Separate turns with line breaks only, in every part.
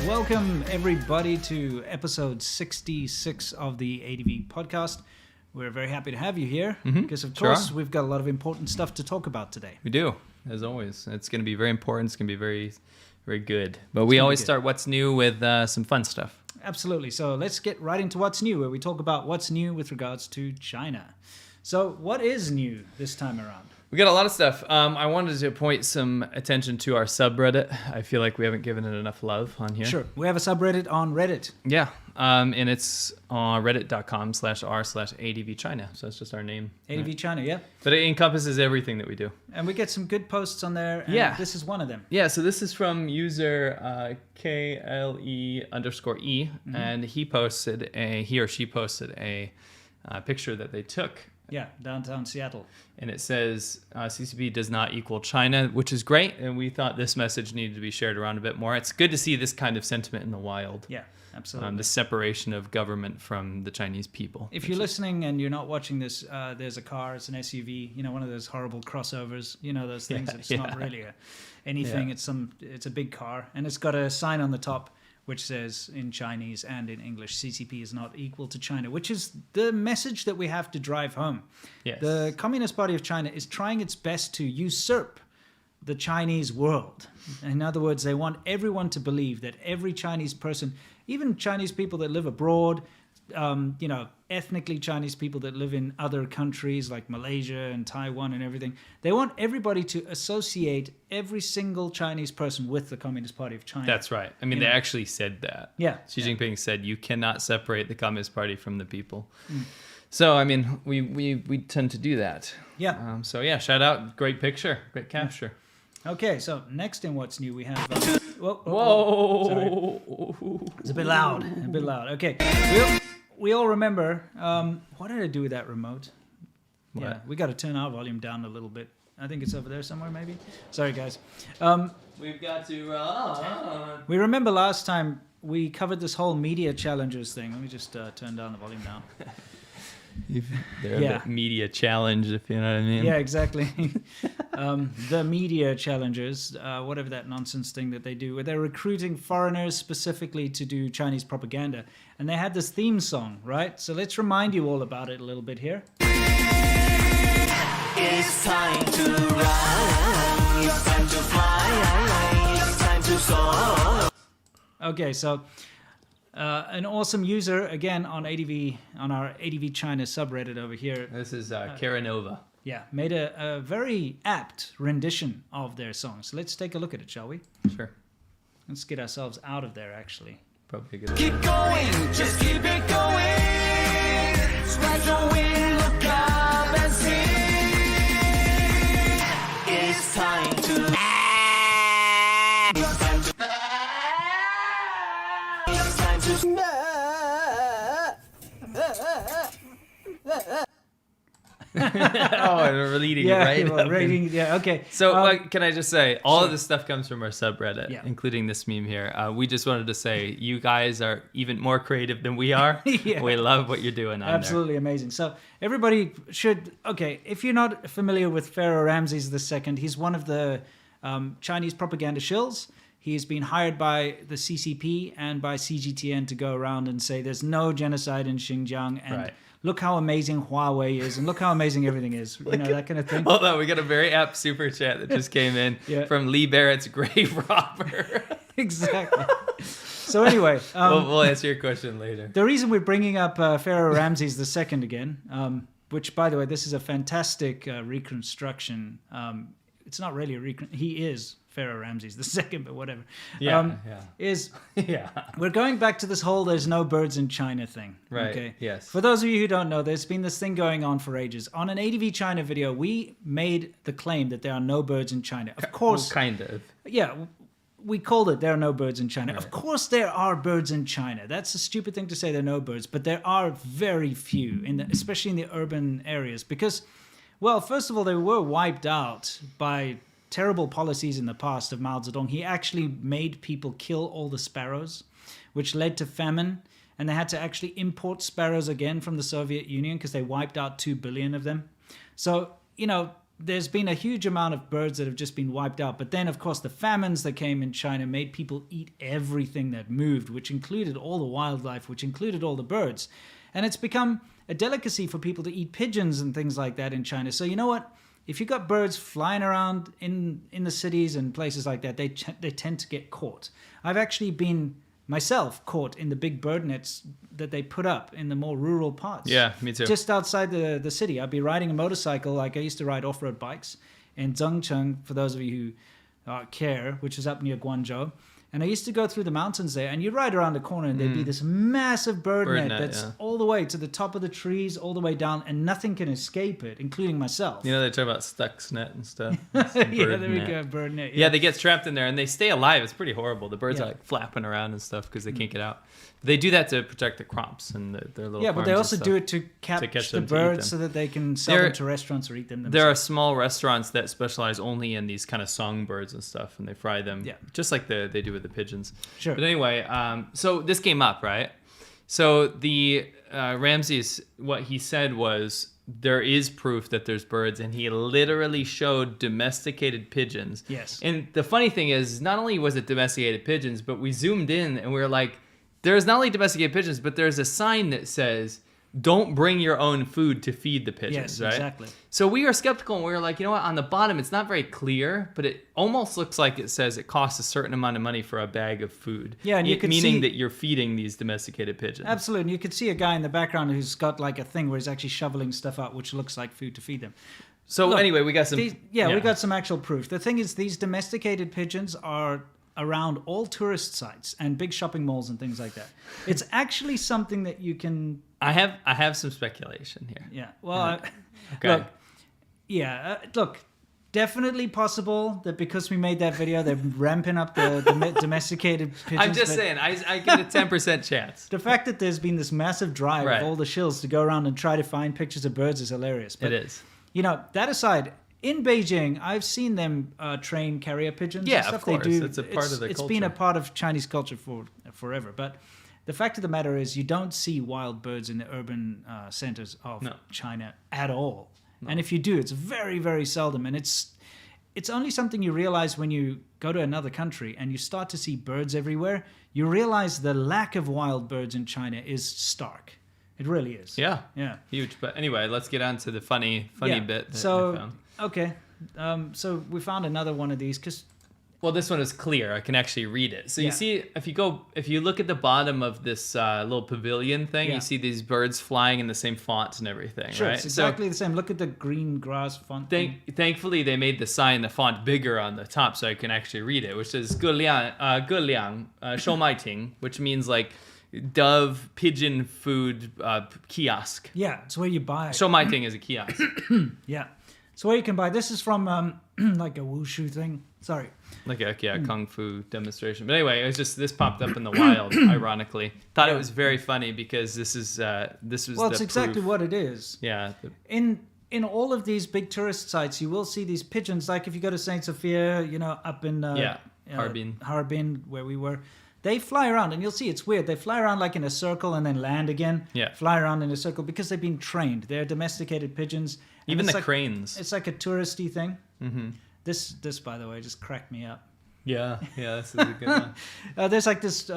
Welcome, everybody, to episode 66 of the ADV podcast. We're very happy to have you here because, of course, we've got a lot of important stuff to talk about today.
We do, as always. It's going to be very important. It's going to be very, very good. But we always start what's new with some fun stuff.
Absolutely. So let's get right into what's new, where we talk about what's new with regards to China. So what is new this time around?
We got a lot of stuff. I wanted to point some attention to our subreddit. I feel like we haven't given it enough love on here.
Sure. We have a subreddit on Reddit.
Yeah. And it's on reddit.com/r/ADVChina. So it's just our name.
ADVChina, yeah.
But it encompasses everything that we do.
And we get some good posts on there. And this is one of them.
Yeah. So this is from user KLE_E. And he or she posted a picture that they took.
Yeah, downtown Seattle.
And it says CCP does not equal China, which is great. And we thought this message needed to be shared around a bit more. It's good to see this kind of sentiment in the wild.
Yeah, absolutely.
The separation of government from the Chinese people.
If you're listening and you're not watching this, there's a car, it's an SUV, one of those horrible crossovers, those things. It's not really anything. Yeah. It's a big car. And it's got a sign on the top which says in Chinese and in English, CCP is not equal to China, which is the message that we have to drive home.
Yes.
The Communist Party of China is trying its best to usurp the Chinese world. In other words, they want everyone to believe that every Chinese person, even Chinese people that live abroad, ethnically Chinese people that live in other countries like Malaysia and Taiwan and everything, they want everybody to associate every single Chinese person with the Communist Party of China.
That's right. I mean, they actually said that.
Yeah.
Xi Jinping said, you cannot separate the Communist Party from the people. So, I mean, we tend to do that.
Yeah.
Shout out. Great picture. Great capture.
Okay, so next in what's new, we have...
Whoa.
Sorry. It's a bit loud. Okay. We all remember... what did I do with that remote?
What?
Yeah, we got to turn our volume down a little bit. I think it's over there somewhere, maybe. Sorry, guys.
We've got to run.
We remember last time we covered this whole media challenges thing. Let me just turn down the volume now.
They're the media challenge, if you know what I mean.
Yeah, exactly. The media challenges, whatever that nonsense thing that they do, where they're recruiting foreigners specifically to do Chinese propaganda. And they had this theme song, right? So let's remind you all about it a little bit here.
It's time to run, it's time to fly, it's time to soar.
Okay, so an awesome user, again, on our ADVChina subreddit over here.
This is Karanova.
Yeah, made a very apt rendition of their song. So let's take a look at it, shall we?
Sure.
Let's get ourselves out of there, actually.
Probably a good
Keep going, just keep it going. Spread the wind, look up and see. It's time to...
we're leading it right up.
Okay.
So can I just say, all of this stuff comes from our subreddit, including this meme here. We just wanted to say, you guys are even more creative than we are. We love what you're doing on
Absolutely amazing. So everybody should, if you're not familiar with Pharaoh Ramses II, he's one of the Chinese propaganda shills. He's been hired by the CCP and by CGTN to go around and say there's no genocide in Xinjiang and look how amazing Huawei is and look how amazing everything is. That kind of thing.
Hold on, we got a very apt super chat that just came in from Lee Barrett's grave robber.
Exactly. So anyway.
We'll answer your question later.
The reason we're bringing up Pharaoh Ramses II again, which, by the way, this is a fantastic reconstruction. It's not really he is Pharaoh Ramses II, but whatever. We're going back to this whole "there's no birds in China" thing.
Right.
Okay.
Yes.
For those of you who don't know, there's been this thing going on for ages. On an ADVChina video, we made the claim that there are no birds in China. Of course.
Well, kind of.
Yeah. We called it "there are no birds in China." Right. Of course there are birds in China. That's a stupid thing to say there are no birds, but there are very few, especially in the urban areas. Because, well, first of all, they were wiped out by terrible policies in the past of Mao Zedong. He actually made people kill all the sparrows, which led to famine. And they had to actually import sparrows again from the Soviet Union because they wiped out 2 billion of them. So, there's been a huge amount of birds that have just been wiped out. But then, of course, the famines that came in China made people eat everything that moved, which included all the wildlife, which included all the birds. And it's become a delicacy for people to eat pigeons and things like that in China. So you know what? If you've got birds flying around in the cities and places like that, they tend to get caught. I've actually been myself caught in the big bird nets that they put up in the more rural parts.
Yeah, me too.
Just outside the city. I'd be riding a motorcycle, like I used to ride off-road bikes in Zhengcheng, for those of you who care, which is up near Guangzhou. And I used to go through the mountains there, and you'd ride around the corner, and there'd be this massive bird net that's all the way to the top of the trees, all the way down, and nothing can escape it, including myself.
You know, they talk about Stuxnet and stuff.
Yeah, there we go, bird net.
Yeah, they get trapped in there, and they stay alive. It's pretty horrible. The birds are like flapping around and stuff because they can't get out. They do that to protect the crops and their little
but they also do it to catch the birds so that they can sell them to restaurants or eat them themselves.
There are small restaurants that specialize only in these kind of songbirds and stuff, and they fry them just like they do with the pigeons.
Sure.
But anyway, so this came up, right? So the Ramses, what he said was there is proof that there's birds, and he literally showed domesticated pigeons.
Yes.
And the funny thing is, not only was it domesticated pigeons, but we zoomed in and we were like, there's not only domesticated pigeons, but there's a sign that says, don't bring your own food to feed the pigeons, right?
Exactly.
So we were skeptical, and we were like, you know what, on the bottom, it's not very clear, but it almost looks like it says it costs a certain amount of money for a bag of food.
Yeah, and you can
meaning
see,
that you're feeding these domesticated pigeons.
Absolutely. And you could see a guy in the background who's got like a thing where he's actually shoveling stuff out, which looks like food to feed them.
So anyway, we got some...
we got some actual proof. The thing is, these domesticated pigeons are around all tourist sites and big shopping malls and things like that. It's actually something that you can...
I have some speculation here.
Yeah. Well,
okay.
Look, definitely possible that because we made that video, they're ramping up the domesticated pigeons.
I'm just saying, I give it a 10% chance.
The fact that there's been this massive drive of all the shills to go around and try to find pictures of birds is hilarious. But,
it is.
You know, that aside... In Beijing, I've seen them train carrier pigeons.
Yeah,
and stuff.
of course.
They do.
It's a part of the
It's
culture.
been a part of Chinese culture for forever. But the fact of the matter is, you don't see wild birds in the urban centers of China at all. No. And if you do, it's very, very seldom. And it's only something you realize when you go to another country and you start to see birds everywhere. You realize the lack of wild birds in China is stark. It really is.
Yeah.
Yeah.
Huge. But anyway, let's get on to the funny bit that I found.
Okay. So we found another one of these because...
Well, this one is clear. I can actually read it. So you see, if you look at the bottom of this little pavilion thing, you see these birds flying in the same fonts and everything,
sure,
right?
It's exactly the same. Look at the green grass font.
Thankfully, they made the font bigger on the top so I can actually read it, which says ge liang shou mai ting, which means like dove pigeon food kiosk.
Yeah, it's where you buy it.
Shou mai ting is a kiosk.
Yeah. So where you can buy, this is from like a wushu thing. Sorry.
Like a kung fu demonstration. But anyway, it was just, this popped up in the wild, ironically. Thought it was very funny because this was
well, it's exactly what it is.
Yeah.
In all of these big tourist sites, you will see these pigeons. Like if you go to Saint Sophia, you know, up in Harbin, where we were. They fly around, and you'll see it's weird. They fly around like in a circle and then land again.
Yeah.
Fly around in a circle because they've been trained. They're domesticated pigeons.
Even the cranes.
It's like a touristy thing.
Mm-hmm.
This, by the way, just cracked me up.
Yeah, this is a good one.
There's like this,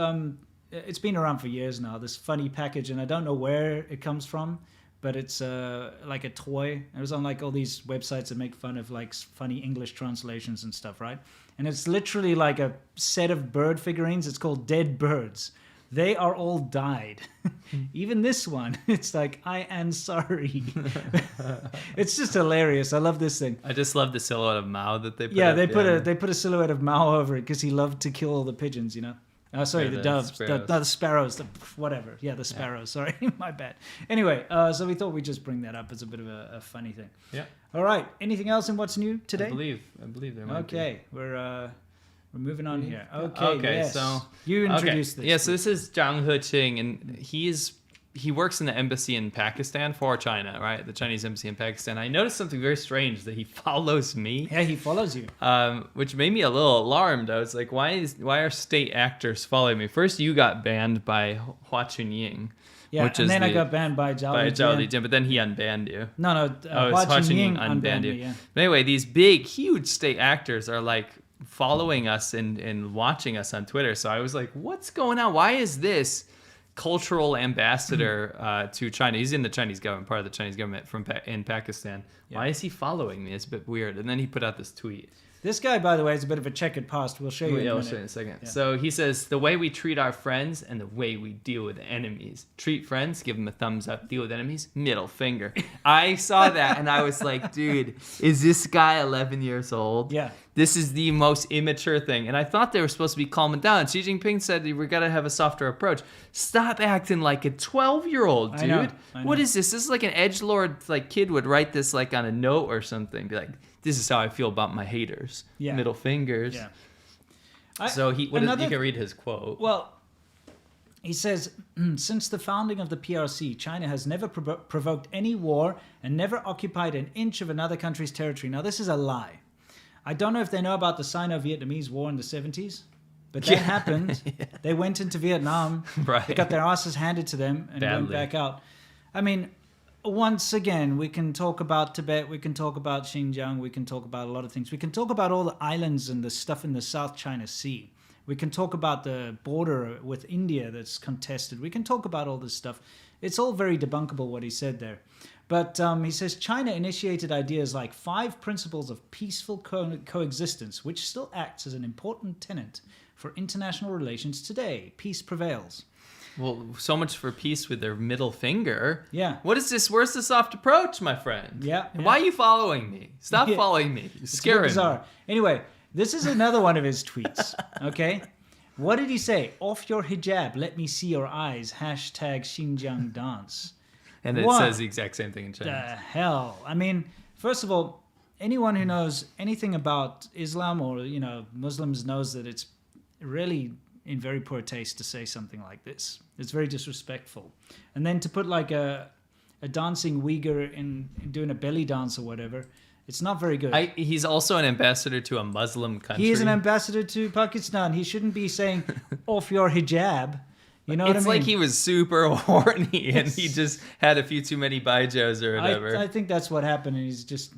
it's been around for years now, this funny package, and I don't know where it comes from, but it's like a toy. It was on like all these websites that make fun of like funny English translations and stuff, right? And it's literally like a set of bird figurines. It's called Dead Birds. They are all died. Even this one, it's like, I am sorry. It's just hilarious. I love this thing.
I just love the silhouette of Mao that they put
Yeah,
up.
they put a silhouette of Mao over it because he loved to kill all the pigeons, you know? Sorry, the doves. The sparrows. Whatever. Yeah, the sparrows. Sorry, my bad. Anyway, so we thought we'd just bring that up as a bit of a funny thing.
Yeah.
All right. Anything else in what's new today?
I believe there might be.
Okay, we're moving on here. Okay, yes.
So
you introduced this.
Yeah, so this is Zhang Heqing, and he works in the embassy in Pakistan for China, right? The Chinese embassy in Pakistan. I noticed something very strange, that he follows me.
Yeah, he follows you.
Which made me a little alarmed. I was like, why are state actors following me? First, you got banned by Hua Chunying,
Yeah,
which
and
is
then I
the-
got banned by Zhao
by Zhao
Lijian.
Lijian, but then he unbanned you.
No, Hua Chunying unbanned
you.
me, yeah.
But anyway, these big, huge state actors are like following us and watching us on Twitter. So I was like, what's going on? Why is this cultural ambassador to China? He's in the Chinese government, part of the Chinese government in Pakistan.
Yeah.
Why is he following me? It's a bit weird. And then he put out this tweet.
This guy, by the way, is a bit of a checkered past. We'll show you in a
Yeah, I'll
minute.
show you in a second.
Yeah.
So he says, the way we treat our friends and the way we deal with enemies. Treat friends, give them a thumbs up. Deal with enemies, middle finger. I saw that and I was like, dude, is this guy 11 years old?
Yeah.
This is the most immature thing. And I thought they were supposed to be calming down. Xi Jinping said we got to have a softer approach. Stop acting like a 12-year-old, dude.
I know.
What is this? This is like an edgelord like kid would write this like on a note or something. Be like, this is how I feel about my haters.
Yeah.
Middle fingers.
Yeah.
So you can read his quote.
Well, he says, since the founding of the PRC, China has never provoked any war and never occupied an inch of another country's territory. Now, this is a lie. I don't know if they know about the Sino-Vietnamese War in the 70s, but that happened. Yeah. They went into Vietnam.
Right.
They got their asses handed to them and went back out. I mean, once again, we can talk about Tibet, we can talk about Xinjiang, we can talk about a lot of things. We can talk about all the islands and the stuff in the South China Sea. We can talk about the border with India that's contested. We can talk about all this stuff. It's all very debunkable what he said there. But he says China initiated ideas like 5 principles of peaceful coexistence, which still acts as an important tenet for international relations today. Peace prevails.
Well, so much for peace with their middle finger.
Yeah.
What is this? Where's the soft approach, my friend?
Yeah.
Why are you following me? Stop
Yeah.
following me. You're
It's a bit
scaring me.
bizarre. Anyway, this is another one of his tweets. Okay. What did he say? Off your hijab. Let me see your eyes. Hashtag Xinjiang dance.
And it
What
says the exact same thing in
The
Chinese.
hell. I mean, first of all, anyone who knows anything about Islam or, Muslims knows that it's really in very poor taste to say something like this. It's very disrespectful. And then to put like a dancing Uyghur in doing a belly dance or whatever, it's not very good.
He's also an ambassador to a Muslim country.
He is an ambassador to Pakistan. He shouldn't be saying off your hijab. You know what I mean?
It's like he was super horny and he just had a few too many baijius or whatever.
I think that's what happened, and he's just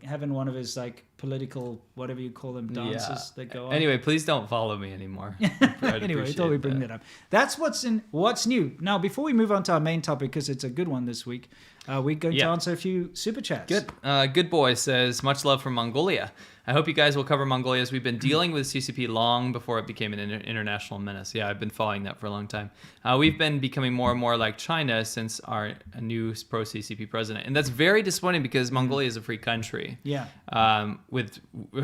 having one of his like political whatever you call them dances that go on.
Anyway, please don't follow me anymore.
Anyway, I thought we'd bring that up. That's what's new. Now, before we move on to our main topic, because it's a good one this week, we're going to answer a few super chats.
Good. Good boy says, much love from Mongolia. I hope you guys will cover Mongolia, as we've been dealing with CCP long before it became an international menace. Yeah, I've been following that for a long time. We've been becoming more and more like China since our new pro-CCP president. And that's very disappointing because Mongolia is a free country.
Yeah.
With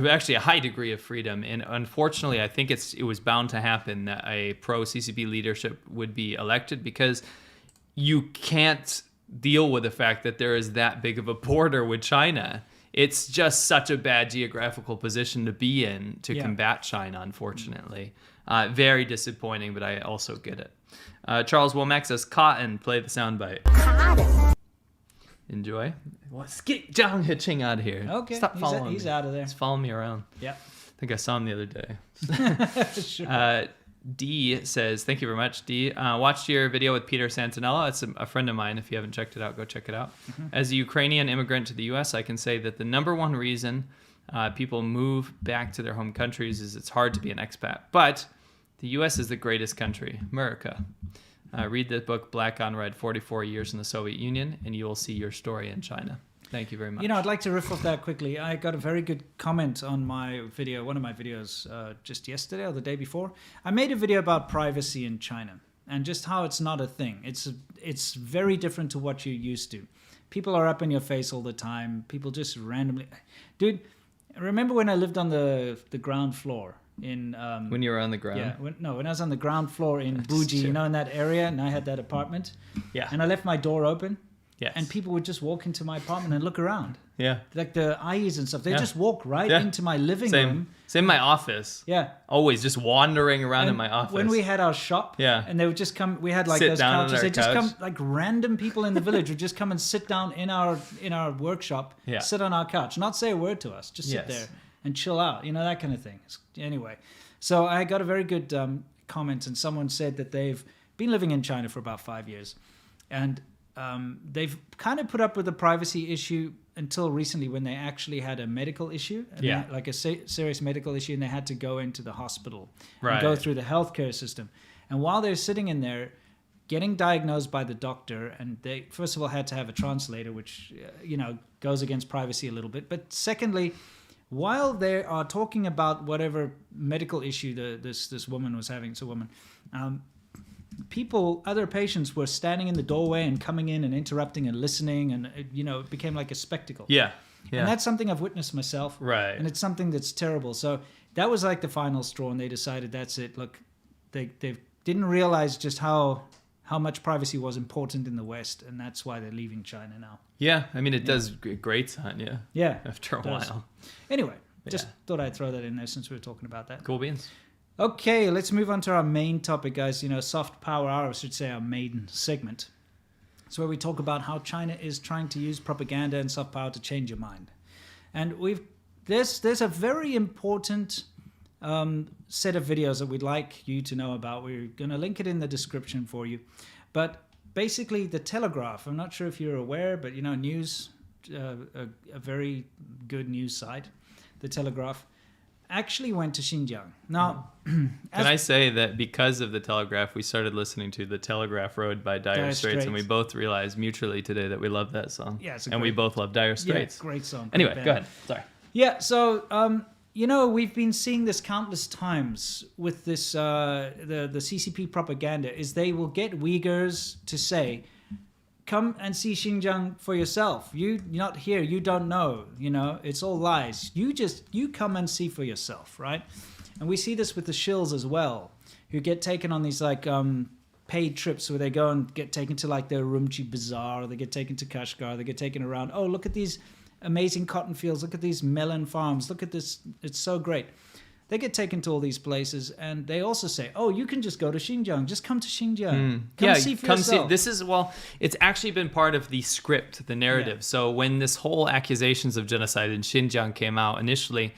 actually a high degree of freedom. And unfortunately, I think it was bound to happen that a pro-CCP leadership would be elected, because you can't deal with the fact that there is that big of a border with China. It's just such a bad geographical position to be in to combat China, unfortunately. Very disappointing, but I also get it. Charles Womack says, cotton, play the soundbite. Cotton. Enjoy. Let's get Zhang Hiching out of here.
Okay.
Stop following me.
He's out of there.
He's following me around.
Yeah.
I think I saw him the other day.
Sure.
D says, thank you very much, D. Watched your video with Peter Santinella. It's a friend of mine. If you haven't checked it out, go check it out. Mm-hmm. As a Ukrainian immigrant to the U.S., I can say that the number one reason people move back to their home countries is it's hard to be an expat. But the U.S. is the greatest country, America. Read the book Black on Red, 44 Years in the Soviet Union, and you will see your story in China. Thank you very much.
I'd like to riff off that quickly. I got a very good comment on my video, one of my videos just yesterday or the day before. I made a video about privacy in China and just how it's not a thing. It's very different to what you're used to. People are up in your face all the time. People just randomly... Dude, remember when I lived on the ground floor in...
when you were on the ground?
Yeah, when I was on the ground floor in Buji, in that area, and I had that apartment.
Yeah.
And I left my door open.
Yes.
And people would just walk into my apartment and look around.
Yeah.
Like the eyes and stuff. They just walk right into my living room.
Same in my office.
Yeah.
Always just wandering around in my office.
When we had our shop, and they would just come, we had like
sit
those
down
couches.
on
They
our
just
couch.
come, like random people in the village would just come and sit down in our workshop, sit on our couch, not say a word to us, just sit there and chill out, that kind of thing. Anyway, so I got a very good comment, and someone said that they've been living in China for about 5 years. And they've kind of put up with the privacy issue until recently, when they actually had a medical issue, like a serious medical issue, and they had to go into the hospital and go through the healthcare system. And while they're sitting in there getting diagnosed by the doctor, and they first of all had to have a translator, which goes against privacy a little bit. But secondly, while they are talking about whatever medical issue this woman was having, it's a woman, other patients were standing in the doorway and coming in and interrupting and listening, and it became like a spectacle.
Yeah.
And that's something I've witnessed myself.
Right.
And it's something that's terrible. So that was like the final straw, and they decided that's it. Look, they didn't realize just how much privacy was important in the West, and that's why they're leaving China now.
Yeah, I mean, it does grate on you.
Yeah.
After a while.
Anyway, just thought I'd throw that in there since we were talking about that.
Cool beans.
Okay, let's move on to our main topic, guys. Soft power hour, I should say, our main segment. It's where we talk about how China is trying to use propaganda and soft power to change your mind. And there's a very important set of videos that we'd like you to know about. We're going to link it in the description for you. But basically, the Telegraph, I'm not sure if you're aware, but news, a very good news site, the Telegraph, actually went to Xinjiang. Now,
can I say that because of the Telegraph, we started listening to The Telegraph Road by Dire Straits, and we both realized mutually today that we love that song. Yeah, and we both love Dire Straits.
Yeah, great song.
Anyway, go ahead. Sorry.
Yeah, so we've been seeing this countless times with this the CCP propaganda. Is they will get Uyghurs to say, come and see Xinjiang for yourself. You're not here. You don't know. It's all lies. You come and see for yourself, right? And we see this with the shills as well, who get taken on these like paid trips where they go and get taken to like the Urumqi Bazaar, or they get taken to Kashgar, they get taken around. Oh, look at these amazing cotton fields. Look at these melon farms. Look at this. It's so great. They get taken to all these places, and they also say, oh, you can just go to Xinjiang. Just come to Xinjiang. Come see for yourself.
This is, it's actually been part of the script, the narrative. Yeah. So when this whole accusations of genocide in Xinjiang came out initially,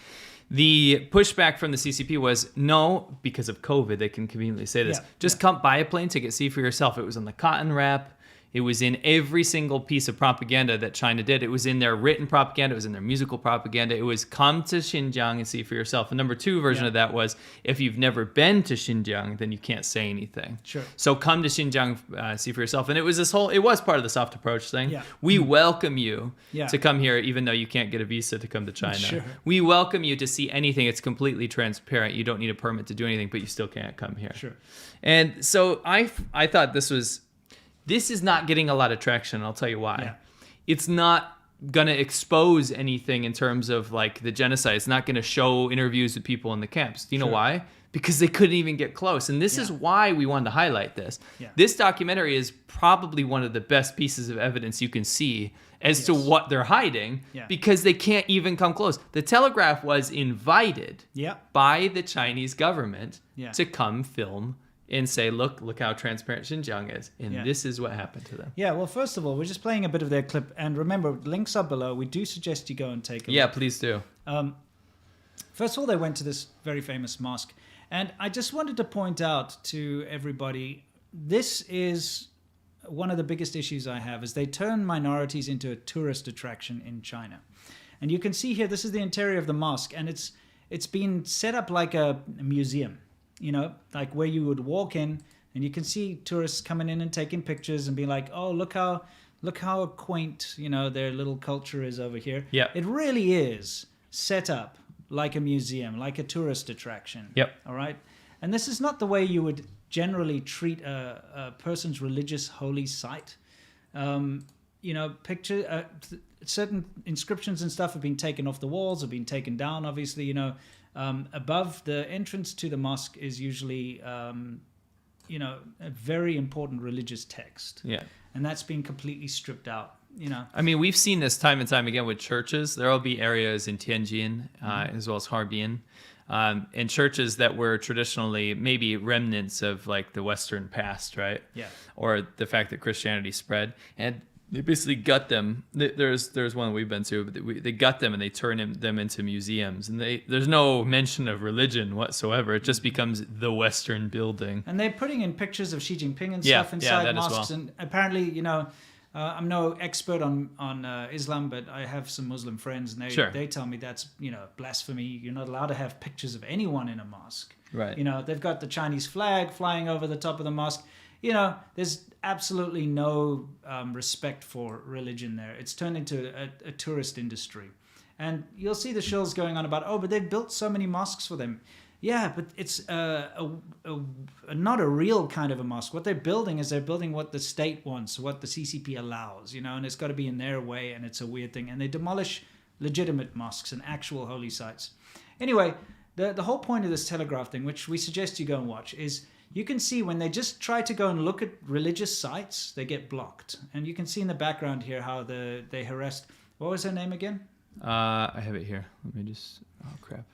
the pushback from the CCP was, no, because of COVID, they can conveniently say this, come buy a plane ticket, see for yourself. It was on the cotton wrap. It was in every single piece of propaganda that China did. It was in their written propaganda. It was in their musical propaganda. It was come to Xinjiang and see for yourself. And number two version of that was, if you've never been to Xinjiang, then you can't say anything.
Sure.
So come to Xinjiang, see for yourself. And it was it was part of the soft approach thing. Yeah. We welcome you to come here, even though you can't get a visa to come to China.
Sure.
We welcome you to see anything. It's completely transparent. You don't need a permit to do anything, but you still can't come here.
Sure.
And so I thought this is not getting a lot of traction. I'll tell you why. Yeah. It's not going to expose anything in terms of like the genocide. It's not going to show interviews with people in the camps. Do you know why? Because they couldn't even get close. And this is why we wanted to highlight this. Yeah. This documentary is probably one of the best pieces of evidence you can see as to what they're hiding, because they can't even come close. The Telegraph was invited by the Chinese government to come film and say, look how transparent Xinjiang is. And this is what happened to them.
Yeah, well, first of all, we're just playing a bit of their clip. And remember, links are below. We do suggest you go and take a look.
Yeah, please do.
First of all, they went to this very famous mosque. And I just wanted to point out to everybody, this is one of the biggest issues I have, is they turn minorities into a tourist attraction in China. And you can see here, this is the interior of the mosque. And it's been set up like a museum. Like where you would walk in and you can see tourists coming in and taking pictures and be like, oh, look how quaint, their little culture is over here.
Yeah.
It really is set up like a museum, like a tourist attraction.
Yep.
All right. And this is not the way you would generally treat a person's religious holy site. Certain inscriptions and stuff have been taken off the walls, have been taken down, obviously, above the entrance to the mosque is usually, a very important religious text.
Yeah.
And that's been completely stripped out,
I mean, we've seen this time and time again with churches. There will be areas in Tianjin, as well as Harbin, and churches that were traditionally maybe remnants of like the Western past, right?
Yeah.
Or the fact that Christianity spread. And They basically gut them. There's one we've been to, but they gut them and they turn them into museums. And there's no mention of religion whatsoever. It just becomes the Western building.
And they're putting in pictures of Xi Jinping and
Yeah,
stuff inside
that as
mosques.
well.
And apparently, you know, I'm no expert on Islam, but I have some Muslim friends, and they tell me that's, you know, blasphemy. You're not allowed to have pictures of anyone in a mosque.
Right.
You know, they've got the Chinese flag flying over the top of the mosque. You know, there's absolutely no respect for religion there. It's turned into a tourist industry. And you'll see the shills going on about, oh, but they've built so many mosques for them. Yeah, but it's not a real kind of a mosque. What they're building is they're building what the state wants, what the CCP allows, you know, and it's got to be in their way, and it's a weird thing. And they demolish legitimate mosques and actual holy sites. Anyway, the whole point of this Telegraph thing, which we suggest you go and watch, is you can see when they just try to go and look at religious sites, they get blocked. And you can see in the background here how they harassed... What was her name again?
I have it here. Let me just... Oh, crap.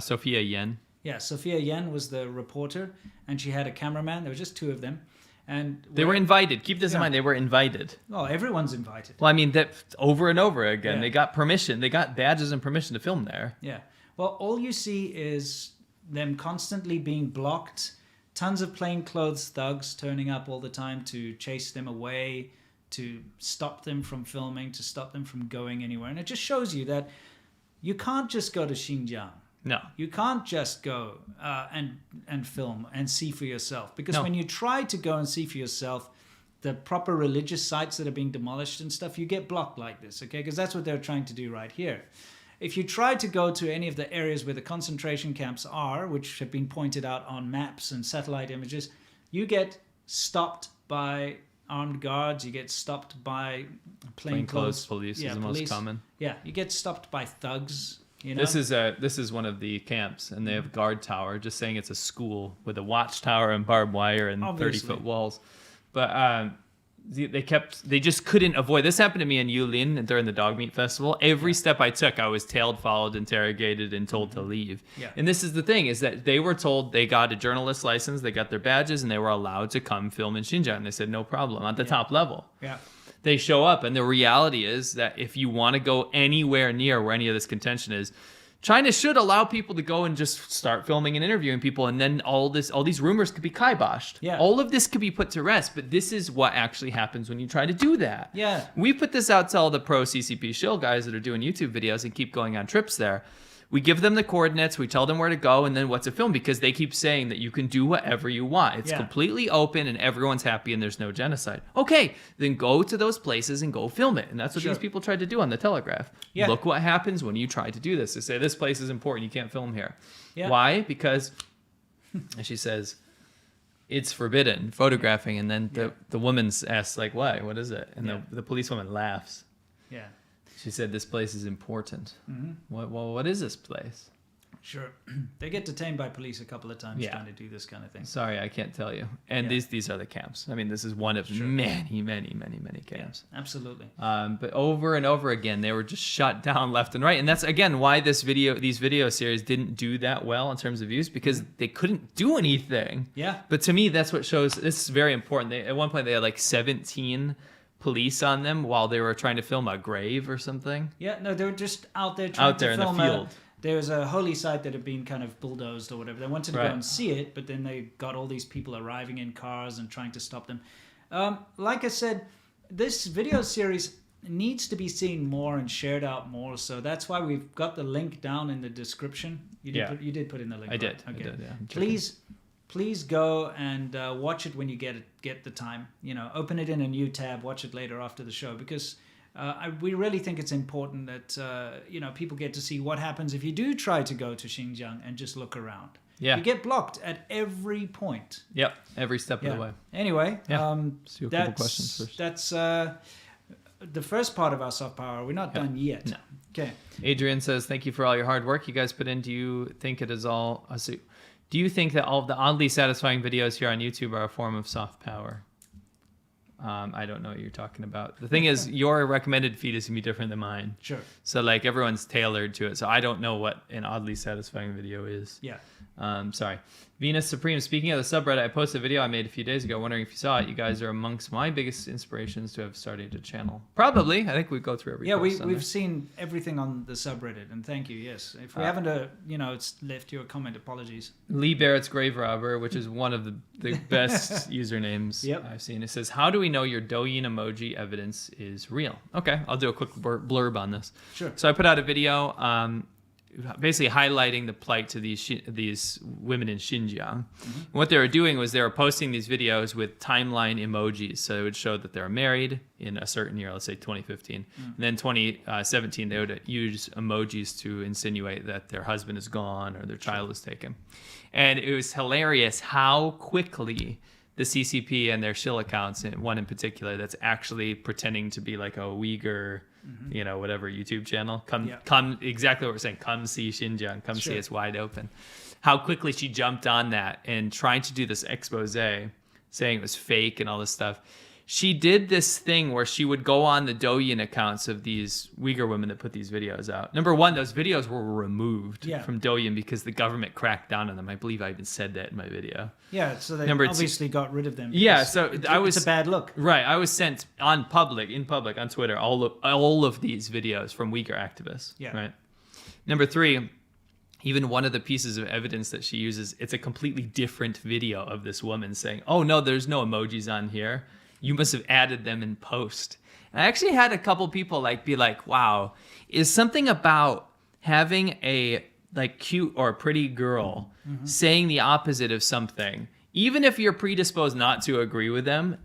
Sophia Yen.
Yeah, Sophia Yen was the reporter, and she had a cameraman. There were just two of them. And
They were invited. Keep this in mind. They were invited.
Oh, everyone's invited.
Well, I mean, that over and over again.
Yeah.
They got permission. They got badges and permission to film there.
Yeah. Well, all you see is them constantly being blocked. Tons of plainclothes thugs turning up all the time to chase them away, to stop them from filming, to stop them from going anywhere. And it just shows you that you can't just go to Xinjiang.
No.
You can't just go and film and see for yourself. Because
No.
when you try to go and see for yourself the proper religious sites that are being demolished and stuff, you get blocked like this, okay? Because that's what they're trying to do right here. If you try to go to any of the areas where the concentration camps are, which have been pointed out on maps and satellite images, you get stopped by armed guards, you get stopped by plainclothes
police is the most common.
Yeah, you get stopped by thugs. You know?
This is one of the camps, and they have a guard tower, just saying it's a school with a watchtower and barbed wire and
Obviously.
30-foot walls. But they just couldn't avoid. This happened to me in Yulin during the dog meat festival. Every step I took, I was tailed, followed, interrogated, and told to leave.
Yeah.
And this is the thing, is that they were told they got a journalist license, they got their badges, and they were allowed to come film in Xinjiang. They said, no problem, at the top level.
Yeah.
They show up, and the reality is that if you want to go anywhere near where any of this contention is, China should allow people to go and just start filming and interviewing people, and then all these rumors could be kiboshed.
Yeah.
All of this could be put to rest, but this is what actually happens when you try to do that.
Yeah.
We put this out to all the pro CCP shill guys that are doing YouTube videos and keep going on trips there. We give them the coordinates, we tell them where to go, and then what to film, because they keep saying that you can do whatever you want. It's completely open and everyone's happy and there's no genocide. Okay, then go to those places and go film it. And that's what these people tried to do on the Telegraph.
Yeah.
Look what happens when you try to do this. They say, this place is important, you can't film here.
Yeah.
Why? Because, and she says, it's forbidden, photographing. And then the woman asks, like, why? What is it? And the policewoman laughs.
Yeah.
She said, this place is important. What is this place?
Sure. They get detained by police a couple of times trying to do this kind of thing.
Sorry, I can't tell you. And these are the camps. I mean, this is one of many, many, many, many camps.
Yeah, absolutely.
But over and over again, they were just shut down left and right. And that's, again, why these video series didn't do that well in terms of views, because they couldn't do anything.
Yeah.
But to me, that's what shows, this is very important. At one point, they had like 17 police on them while they were trying to film a grave or something.
Yeah, no, they were just out there trying to
in the
film
field.
There was a holy site that had been kind of bulldozed or whatever. They wanted to go and see it, but then they got all these people arriving in cars and trying to stop them. Like I said, this video series needs to be seen more and shared out more. So that's why we've got the link down in the description. You did put in the link.
I did.
Okay.
I did, yeah.
Please go and watch it when you get the time. You know, open it in a new tab, watch it later after the show, because we really think it's important that people get to see what happens if you do try to go to Xinjiang and just look around.
Yeah.
You get blocked at every point.
Yep, every step of the way.
Anyway,
let's do a couple questions first.
That's the first part of our soft power. We're not done yet.
No.
Okay.
Adrian says, thank you for all your hard work you guys put in. Do you think it is all... Do you think that all of the oddly satisfying videos here on YouTube are a form of soft power? I don't know what you're talking about. The thing is, your recommended feed is going to be different than mine.
Sure.
So, like, everyone's tailored to it. So I don't know what an oddly satisfying video is.
Yeah.
Sorry. Venus Supreme, speaking of the subreddit, I posted a video I made a few days ago wondering if you saw it. You guys are amongst my biggest inspirations to have started a channel. Probably. I think we go through every post on
we've
there.
seen everything on the subreddit, and thank you, yes. If we haven't, it's left you a comment, apologies.
Lee Barrett's Grave Robber, which is one of the best usernames I've seen. It says, how do we know your Douyin emoji evidence is real? Okay, I'll do a quick blurb on this.
Sure.
So I put out a video basically highlighting the plight to these women in Xinjiang. Mm-hmm. What they were doing was they were posting these videos with timeline emojis. So it would show that they were married in a certain year, let's say 2015. And then 2017, they would use emojis to insinuate that their husband is gone or their child was taken. And it was hilarious how quickly the CCP and their shill accounts, and one in particular that's actually pretending to be like a Uyghur, whatever YouTube channel, come exactly what we're saying, come see Xinjiang, come see it's wide open. How quickly she jumped on that and trying to do this expose, saying it was fake and all this stuff. She did this thing where she would go on the Douyin accounts of these Uyghur women that put these videos out. Number one, those videos were removed from Douyin because the government cracked down on them. I believe I even said that in my video.
Yeah, so they obviously got rid of them.
Yeah, so
it's a bad look.
Right, I was sent in public on Twitter all of these videos from Uyghur activists.
Yeah.
Right. Number three, even one of the pieces of evidence that she uses, it's a completely different video of this woman saying, "Oh no, there's no emojis on here. You must have added them in post." And I actually had a couple people be like, wow, is something about having a cute or pretty girl saying the opposite of something, even if you're predisposed not to agree with them,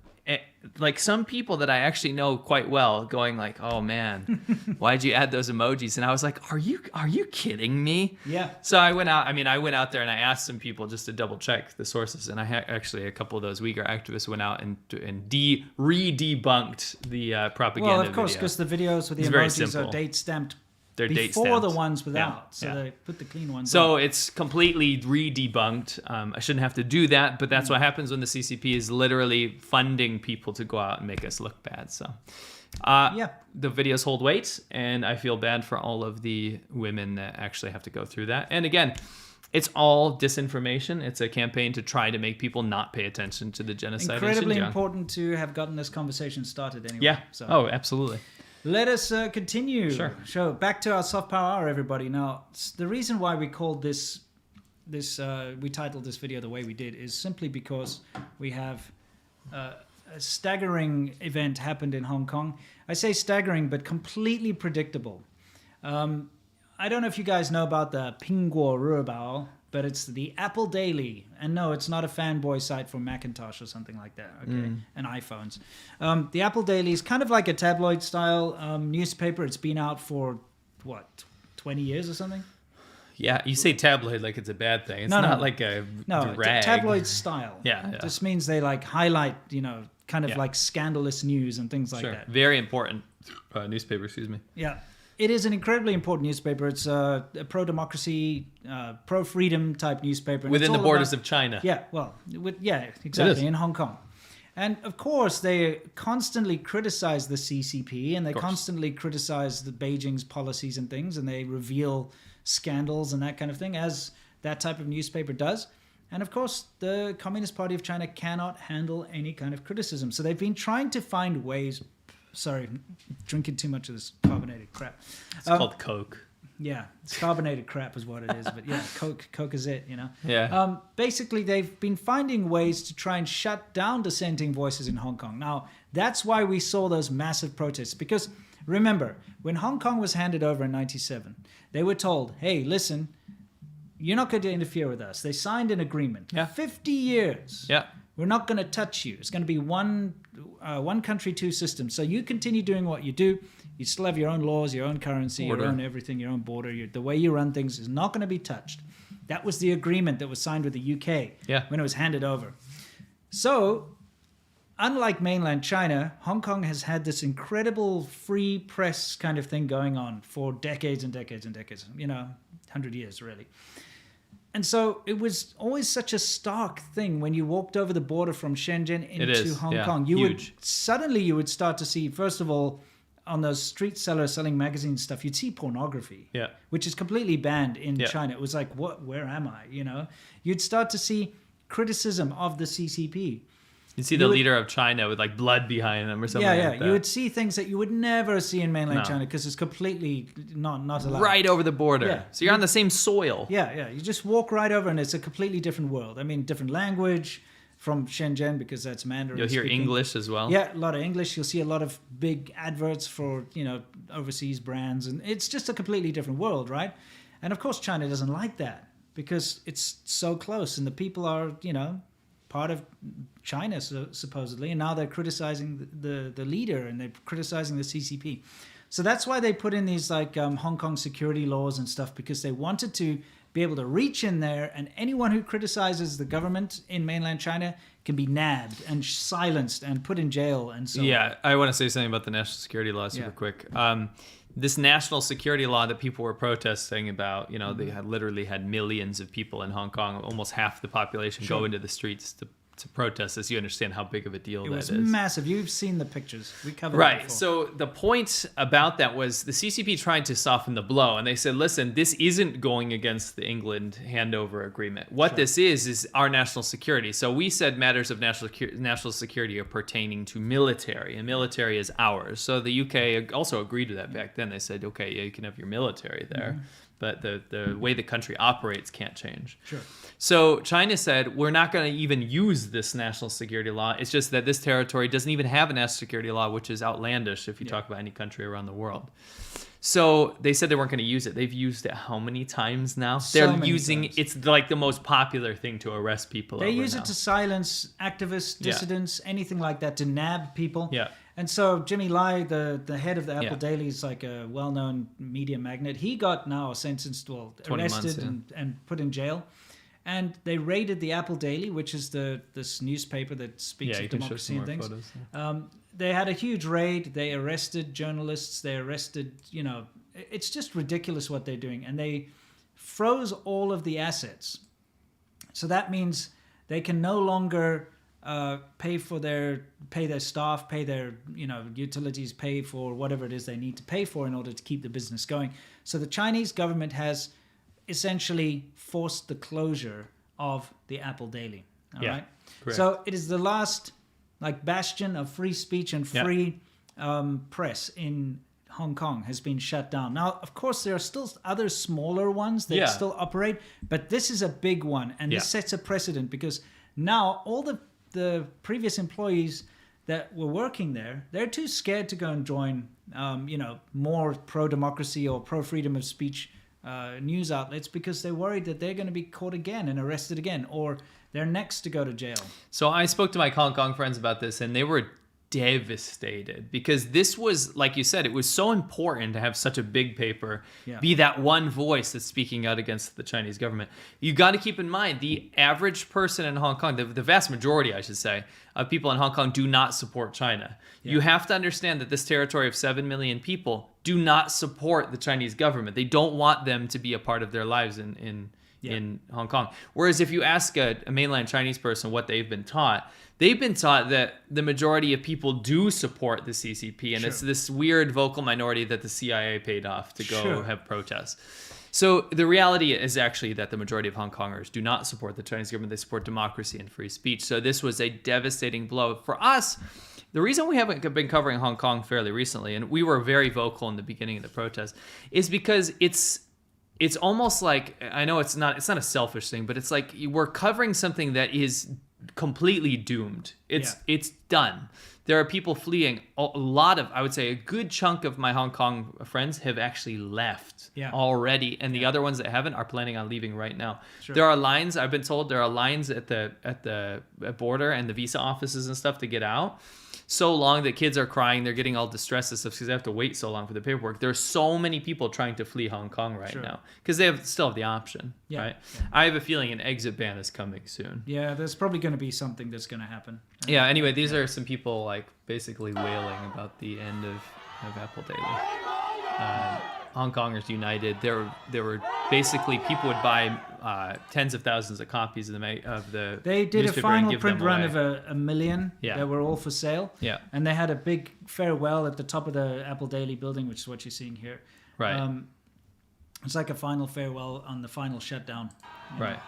some people that I actually know quite well going oh man, why'd you add those emojis? And I was like, are you kidding me?
Yeah.
So I went out there and I asked some people just to double check the sources, and I actually a couple of those Uyghur activists went out and re-debunked the propaganda.
Well, of course, because the videos with the emojis are date stamped.
They're
before the ones without,
yeah.
They put the clean ones.
So
on.
it's completely re-debunked. I shouldn't have to do that, but that's what happens when the CCP is literally funding people to go out and make us look bad. So, the videos hold weight, and I feel bad for all of the women that actually have to go through that. And again, it's all disinformation. It's a campaign to try to make people not pay attention to the genocide.
Incredibly
in Xinjiang.
important to have gotten this conversation started anyway.
Yeah.
So.
Oh, absolutely.
Let us continue.
Sure.
So back to our soft power hour, everybody. Now, the reason why we called we titled this video the way we did is simply because we have a staggering event happened in Hong Kong. I say staggering, but completely predictable. I don't know if you guys know about the 苹果日报, but it's the Apple Daily. And no, it's not a fanboy site for Macintosh or something like that, okay? And iPhones. The Apple Daily is kind of like a tabloid-style newspaper. It's been out for, 20 years or something?
Yeah, you say tabloid like it's a bad thing. It's not like a drag.
Tabloid style.
Yeah.
It just means they highlight, kind of like scandalous news and things like that.
Very important newspaper, excuse me.
Yeah. It is an incredibly important newspaper. It's a pro-democracy, pro-freedom type newspaper.
Within the borders of China.
Yeah, exactly, in Hong Kong. And of course, they constantly criticize the CCP, and they constantly criticize the Beijing's policies and things, and they reveal scandals and that kind of thing, as that type of newspaper does. And of course, the Communist Party of China cannot handle any kind of criticism. So they've been trying to find ways... Sorry, drinking too much of this carbonated crap.
It's called Coke.
Yeah, it's carbonated crap is what it is. But yeah, Coke is it,
Yeah.
Basically, they've been finding ways to try and shut down dissenting voices in Hong Kong. Now, that's why we saw those massive protests. Because remember, when Hong Kong was handed over in 1997, they were told, hey, listen, you're not going to interfere with us. They signed an agreement.
Yeah.
50 years.
Yeah.
We're not going to touch you. It's going to be one country, two systems. So you continue doing what you do. You still have your own laws, your own currency, your own everything, your own border. The way you run things is not going to be touched. That was the agreement that was signed with the UK when it was handed over. So, unlike mainland China, Hong Kong has had this incredible free press kind of thing going on for decades and decades and decades. 100 years, really. And so it was always such a stark thing when you walked over the border from Shenzhen into Hong Kong. You would start to see, first of all, on those street sellers selling magazine stuff, you'd see pornography.
Yeah.
Which is completely banned in
Yeah.
China. It was like, where am I? You know, you'd start to see criticism of the CCP.
You see the leader of China with like blood behind them or something like that.
You would see things that you would never see in mainland
No.
China because it's completely not allowed.
Right over the border.
Yeah.
So you're on the same soil.
Yeah. You just walk right over and it's a completely different world. I mean, different language from Shenzhen because that's Mandarin.
You'll hear
speaking.
English as well.
Yeah, a lot of English. You'll see a lot of big adverts for, overseas brands. And it's just a completely different world, right? And of course, China doesn't like that because it's so close and the people are, part of China, supposedly. And now they're criticizing the leader and they're criticizing the CCP. So that's why they put in these like Hong Kong security laws and stuff because they wanted to be able to reach in there and anyone who criticizes the government in mainland China can be nabbed and silenced and put in jail and so on.
Yeah, I want to say something about the national security law super quick. This national security law that people were protesting about, they had literally had millions of people in Hong Kong, almost half the population go into the streets to protest this. You understand how big of a deal that is.
It was massive. You've seen the pictures. We covered it
Right.
before.
So the point about that was the CCP tried to soften the blow, and they said, listen, this isn't going against the England handover agreement. What this is our national security. So we said matters of national security are pertaining to military, and military is ours. So the UK also agreed to that back then. They said, okay, yeah, you can have your military there. But the way the country operates can't change.
Sure.
So China said, we're not going to even use this national security law. It's just that this territory doesn't even have a national security law, which is outlandish if you talk about any country around the world. So they said they weren't going to use it. They've used it how many times now?
So many times.
It's like the most popular thing to arrest people
They
over
use
now.
it to silence activists,
Yeah.
dissidents, anything like that, to nab people.
Yeah.
And so Jimmy Lai, the head of the Apple
Yeah.
Daily, is like a well-known media magnate. He got now sentenced,
20
arrested
months,
and put in jail. And they raided the Apple Daily, which is this newspaper that speaks
you
of
can show
democracy
some
and
more
things.
photos.
They had a huge raid. They arrested journalists. They arrested, it's just ridiculous what they're doing. And they froze all of the assets. So that means they can no longer pay their staff, pay their utilities, pay for whatever it is they need to pay for in order to keep the business going. So the Chinese government has essentially forced the closure of the Apple Daily. All right.
Correct.
So it is the last bastion of free speech and free press in Hong Kong has been shut down. Now, of course, there are still other smaller ones that still operate, but this is a big one, and this sets a precedent because now all the previous employees that were working there, they're too scared to go and join, more pro-democracy or pro-freedom of speech news outlets because they're worried that they're going to be caught again and arrested again, or they're next to go to jail.
So I spoke to my Hong Kong friends about this, and they were devastated because this was, like you said, it was so important to have such a big paper be that one voice that's speaking out against the Chinese government. You got to keep in mind the average person in Hong Kong, the vast majority, I should say, of people in Hong Kong do not support China. You have to understand that this territory of 7 million people do not support the Chinese government. They don't want them to be a part of their lives in Hong Kong. Whereas if you ask a mainland Chinese person what they've been taught that the majority of people do support the CCP, and it's this weird vocal minority that the CIA paid off to go have protests. So the reality is actually that the majority of Hong Kongers do not support the Chinese government. They support democracy and free speech. So this was a devastating blow. For us, the reason we haven't been covering Hong Kong fairly recently, and we were very vocal in the beginning of the protest, is because it's almost like, I know it's not a selfish thing, but it's like we're covering something that is completely doomed. It's done. There are people fleeing. A lot of, I would say, a good chunk of my Hong Kong friends have actually left already, and the other ones that haven't are planning on leaving right now. Sure. There are lines. I've been told there are lines at the border and the visa offices and stuff to get out. So long that kids are crying, they're getting all distressed and stuff because they have to wait so long for the paperwork. There's so many people trying to flee Hong Kong right now because they still have the option, right? Yeah. I have a feeling an exit ban is coming soon.
Yeah, there's probably going to be something that's going to happen.
Yeah, anyway, these are some people basically wailing about the end of Apple Daily. Hong Kongers united. There were basically people would buy tens of thousands of copies of the
They did a
newspaper and
final
give
print
them
run
away.
of a million
Yeah.
that were all for sale.
Yeah.
And they had a big farewell at the top of the Apple Daily building, which is what you're seeing here.
Right.
It's like a final farewell on the final shutdown.
Right.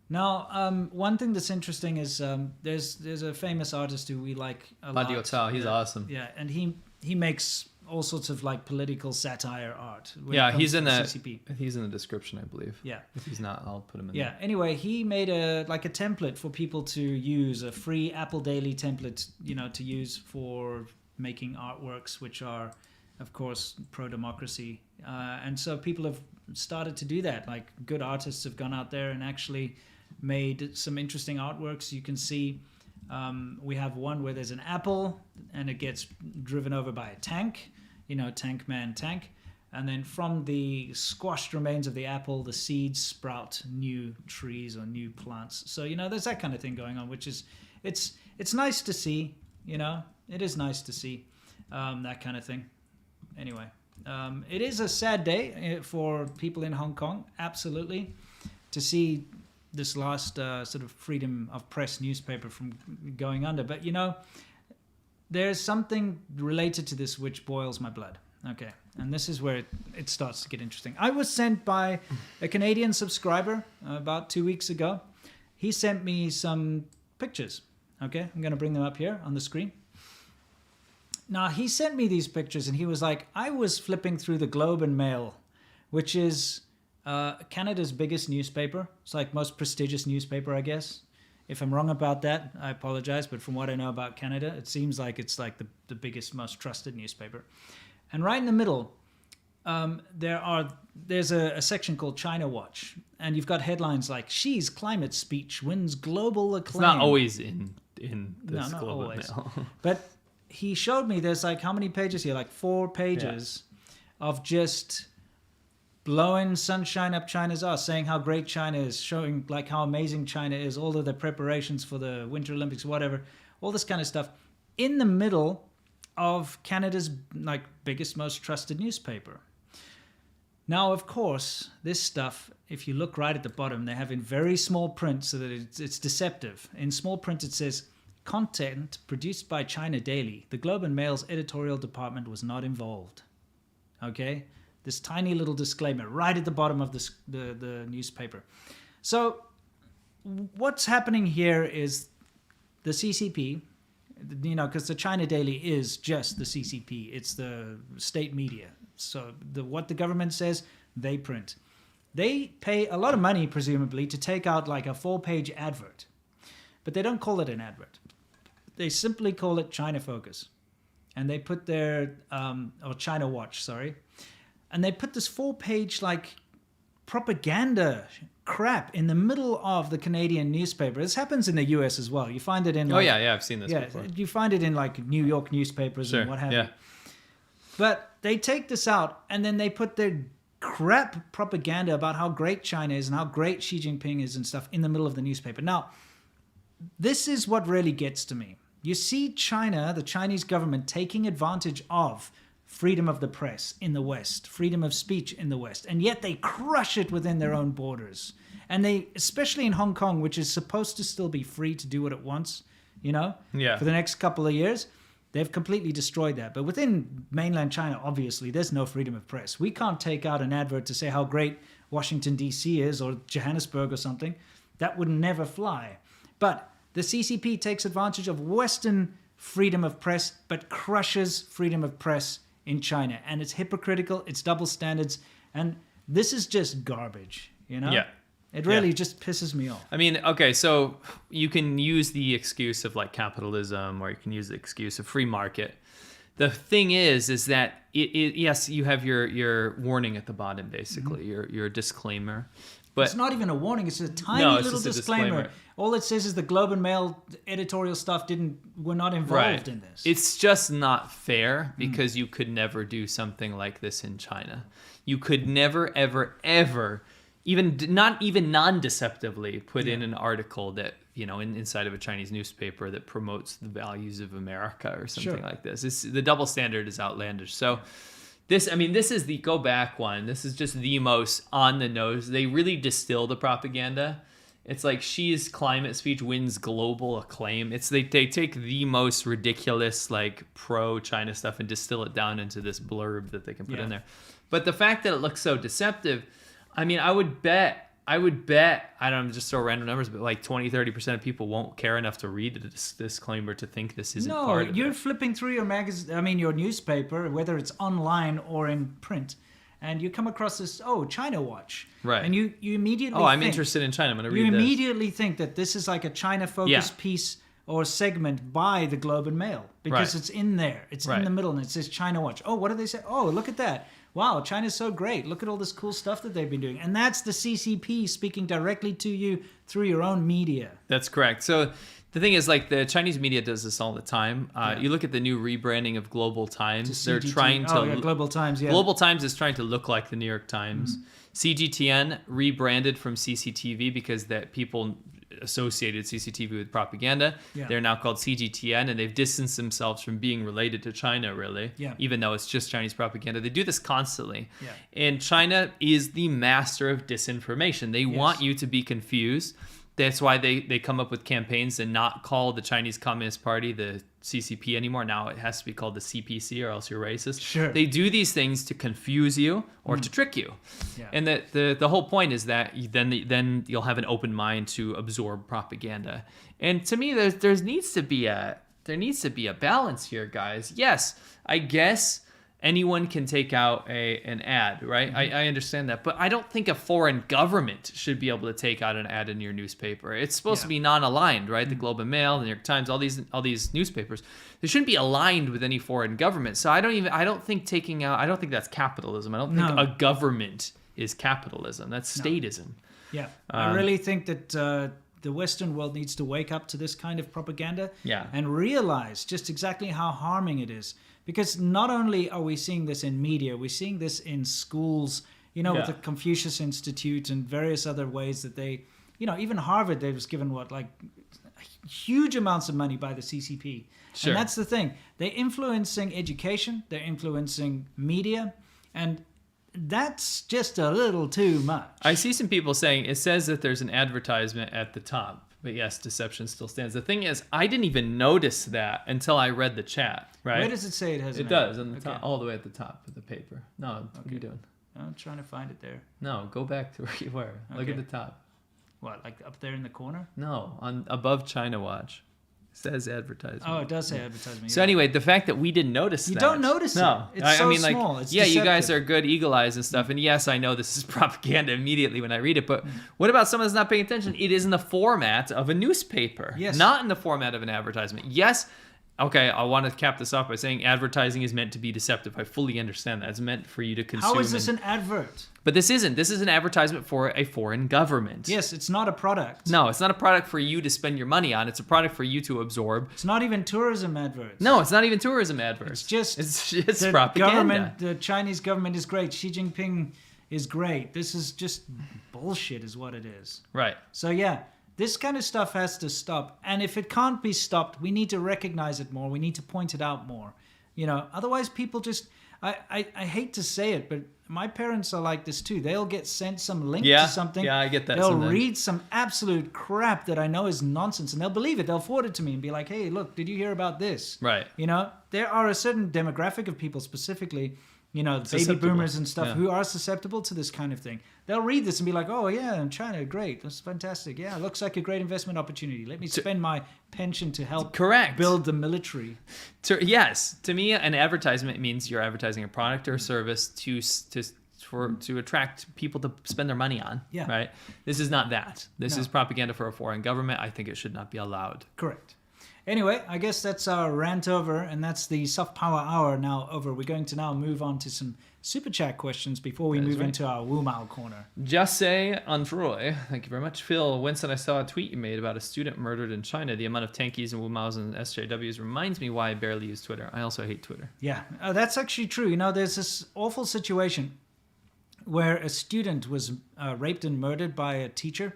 Now, one thing that's interesting is there's a famous artist who we like a lot.
Badiucao, he's awesome.
Yeah, and he makes all sorts of like political satire art. when it
Yeah,
comes
he's
to
in
the
the
CCP.
he's in the description, I believe.
Yeah.
If he's not, I'll put him in.
Yeah. Anyway, he made a template for people to use, a free Apple Daily template, to use for making artworks, which are, of course, pro-democracy. And so people have started to do that. Like good artists have gone out there and actually made some interesting artworks. You can see we have one where there's an apple and it gets driven over by a tank, tank man tank. And then from the squashed remains of the apple, the seeds sprout new trees or new plants. So, there's that kind of thing going on, which is, it's nice to see, it is nice to see that kind of thing. Anyway, it is a sad day for people in Hong Kong, absolutely, to see this last sort of freedom of press newspaper from going under. But, there's something related to this which boils my blood. Okay, and this is where it starts to get interesting. I was sent by a Canadian subscriber about 2 weeks ago. He sent me some pictures. Okay, I'm going to bring them up here on the screen. Now, he sent me these pictures and he was like, I was flipping through the Globe and Mail, which is Canada's biggest newspaper. It's like most prestigious newspaper, I guess. If I'm wrong about that, I apologize. But from what I know about Canada, it seems like it's like the biggest, most trusted newspaper. And right in the middle, there's a section called China Watch. And you've got headlines like, Xi's climate speech wins global acclaim.
It's not always in this
not
Globe and
always.
Mail.
But he showed me there's like how many pages here? Like 4 pages of just blowing sunshine up China's ass, saying how great China is, showing like how amazing China is, all of the preparations for the Winter Olympics, whatever, all this kind of stuff, in the middle of Canada's like biggest, most trusted newspaper. Now, of course, this stuff, if you look right at the bottom, they have in very small print so that it's deceptive. In small print, it says, content produced by China Daily. The Globe and Mail's editorial department was not involved. Okay? This tiny little disclaimer right at the bottom of the newspaper. So what's happening here is the CCP, because the China Daily is just the CCP. It's the state media. So what the government says, they print. They pay a lot of money, presumably, to take out like a 4-page advert. But they don't call it an advert. They simply call it China Focus. And they put their, or China Watch, sorry. And they put this 4-page like propaganda crap in the middle of the Canadian newspaper. This happens in the US as well. You find it in like,
I've seen this before.
You find it in like New York newspapers and what have you. But they take this out and then they put their crap propaganda about how great China is and how great Xi Jinping is and stuff in the middle of the newspaper. Now, this is what really gets to me. You see China, the Chinese government, taking advantage of freedom of the press in the West, freedom of speech in the West, and yet they crush it within their own borders. And they, especially in Hong Kong, which is supposed to still be free to do what it wants, for the next couple of years, they've completely destroyed that. But within mainland China, obviously, there's no freedom of press. We can't take out an advert to say how great Washington, D.C. is, or Johannesburg or something. That would never fly. But the CCP takes advantage of Western freedom of press, but crushes freedom of press in China. And it's hypocritical, it's double standards, and this is just garbage,
Yeah.
It really just pisses me off.
I mean, okay, so you can use the excuse of like capitalism, or you can use the excuse of free market. The thing is that yes, you have your warning at the bottom, basically, your disclaimer. But
it's not even a warning, it's a tiny little disclaimer. All it says is the Globe and Mail editorial stuff were not involved in this.
It's just not fair because you could never do something like this in China. You could never, ever, ever not even non-deceptively put in an article that, inside of a Chinese newspaper that promotes the values of America or something like this. The double standard is outlandish. So this is the go back one. This is just the most on the nose. They really distill the propaganda. It's like Xi's climate speech wins global acclaim. They take the most ridiculous, like, pro-China stuff and distill it down into this blurb that they can put in there. But the fact that it looks so deceptive, I mean, I would bet, I don't know, just throw random numbers, but like 20-30% of people won't care enough to read this disclaimer to think this isn't part of it.
No, you're flipping through your newspaper, whether it's online or in print, and you come across this, China Watch.
Right.
And you immediately
I'm interested in China. I'm going to read this.
You immediately think that this is like a China-focused piece or segment by the Globe and Mail. Because it's in there. It's in the middle, and it says China Watch. Oh, what do they say? Oh, look at that. Wow, China's so great. Look at all this cool stuff that they've been doing. And that's the CCP speaking directly to you through your own media.
That's correct. So the thing is, like, the Chinese media does this all the time. You look at the new rebranding of Global Times. They're trying to...
Global Times,
Global Times is trying to look like the New York Times. CGTN rebranded from CCTV because that people associated CCTV with propaganda. They're now called CGTN, and they've distanced themselves from being related to China, really, even though it's just Chinese propaganda. They do this constantly. And China is the master of disinformation. They want you to be confused. That's why they come up with campaigns to not call the Chinese Communist Party the CCP anymore. Now it has to be called the CPC, or else you're racist.
Sure.
They do these things to confuse you or to trick you. And the whole point is that then you'll have an open mind to absorb propaganda. And to me, there needs to be a balance here, guys. Yes, I guess anyone can take out an ad, right? I understand that. But I don't think a foreign government should be able to take out an ad in your newspaper. It's supposed to be non-aligned, right? The Globe and Mail, the New York Times, all these newspapers, they shouldn't be aligned with any foreign government. So I don't think that's capitalism. I don't think a government is capitalism. That's statism.
Yeah. I really think that the Western world needs to wake up to this kind of propaganda and realize just exactly how harming it is. Because not only are we seeing this in media, we're seeing this in schools, with the Confucius Institute and various other ways that they, even Harvard, they was given huge amounts of money by the CCP. Sure. And that's the thing. They're influencing education, they're influencing media, and that's just a little too much.
I see some people saying it says that there's an advertisement at the top. But yes, deception still stands. The thing is, I didn't even notice that until I read the chat, right?
Where does it say it has
It does, on the top, all the way at the top of the paper. No, what are you doing?
I'm trying to find it there.
No, go back to where you were. Look at the top.
What, like up there in the corner?
No, above China Watch. It says advertisement.
Oh, it does say advertisement.
So anyway, the fact that we didn't notice that.
You don't notice it. It's so small. It's deceptive.
You guys are good eagle eyes and stuff. And yes, I know this is propaganda immediately when I read it. But what about someone that's not paying attention? It is in the format of a newspaper. Yes. Not in the format of an advertisement. Yes. Okay, I want to cap this off by saying advertising is meant to be deceptive. I fully understand that. It's meant for you to consume.
How is this an advert?
But this isn't. This is an advertisement for a foreign government.
Yes, it's not a product.
No, it's not a product for you to spend your money on. It's a product for you to absorb.
It's not even tourism adverts.
No, it's not even tourism adverts.
It's
the propaganda.
The Chinese government is great. Xi Jinping is great. This is just bullshit is what it is.
Right.
So yeah, this kind of stuff has to stop. And if it can't be stopped, we need to recognize it more. We need to point it out more. Otherwise people just... I hate to say it, but my parents are like this too. They'll get sent some link to something.
Yeah, I get that.
They'll read some absolute crap that I know is nonsense, and they'll believe it. They'll forward it to me and be like, hey, look, did you hear about this?
Right.
There are a certain demographic of people specifically, baby boomers and stuff who are susceptible to this kind of thing. They'll read this and be like, oh, yeah, in China, great. That's fantastic. Yeah, looks like a great investment opportunity. Let me spend my pension to help build the military.
Yes. To me, an advertisement means you're advertising a product or a service to attract people to spend their money on. Yeah. Right? This is not that. This is propaganda for a foreign government. I think it should not be allowed.
Correct. Anyway, I guess that's our rant over, and that's the Soft Power Hour now over. We're going to now move on to some Super Chat questions before we move into our Wumao corner.
Jose Androy, thank you very much. Phil, Winston, I saw a tweet you made about a student murdered in China. The amount of tankies and Wumaos and SJWs reminds me why I barely use Twitter. I also hate Twitter.
Yeah, that's actually true. There's this awful situation where a student was raped and murdered by a teacher.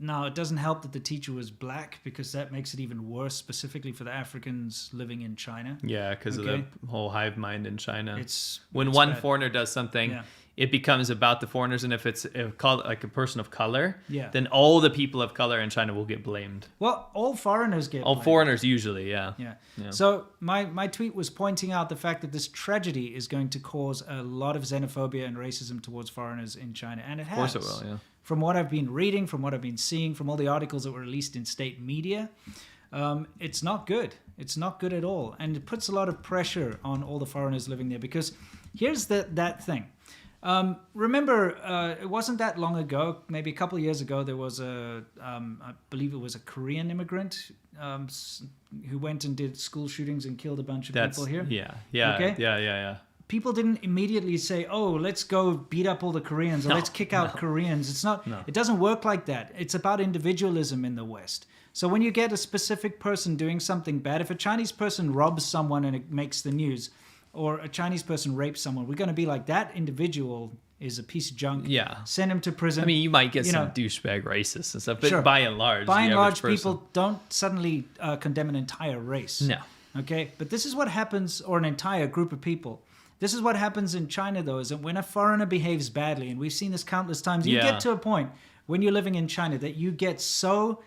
Now, it doesn't help that the teacher was black, because that makes it even worse, specifically for the Africans living in China.
Yeah, because of the whole hive mind in China. When
it's
one
bad.
foreigner does something,
Yeah.
it becomes about the foreigners, and if it's like a person of color,
Yeah.
then all the people of color in China will get blamed.
Well, all foreigners get
All
blamed.
foreigners usually, yeah.
Yeah.
Yeah.
So my tweet was pointing out the fact that this tragedy is going to cause a lot of xenophobia and racism towards foreigners in China. And it has.
Of course it will, yeah.
From what I've been reading, from what I've been seeing, from all the articles that were released in state media, it's not good. It's not good at all. And it puts a lot of pressure on all the foreigners living there, because here's that thing. Remember, it wasn't that long ago, maybe a couple of years ago, there was I believe it was a Korean immigrant who went and did school shootings and killed a bunch of people here.
Yeah.
Okay?
Yeah.
People didn't immediately say, "Oh, let's go beat up all the Koreans," or "Let's kick out Koreans." It's not.
No.
It doesn't work like that. It's about individualism in the West. So when you get a specific person doing something bad, if a Chinese person robs someone and it makes the news, or a Chinese person rapes someone, we're going to be like, that individual is a piece of junk.
Yeah.
Send him to prison.
I mean, you might get
You
some
know,
douchebag racists and stuff, but
Sure.
by and large,
by and
the
large,
average person-
people don't suddenly condemn an entire race.
No.
Okay, but this is what happens, or an entire group of people. This is what happens in China, though, is that when a foreigner behaves badly, and we've seen this countless times, you
Yeah.
get to a point when you're living in China that you get so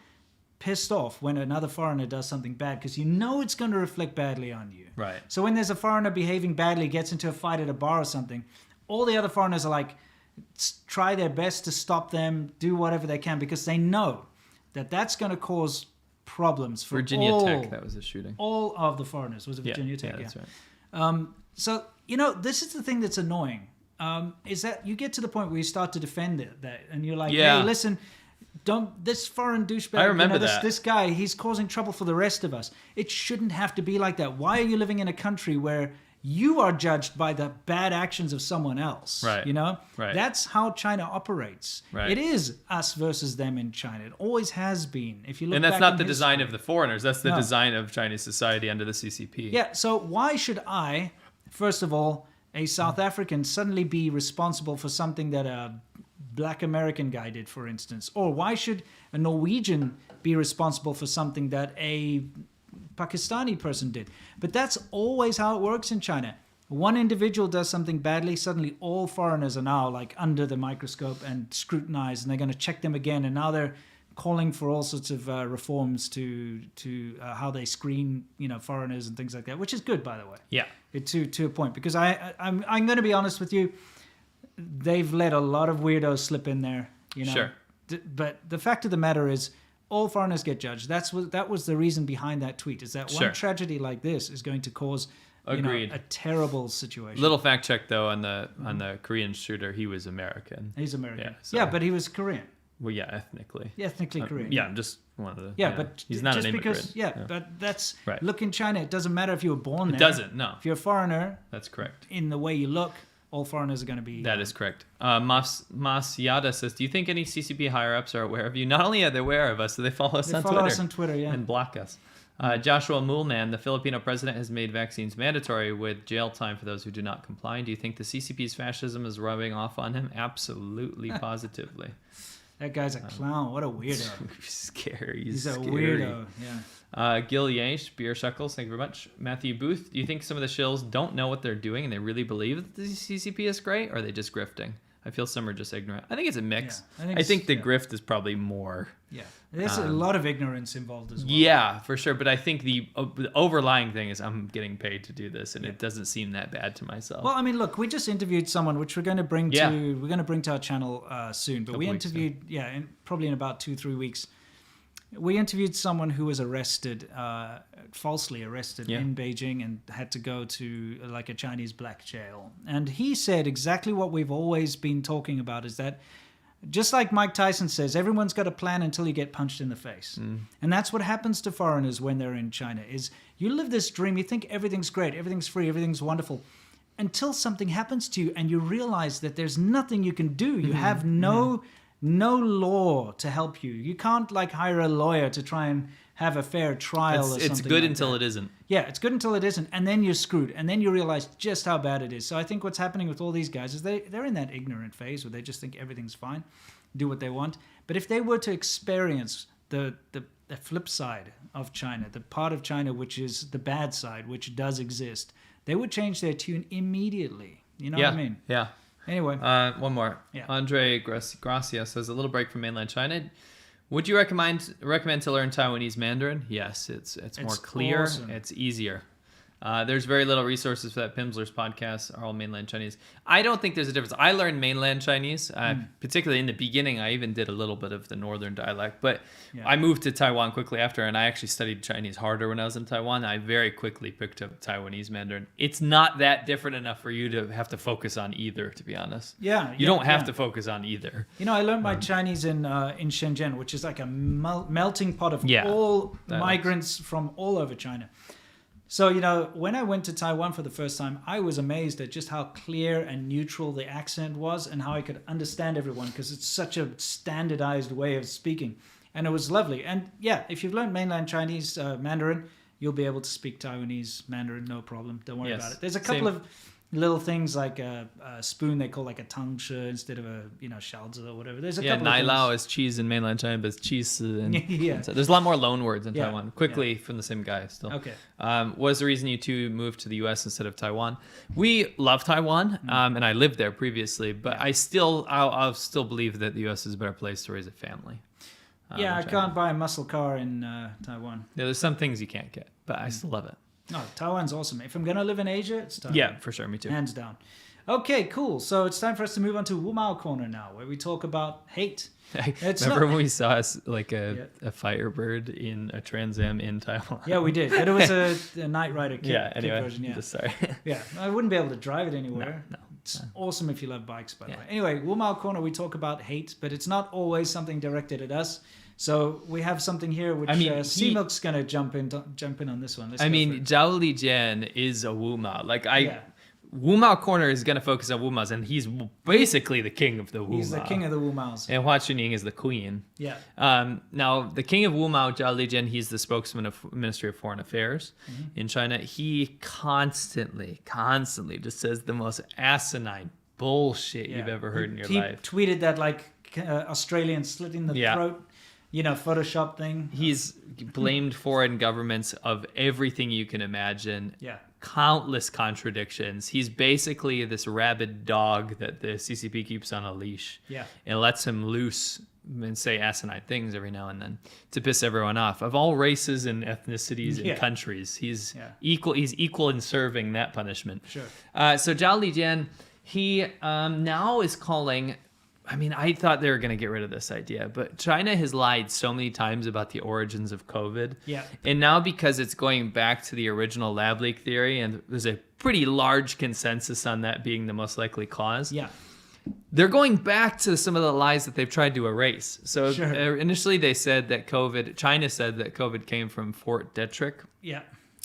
pissed off when another foreigner does something bad, because you know it's going to reflect badly on you.
Right.
So when there's a foreigner behaving badly, gets into a fight at a bar or something, all the other foreigners are like, try their best to stop them, do whatever they can, because they know that that's going to cause problems for
Virginia
all,
Tech, that was a shooting.
all of the foreigners. Was it
Yeah,
Virginia Tech?
yeah, that's right.
So, this is the thing that's annoying, is that you get to the point where you start to defend that, and you're like,
Yeah.
hey, listen, this foreign douchebag,
I remember that.
this guy, he's causing trouble for the rest of us. It shouldn't have to be like that. Why are you living in a country where you are judged by the bad actions of someone else?
Right. Right.
That's how China operates.
Right.
It is us versus them in China. It always has been. If you look
And that's
back
not
in
the design
history.
of the foreigners. That's the
No.
design of Chinese society under the CCP.
Yeah, so why should I, first of all, a South African, suddenly be responsible for something that a black American guy did, for instance? Or why should a Norwegian be responsible for something that a Pakistani person did? But that's always how it works in China. One individual does something badly, suddenly all foreigners are now like under the microscope and scrutinized, and they're going to check them again, and now they're calling for all sorts of reforms to how they screen foreigners and things like that, which is good, by the way.
Yeah.
To a point, because I'm going to be honest with you, they've let a lot of weirdos slip in there.
Sure.
But the fact of the matter is, all foreigners get judged. That was the reason behind that tweet. Is that
Sure.
one tragedy like this is going to cause
Agreed.
a terrible situation.
Little fact check though on the Korean shooter, he was American.
He's American.
Yeah,
Yeah,
so-
but he was Korean.
Well, yeah, ethnically.
Ethnically Korean.
Yeah, I'm just wanted to.
Yeah, but
he's not
just
an immigrant.
because, yeah, but that's
Right.
look in China. It doesn't matter if you were born there.
It doesn't. No,
If you're a foreigner,
that's correct.
in the way you look, all foreigners are going to be.
That is correct. Mas Yada says, "Do you think any CCP higher ups are aware of you? Not only are they aware of us, so they follow us
They
on
follow
Twitter
us on Twitter, yeah.
and block us." Joshua Moolman, the Filipino president, has made vaccines mandatory with jail time for those who do not comply. Do you think the CCP's fascism is rubbing off on him? Absolutely, positively.
That guy's a clown. What a weirdo.
Scary.
He's a
scary.
weirdo. Yeah.
Gil Yesh, Beer Shuckles, thank you very much. Matthew Booth, do you think some of the shills don't know what they're doing and they really believe that the CCP is great, or are they just grifting? I feel some are just ignorant. I think it's a mix.
Yeah,
I think the grift is probably more.
Yeah. There's a lot of ignorance involved as well.
Yeah, for sure. But I think the overlying thing is I'm getting paid to do this, and it doesn't seem that bad to myself.
Well, I mean, look, we just interviewed someone, which we're going to bring to our channel soon. But we
Couple weeks,
interviewed, probably in about 2-3 weeks. We interviewed someone who was arrested, falsely arrested in Beijing, and had to go to like a Chinese black jail. And he said exactly what we've always been talking about, is that just like Mike Tyson says, everyone's got a plan until you get punched in the face. And that's what happens to foreigners when they're in China, is you live this dream, you think everything's great, everything's free, everything's wonderful, until something happens to you and you realize that there's nothing you can do. You have no no law to help you. You can't like hire a lawyer to try and have a fair trial or something.
It's good
like
until
that.
it isn't.
Yeah, it's good until it isn't, and then you're screwed, and then you realize just how bad it is. So I think what's happening with all these guys is they're in that ignorant phase where they just think everything's fine, do what they want. But if they were to experience the flip side of China, the part of China which is the bad side, which does exist, they would change their tune immediately. You know what I mean?
Yeah.
Anyway.
One more.
Yeah.
Andre Gracia says, a little break from mainland China. Would you recommend to learn Taiwanese Mandarin? Yes, it's more clear.
Awesome.
It's easier. There's very little resources for that. Pimsleur's podcasts are all mainland Chinese. I don't think there's a difference. I learned mainland Chinese, particularly in the beginning. I even did a little bit of the northern dialect, but I moved to Taiwan quickly after, and I actually studied Chinese harder when I was in Taiwan. I very quickly picked up Taiwanese Mandarin. It's not that different enough for you to have to focus on either, to be honest.
Yeah.
You don't have to focus on either.
You know, I learned my Chinese in Xinjiang, which is like a melting pot of all migrants from all over China. So, you know, when I went to Taiwan for the first time, I was amazed at just how clear and neutral the accent was and how I could understand everyone because it's such a standardized way of speaking. And it was lovely. And yeah, if you've learned mainland Chinese Mandarin, you'll be able to speak Taiwanese Mandarin, no problem. Don't worry about it. There's a couple of little things like a spoon they call like a tangshi instead of a, you know, xiaozi or whatever. There's a couple of
nai
things.
lao is cheese in mainland China, but it's cheese. And
Yeah.
so there's a lot more loan words in
Yeah.
Taiwan. Quickly from the same guy still.
Okay.
What was the reason you two moved to the U.S. instead of Taiwan? We love Taiwan, and I lived there previously, but I'll still believe that the U.S. is a better place to raise a family.
Yeah, I can't buy a muscle car in Taiwan.
Yeah, there's some things you can't get, but I still love it.
No, Taiwan's awesome. If I'm going to live in Asia, it's Taiwan.
Yeah, for sure. Me too.
Hands down. Okay, cool. So it's time for us to move on to Wumao Corner now, where we talk about hate.
Remember when we saw a Firebird in a Trans Am in Taiwan?
Yeah, we did. But it was a Knight Rider kit,
anyway,
version. Yeah,
just sorry.
Yeah, I wouldn't be able to drive it anywhere.
No.
It's awesome if you love bikes, by the way. Anyway, Wumao Corner, we talk about hate, but it's not always something directed at us. So we have something here which C-Milk's going to jump in on this one.
Zhao Lijian is a Wumao. Wumao Corner is going to focus on Wumaos, and he's basically the king of the Wumao.
He's the king of the Wumaos.
And Hua Chunying is the queen.
Yeah.
Now, the king of Wumao, Zhao Lijian, he's the spokesman of Ministry of Foreign Affairs in China. He constantly just says the most asinine bullshit you've ever heard in your life.
He tweeted that Australian slitting the throat, Photoshop thing.
He's blamed foreign governments of everything you can imagine.
Yeah.
Countless contradictions. He's basically this rabid dog that the CCP keeps on a leash.
Yeah.
And lets him loose and say asinine things every now and then to piss everyone off. Of all races and ethnicities and countries, he's equal. He's equal in serving that punishment.
Sure.
So Zhao Lijian, he now is calling. I thought they were going to get rid of this idea, but China has lied so many times about the origins of COVID.
Yeah.
And now because it's going back to the original lab leak theory, and there's a pretty large consensus on that being the most likely cause.
Yeah.
They're going back to some of the lies that they've tried to erase. So initially they said that China said that COVID came from Fort Detrick.
Yeah.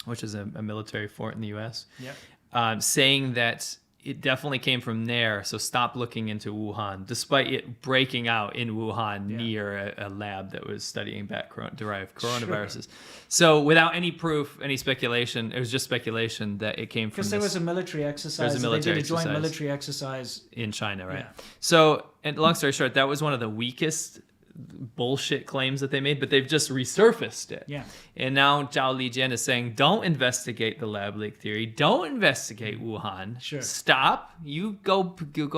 Which is a military fort in the U.S.
Yeah.
Saying that it definitely came from there, so stop looking into Wuhan, despite it breaking out in Wuhan near a lab that was studying bat-derived coronaviruses. Sure. So without any proof, any speculation, it was just speculation that it came from
because there was a military exercise. They did a joint military exercise
in China, right?
Yeah.
So, and long story short, that was one of the weakest bullshit claims that they made, but they've just resurfaced it.
Yeah.
And now Zhao Lijian is saying, don't investigate the lab leak theory. Don't investigate Wuhan.
Sure.
Stop. You go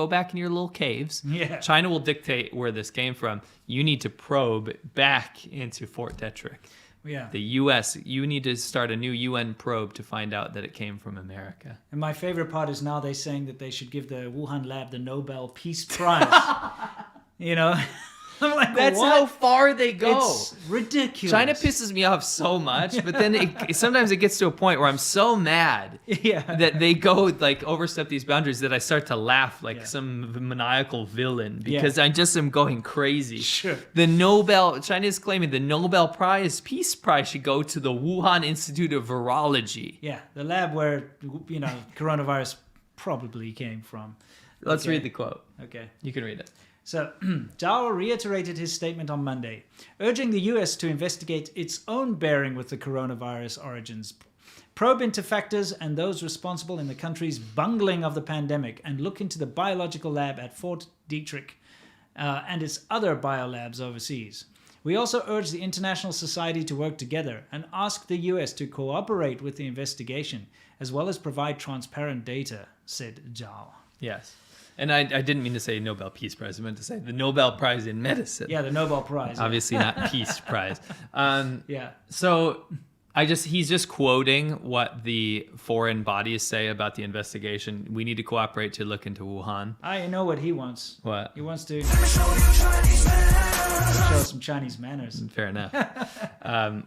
back in your little caves.
Yeah.
China will dictate where this came from. You need to probe back into Fort Detrick.
Yeah.
The U.S., you need to start a new UN probe to find out that it came from America.
And my favorite part is now they're saying that they should give the Wuhan lab the Nobel Peace Prize. I'm like,
that's
what?
how far they go.
It's ridiculous.
China pisses me off so much, but then sometimes it gets to a point where I'm so mad that they go overstep these boundaries that I start to laugh like some maniacal villain because I just am going crazy.
Sure.
China is claiming the Nobel Peace Prize should go to the Wuhan Institute of Virology.
Yeah, the lab where coronavirus probably came from.
Let's read the quote.
Okay.
You can read it.
So, Zhao reiterated his statement on Monday, urging the US to investigate its own bearing with the coronavirus origins, probe into factors and those responsible in the country's bungling of the pandemic, and look into the biological lab at Fort Detrick and its other biolabs overseas. We also urge the international society to work together and ask the US to cooperate with the investigation, as well as provide transparent data, said Zhao.
Yes. And I didn't mean to say Nobel Peace Prize. I meant to say the Nobel Prize in Medicine.
Yeah, the Nobel Prize.
Obviously not Peace Prize.
Yeah.
So he's just quoting what the foreign bodies say about the investigation. We need to cooperate to look into Wuhan.
I know what he wants.
What?
He wants to show some Chinese manners.
Fair enough.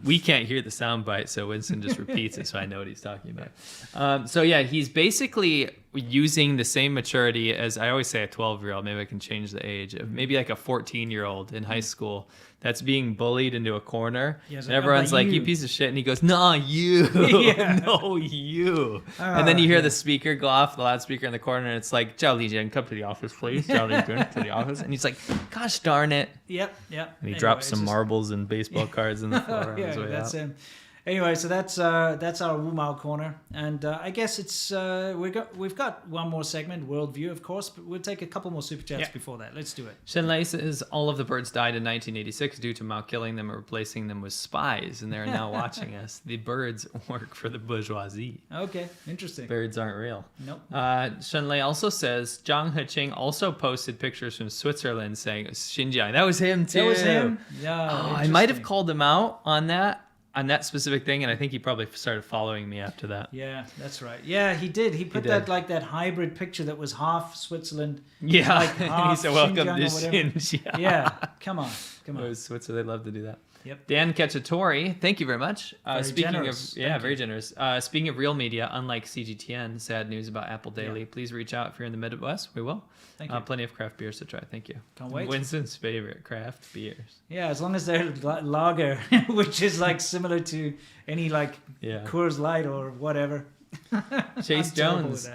We can't hear the soundbite, so Winston just repeats it, so I know what he's talking about. So yeah, he's basically using the same maturity as, I always say, a 12-year-old. Maybe I can change the age. Maybe like a 14-year-old in high school that's being bullied into a corner.
Yeah,
and everyone's like, you piece of shit. And he goes, no, you.
Yeah.
No, you. And then you hear the speaker go off, the loudspeaker in the corner, and it's like, Zhao Lijian, come to the office, please. Zhao Lijian, to the office. And he's like, gosh darn it.
Yep.
And he drops some marbles and baseball cards in the floor on his way
that's
out.
him. Anyway, so that's our Wumao corner, and I guess it's we've got one more segment, Worldview, of course, but we'll take a couple more super chats before that. Let's do it.
Shenlei says all of the birds died in 1986 due to Mao killing them or replacing them with spies, and they're now watching us. The birds work for the bourgeoisie.
Okay, interesting.
Birds aren't real.
Nope.
Shenlei also says Zhang Heching also posted pictures from Switzerland saying Xinjiang. That was him too.
That was him? Yeah.
Oh, I might have called him out on that specific thing, and I think he probably started following me after that.
Yeah, that's right. Yeah, he did. He put that like that hybrid picture that was half Switzerland.
Yeah,
like half
he said, "Welcome to
Xinjiang."
Xinjiang."
Yeah, come on.
It was Switzerland. They love to do that.
Yep.
Dan Cacciatore, thank you very much. Speaking
generous.
of, very generous. Speaking of real media, unlike CGTN, sad news about Apple Daily. Please reach out if you're in the Midwest. We will.
Thank you.
Plenty of craft beers to try. Thank you.
Can't wait.
Winston's favorite craft beers.
Yeah, as long as they're lager, which is like similar to any like Coors Light or whatever.
Chase Jones,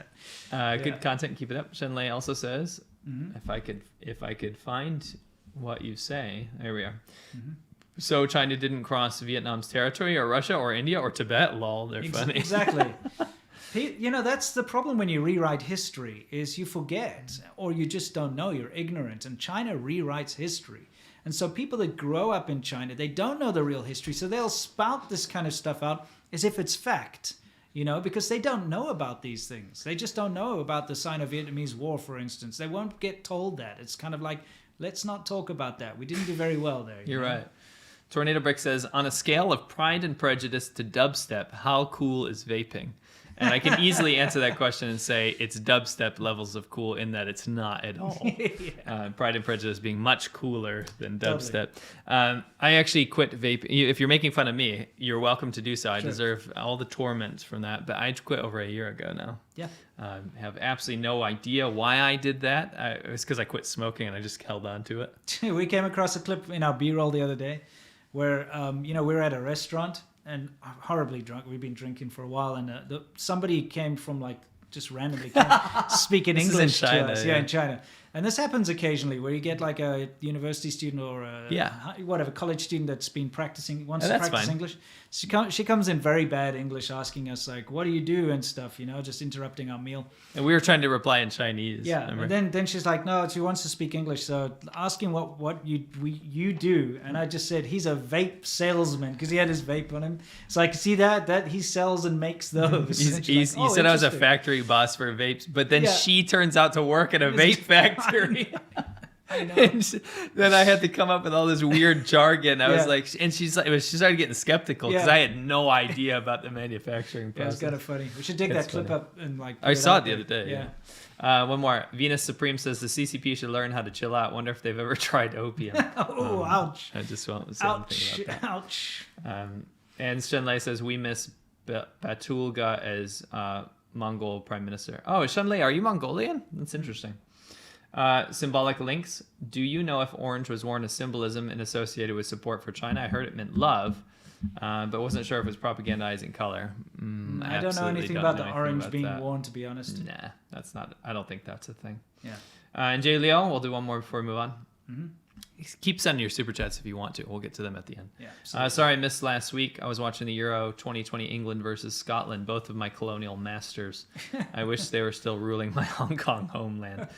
that.
good content. Keep it up. Shenlei also says, if I could find what you say, there we are. Mm-hmm. So China didn't cross Vietnam's territory, or Russia, or India, or Tibet. Lol, they're funny.
Exactly. You know, that's the problem when you rewrite history, is you forget, or you just don't know, you're ignorant. And China rewrites history. And so people that grow up in China, they don't know the real history, so they'll spout this kind of stuff out as if it's fact, you know, because they don't know about these things. They just don't know about the Sino-Vietnamese War, for instance. They won't get told that. It's kind of like, let's not talk about that. We didn't do very well there.
You're right. Tornado Brick says, on a scale of Pride and Prejudice to dubstep, how cool is vaping? And I can easily answer that question and say it's dubstep levels of cool, in that it's not at all. Pride and Prejudice being much cooler than dubstep. Totally. I actually quit vaping. If you're making fun of me, you're welcome to do so. I deserve all the torment from that. But I quit over a year ago now. Yeah. Have absolutely no idea why I did that. It was because I quit smoking and I just held on to it.
We came across a clip in our B-roll the other day where, we were at a restaurant and horribly drunk. We've been drinking for a while, and somebody came from just randomly speaking English
in China,
to us. Yeah, in China. And this happens occasionally where you get like a university student or a college student that's been wants to practice English. She comes in very bad English, asking us like, what do you do and stuff, just interrupting our meal.
And we were trying to reply in Chinese.
Yeah, remember? And then she's like, no, she wants to speak English, so asking what you do. And I just said, he's a vape salesman, because he had his vape on him. It's like, see that he sells and makes those.
You said I was a factory boss for vapes, but then she turns out to work at a vape factory.
I know.
And then I had to come up with all this weird jargon. I was like, and she started getting skeptical because I had no idea about the manufacturing process.
Yeah, it's kind of funny. We should dig that clip up and
I saw it the other day. Yeah. One more. Venus Supreme says the CCP should learn how to chill out. Wonder if they've ever tried opium.
Ouch.
I just won't say anything about that.
Ouch.
And Shenlei says we miss Badiucao as Mongol Prime Minister. Oh, Shenlei, are you Mongolian? That's interesting. Symbolic links. Do you know if orange was worn as symbolism and associated with support for China? I heard it meant love, but wasn't sure if it was propagandizing color.
I don't know anything about the orange being worn, to be honest.
Nah, that's not. I don't think that's a thing.
Yeah.
And Jay Leo, we'll do one more before we move on. Keep sending your super chats if you want to. We'll get to them at the end.
Yeah,
sorry I missed last week. I was watching the Euro 2020 England versus Scotland, both of my colonial masters. I wish they were still ruling my Hong Kong homeland.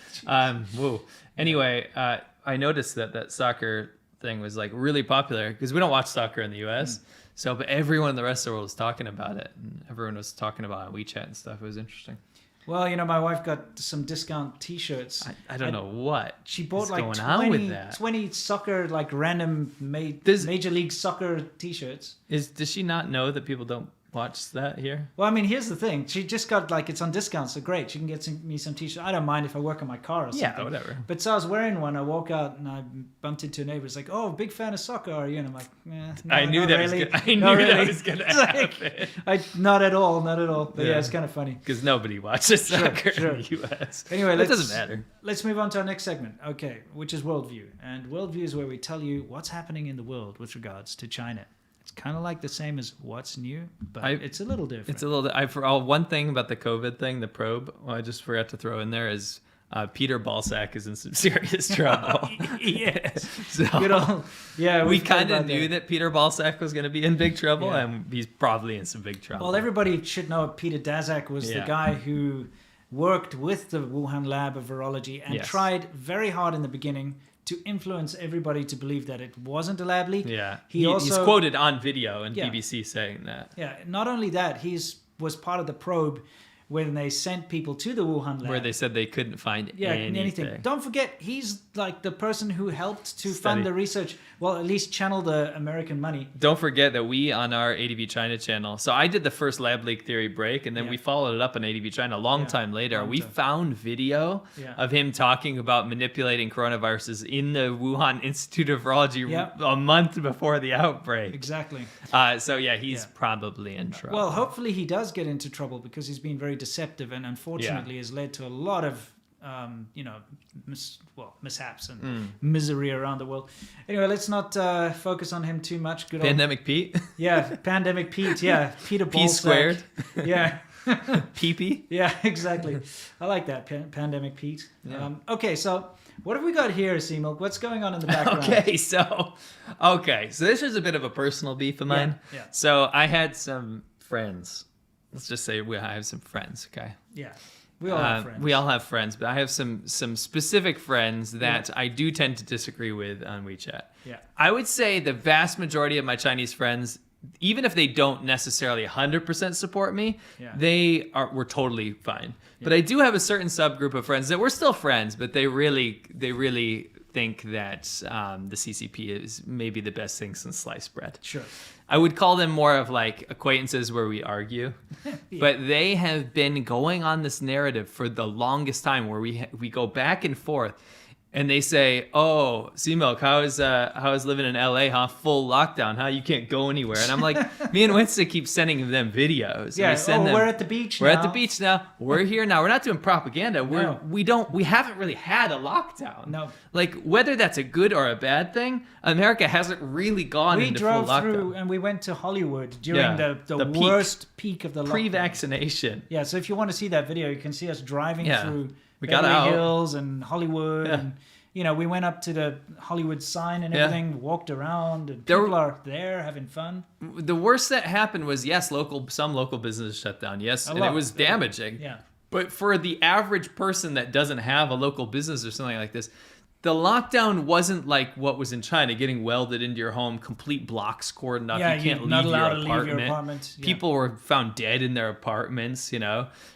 Woo. Anyway, I noticed that soccer thing was like really popular because we don't watch soccer in the US. So, but everyone in the rest of the world was talking about it, and everyone was talking about it on WeChat and stuff. It was interesting.
Well, you know, my wife got some discount T-shirts.
I don't know what
she bought like
going
20,
on with that.
20 soccer, like random Major League Soccer T-shirts.
Does she not know that people don't watch that here?
Well, I mean, here's the thing. She just got, like, it's on discount, so great. She can get me some T-shirts. I don't mind if I work on my car or something.
Yeah, whatever.
But so I was wearing one. I walk out and I bumped into a neighbor. It's like, oh, big fan of soccer, are you? And I'm like, no,
I knew
not
that
really.
was going to happen.
Not at all. But yeah, it's kind of funny.
Because nobody watches soccer in the U.S.
Anyway,
that doesn't matter.
Let's move on to our next segment. Okay, which is Worldview. And Worldview is where we tell you what's happening in the world with regards to China. It's kind of like the same as what's new, but it's a little different.
It's a little. One thing about the COVID thing, the probe. I just forgot to throw in there is Peter Balsack is in some serious trouble.
Yes.
So
good old, yeah,
we kind of knew that Peter Balsack was going to be in big trouble, and he's probably in some big trouble.
Well, everybody should know Peter Daszak was the guy who worked with the Wuhan lab of virology and tried very hard in the beginning to influence everybody to believe that it wasn't a lab leak.
Yeah,
he's
he's quoted on video in BBC saying that.
Yeah, not only that, was part of the probe when they sent people to the Wuhan lab.
Where they said they couldn't find anything.
Don't forget, he's like the person who helped to fund the research. Well, at least channel the American money.
Don't forget that we, on our ADVChina channel, so I did the first lab leak theory break, and then we followed it up on ADVChina a long time later. We found video of him talking about manipulating coronaviruses in the Wuhan Institute of Virology a month before the outbreak.
Exactly.
He's probably in trouble.
Well, hopefully he does get into trouble because he's been very deceptive and unfortunately has led to a lot of mishaps and misery around the world. Anyway, let's not focus on him too much.
Pandemic Pete.
Yeah, Pandemic Pete. Yeah, Peter Balsack.
P squared.
Yeah.
PP.
Yeah, exactly. I like that, Pandemic Pete. Yeah. Okay, so what have we got here, Seamilk? What's going on in the background?
Okay, so this is a bit of a personal beef of mine.
Yeah.
So I had some friends. Let's just say I have some friends, okay?
Yeah. We all have friends.
We all have friends, but I have some specific friends that I do tend to disagree with on WeChat.
Yeah.
I would say the vast majority of my Chinese friends, even if they don't necessarily 100% support me, we're totally fine. Yeah. But I do have a certain subgroup of friends that we're still friends, but they really think that the CCP is maybe the best thing since sliced bread.
Sure.
I would call them more of like acquaintances where we argue, but they have been going on this narrative for the longest time where we go back and forth. And they say, "Oh, C-Milk, how is living in LA? Huh? Full lockdown? Huh? You can't go anywhere." And I'm like, me and Winston keep sending them videos.
Yeah. We're at the beach. We're
at the beach now. We're here now. We're not doing propaganda. We haven't really had a lockdown.
No.
Like whether that's a good or a bad thing, America hasn't really gone into full lockdown. We drove through
and we went to Hollywood during the worst peak of the lockdown.
Pre-vaccination.
Yeah. So if you want to see that video, you can see us driving through.
We got out.
Hills and Hollywood, and we went up to the Hollywood sign and everything. Walked around, and people are there having fun.
The worst that happened was some local businesses shut down. Yes, and it was damaging.
Yeah,
but for the average person that doesn't have a local business or something like this, the lockdown wasn't like what was in China, getting welded into your home, complete blocks cordoned off. You can't leave your apartment.
Yeah.
People were found dead in their apartments,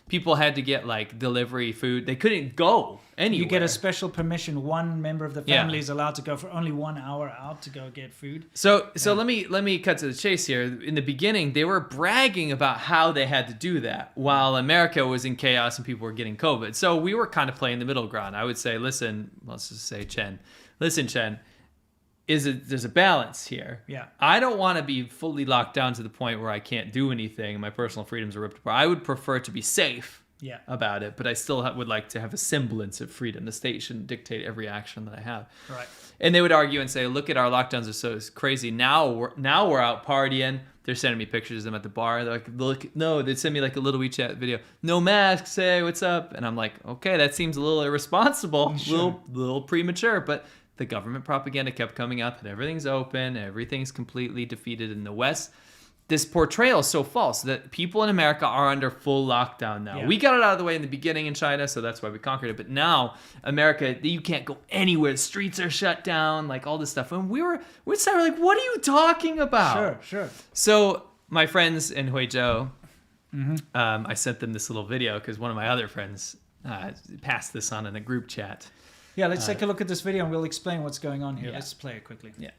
People had to get like delivery food. They couldn't go anywhere.
You get a special permission. One member of the family is allowed to go for only 1 hour out to go get food.
So let me cut to the chase here. In the beginning, they were bragging about how they had to do that while America was in chaos and people were getting COVID. So we were kind of playing the middle ground. I would say, listen, let's just say Chen. Listen, Chen, there's a balance here.
Yeah.
I don't want to be fully locked down to the point where I can't do anything and my personal freedoms are ripped apart. I would prefer to be safe
Yeah.
about it, but I still would like to have a semblance of freedom. The state shouldn't dictate every action that I have.
Right.
And they would argue and say, look at our lockdowns are so crazy. Now we're out partying. They're sending me pictures of them at the bar. They're like, look, no, they'd send me like a little WeChat video. No masks, hey, what's up? And I'm like, okay, that seems a little irresponsible,
Sure.
little premature. But the government propaganda kept coming out that everything's open, everything's completely defeated in the West. This portrayal is so false that people in America are under full lockdown now.
Yeah.
We got it out of the way in the beginning in China, so that's why we conquered it. But now, America, you can't go anywhere. The streets are shut down, like all this stuff. And we're like, what are you talking about?
Sure.
So my friends in Huizhou, I sent them this little video because one of my other friends passed this on in a group chat.
Yeah, let's take a look at this video and we'll explain what's going on here.
Yeah.
Let's play it quickly.
Yeah.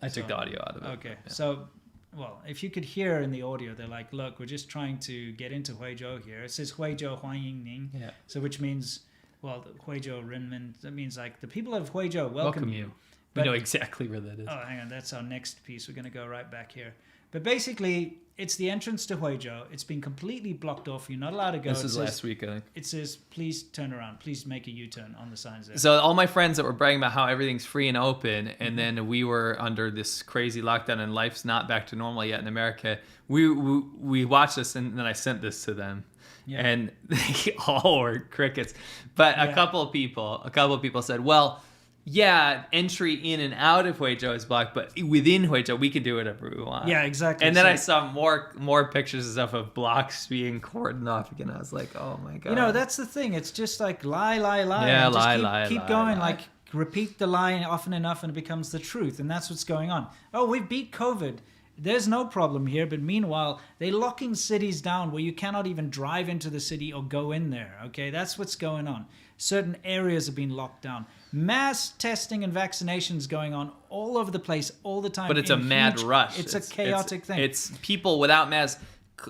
I took the audio out of it.
Okay,
Yeah.
so, well, if you could hear in the audio, they're like, look, we're just trying to get into Huizhou here. It says Huizhou Huanying Ning,
Yeah.
so which means, well, the Huizhou Renmin, that means like the people of Huizhou welcome you.
We
But-
know exactly where that is.
Oh, hang on, that's our next piece. We're going to go right back here. But basically, it's the entrance to Huizhou. It's been completely blocked off. You're not allowed to go.
This
It
was
says-
last week, I think.
It says, please turn around. Please make a U-turn on the signs there.
So all my friends that were bragging about how everything's free and open, and then we were under this crazy lockdown and life's not back to normal yet in America. We watched this and then I sent this to them,
Yeah.
and they all were crickets. But a couple of people said, well, yeah, entry in and out of Huizhou is blocked, but within Huizhou we could do whatever we want.
Yeah, exactly.
And then
So-
I saw more pictures and stuff of blocks being cordoned off again. I was like, oh my god.
You know, that's the thing. It's just like lie.
Yeah,
and just
lie,
keep
lie,
going.
lie.
Like repeat the lie often enough, and it becomes the truth. And that's what's going on. Oh, we beat COVID. There's no problem here. But meanwhile, they're locking cities down where you cannot even drive into the city or go in there. Okay, that's what's going on. Certain areas have been locked down. Mass testing and vaccinations going on all over the place all the time.
But it's
in
a mad
huge-
rush.
It's a chaotic thing.
It's people without masks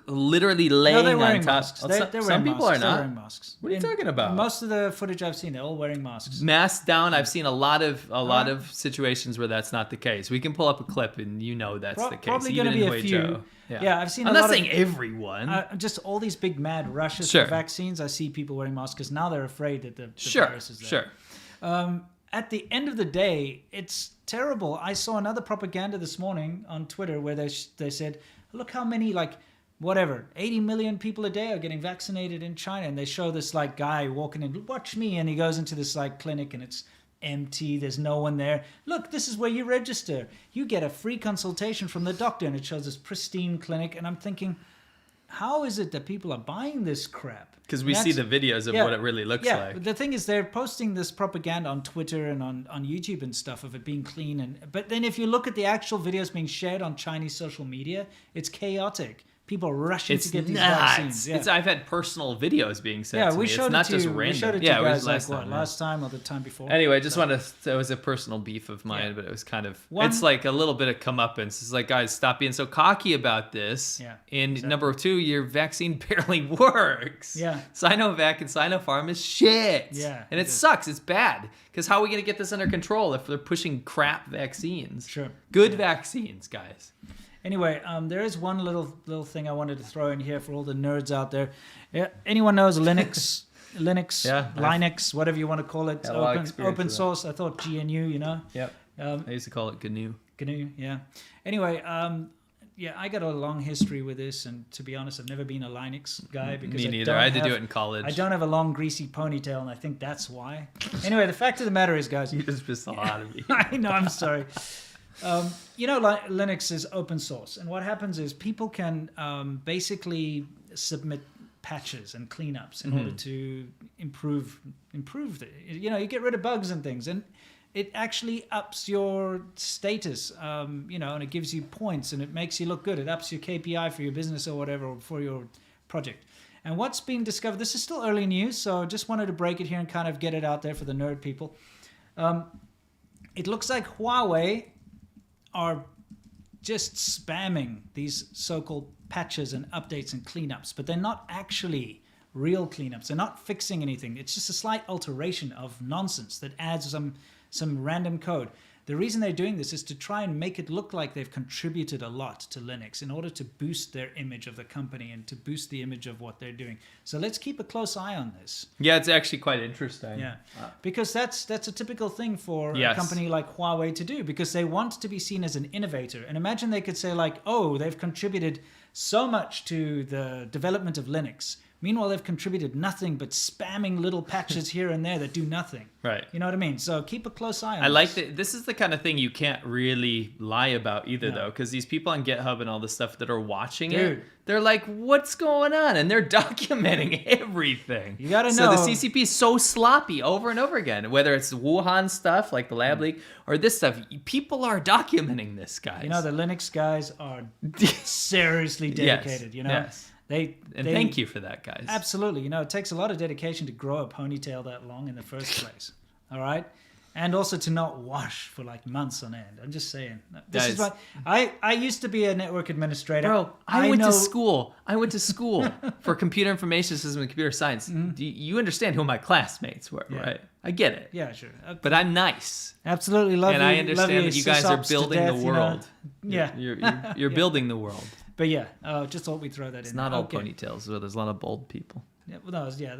literally
No,
laying
they're
on
wearing
top.
masks.
Oh,
They're
some
wearing
people
masks.
are
They're
not.
wearing masks.
What are you talking about?
Most of the footage I've seen, they're all wearing masks.
Masks down. I've seen a lot of situations where that's not the case. We can pull up a clip and you know that's the case.
Probably
even
going to
in
be a few.
Huizhou.
Yeah, I've seen
I'm
a
not
lot
saying
of,
everyone.
just all these big mad rushes
Sure.
for vaccines. I see people wearing masks because now they're afraid that the
sure,
virus is there.
sure.
At the end of the day, it's terrible. I saw another propaganda this morning on Twitter where they said, look how many, like, whatever, 80 million people a day are getting vaccinated in China. And they show this, like, guy walking in, watch me. And he goes into this, like, clinic and it's empty. There's no one there. Look, this is where you register. You get a free consultation from the doctor. And it shows this pristine clinic. And I'm thinking, how is it that people are buying this crap?
Because we see the videos of what it really looks
Yeah,
like.
the thing is they're posting this propaganda on Twitter and on YouTube and stuff of it being clean. But then if you look at the actual videos being shared on Chinese social media, it's chaotic. People are rushing
It's
to get these
nuts.
vaccines. Yeah.
I've had personal videos being sent
Yeah,
to
we
me.
showed
It's not
it to
just
you.
random.
We showed it to
yeah,
you
it
guys
was last time. yeah.
last time or the time before.
Anyway, I just wanted to, it was a personal beef of mine,
Yeah.
but it was kind of,
One-
it's like a little bit of comeuppance. It's like, guys, stop being so cocky about this.
Yeah,
And
exactly.
number two, your vaccine barely works.
Yeah.
Sinovac and Sinopharm is shit.
Yeah,
And
it
it
is.
sucks. It's bad. Because how are we going to get this under control if they're pushing crap vaccines?
Sure.
Good vaccines, guys.
Anyway, there is one little thing I wanted to throw in here for all the nerds out there. Yeah, anyone knows Linux,
Yeah,
Linux, whatever you want to call it,
had a lot of experience
open
with that.
source. I thought GNU, you know.
Yep. I used to call it GNU.
GNU, yeah. Anyway, yeah, I got a long history with this, and to be honest, I've never been a Linux guy because
Me neither. I had to do it in college.
I don't have a long greasy ponytail, and I think that's why. Anyway, the fact of the matter is, guys,
You just pissed a lot of me.
I know, I'm sorry. You know, Linux is open source, and what happens is people can basically submit patches and cleanups in order to improve the, you know, you get rid of bugs and things, and it actually ups your status, you know, and it gives you points and it makes you look good. It ups your KPI for your business or whatever, or for your project. And what's been discovered, this is still early news, so just wanted to break it here and kind of get it out there for the nerd people. It looks like Huawei are just spamming these so-called patches and updates and cleanups, but they're not actually real cleanups. They're not fixing anything. It's just a slight alteration of nonsense that adds some random code. The reason they're doing this is to try and make it look like they've contributed a lot to Linux in order to boost their image of the company and to boost the image of what they're doing. So let's keep a close eye on this.
Yeah, it's actually quite interesting.
Yeah, because that's a typical thing for
Yes.
a company like Huawei to do, because they want to be seen as an innovator. And imagine they could say like, oh, they've contributed so much to the development of Linux. Meanwhile, they've contributed nothing but spamming little patches here and there that do nothing.
Right.
You know what I mean? So keep a close eye on
I like
this.
that. This is the kind of thing you can't really lie about either,
No.
though, because these people on GitHub and all this stuff that are watching
Dude.
it, they're like, "What's going on?" And they're documenting everything.
You gotta
So
know.
the CCP is so sloppy over and over again. Whether it's Wuhan stuff like the lab leak or this stuff, people are documenting this, guys.
You know, the Linux guys are seriously dedicated, you know?
Yes.
They
Thank you for that, guys.
Absolutely. You know, it takes a lot of dedication to grow a ponytail that long in the first place. All right? And also to not wash for like months on end. I'm just saying. This is
Guys.
why I used to be a network administrator.
Bro, I went
know,
to school. I went to school for computer information system and computer science. You understand who my classmates were,
Mm-hmm. Yeah.
right? I get it.
Yeah, sure.
But I'm nice.
Absolutely love
And
you.
I understand that you guys are
sysops to
building
death,
the
you know?
world.
Yeah.
You're building the world.
But yeah, just thought we'd throw that in.
It's not all
Okay.
ponytails, so there's a lot of bald people.
Yeah, well, no, yeah,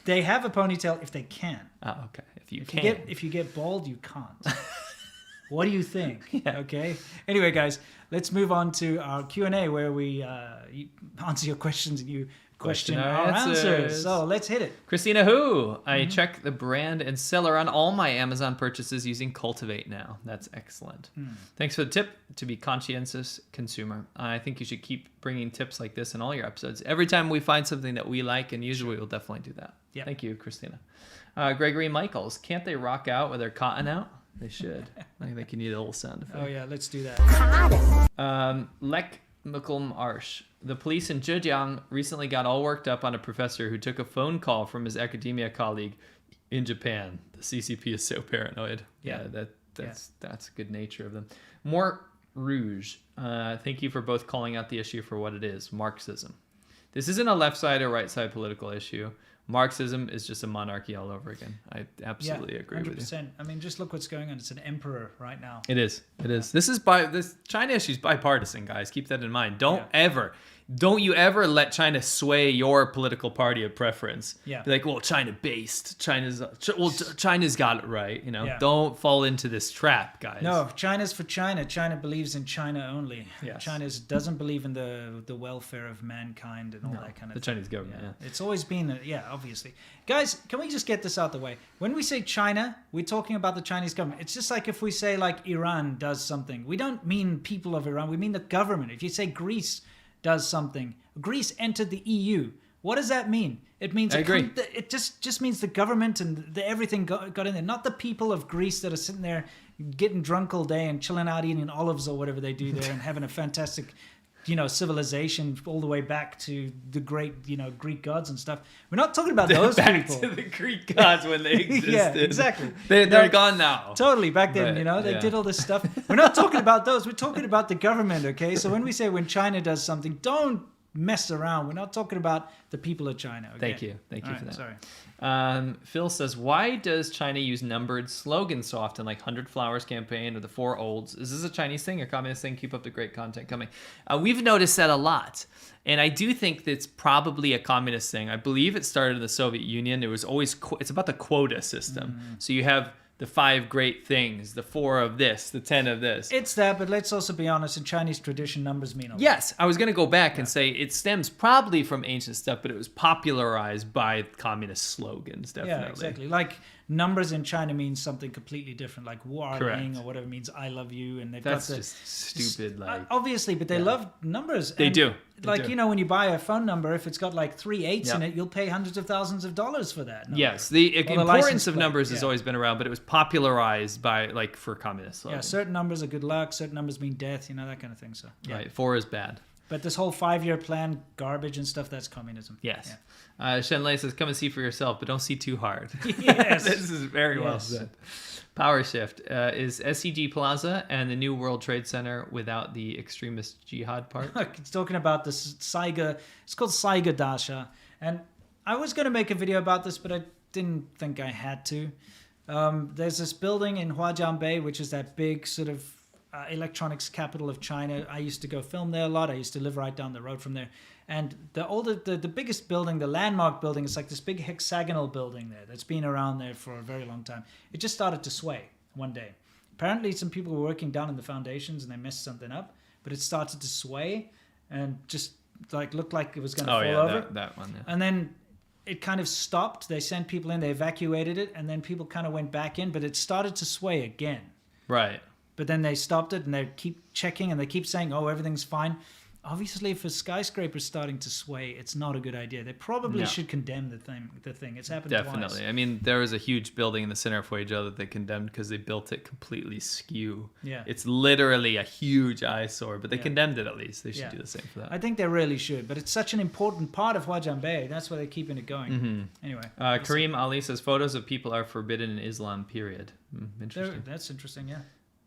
they have a ponytail if they can.
Oh, okay. If you
If
can.
you get bald, you can't. What do you think?
Yeah.
Okay. Anyway, guys, let's move on to our Q&A where we you answer your questions and you question our answers. So let's hit it.
Christina Who. I check the brand and seller on all my Amazon purchases using Cultivate now. That's excellent. Thanks for the tip to be conscientious consumer. I think you should keep bringing tips like this in all your episodes. Every time we find something that we like and usually we'll definitely do that.
Yeah.
Thank you, Christina. Gregory Michaels. Can't they rock out with their cotton out? They should. I think you need a little sound effect.
Oh yeah, let's do that.
Lek McCulm Arsh. The police in Xinjiang recently got all worked up on a professor who took a phone call from his academia colleague in Japan. The CCP is so paranoid.
Yeah.
That's a good nature of them. More Rouge. Thank you for both calling out the issue for what it is, Marxism. This isn't a left side or right side political issue. Marxism is just a monarchy all over again. I absolutely agree with you.
100%. I mean, just look what's going on. It's an emperor right now.
It is. This China issue is bipartisan, guys. Keep that in mind. Don't you ever let China sway your political party of preference.
Yeah.
Be like, well, China's got it right. You know,
Yeah.
don't fall into this trap, guys.
No, China's for China. China believes in China only.
Yes.
China doesn't believe in the welfare of mankind and all that kind of
the
thing.
Chinese government. Yeah.
It's always been, obviously. Guys, can we just get this out the way? When we say China, we're talking about the Chinese government. It's just like if we say like Iran does something. We don't mean people of Iran. We mean the government. If you say Greece does something. Greece entered the EU. What does that mean? It means
I agree.
It just means the government and everything got in there. Not the people of Greece that are sitting there getting drunk all day and chilling out eating olives or whatever they do there and having a fantastic, civilization all the way back to the great, Greek gods and stuff. We're not talking about those
Back
people.
to the Greek gods when they existed.
Yeah, exactly.
They're gone now.
Totally. Back then,
Right,
they
yeah.
did all this stuff. We're not talking about those. We're talking about the government, okay? So when we say when China does something, don't mess around. We're not talking about the people of China. Okay?
Thank you. Thank you
All
for
right,
that.
Sorry.
Phil says, why does China use numbered slogans so often, like 100 Flowers campaign or the 4 Olds? Is this a Chinese thing or communist thing? Keep up the great content coming. We've noticed that a lot. And I do think that it's probably a communist thing. I believe it started in the Soviet Union. It was always, it's about the quota system. So you have the 5 great things, the 4 of this, the 10 of this.
It's that, but let's also be honest. In Chinese tradition, numbers mean a lot.
Yes, I was going to go back and say it stems probably from ancient stuff, but it was popularized by communist slogans, definitely.
Yeah, exactly. Like numbers in China means something completely different, like Wu
Correct.
Ling or whatever means I love you, and they've
That's
got the
just stupid. Like
obviously, but they love numbers.
They
And,
do. They
Like
do.
when you buy a phone number, if it's got like 3 8s in
Yeah.
it, you'll pay hundreds of thousands of dollars for that. Number.
Yes, the
Or the
importance
license
of
plate,
numbers has
yeah.
always been around, but it was popularized by for communists.
Yeah, certain numbers are good luck, certain numbers mean death, that kind of thing. So yeah.
Right, 4 is bad.
But this whole 5-year plan, garbage and stuff, that's communism.
Yes. Shen Lei says, come and see for yourself, but don't see too hard.
Yes.
This is very well
Yes.
said. Power Shift is SCG Plaza and the new World Trade Center without the extremist jihad part.
It's talking about this Saiga. It's called Saiga Dasha. And I was going to make a video about this, but I didn't think I had to. There's this building in Huajiangbei, which is that big sort of electronics capital of China. I used to go film there a lot. I used to live right down the road from there. And the biggest building, the landmark building, is like this big hexagonal building there that's been around there for a very long time. It just started to sway one day. Apparently, some people were working down in the foundations and they messed something up, but it started to sway and just like looked like it was going to fall over.
That one. Yeah.
And then it kind of stopped. They sent people in, they evacuated it, and then people kind of went back in, but it started to sway again.
Right.
But then they stopped it and they keep checking and they keep saying, oh, everything's fine. Obviously, if a skyscraper's starting to sway, it's not a good idea. They probably should condemn the thing. It's happened
Definitely.
twice.
I mean, there was a huge building in the center of Huizhou that they condemned because they built it completely skew.
Yeah.
It's literally a huge eyesore, but they condemned it at least. They should do the same for that.
I think they really should. But it's such an important part of Huajiangbei. That's why they're keeping it going.
Mm-hmm.
Anyway.
Kareem Ali says, photos of people are forbidden in Islam, period. Interesting.
That's interesting, yeah.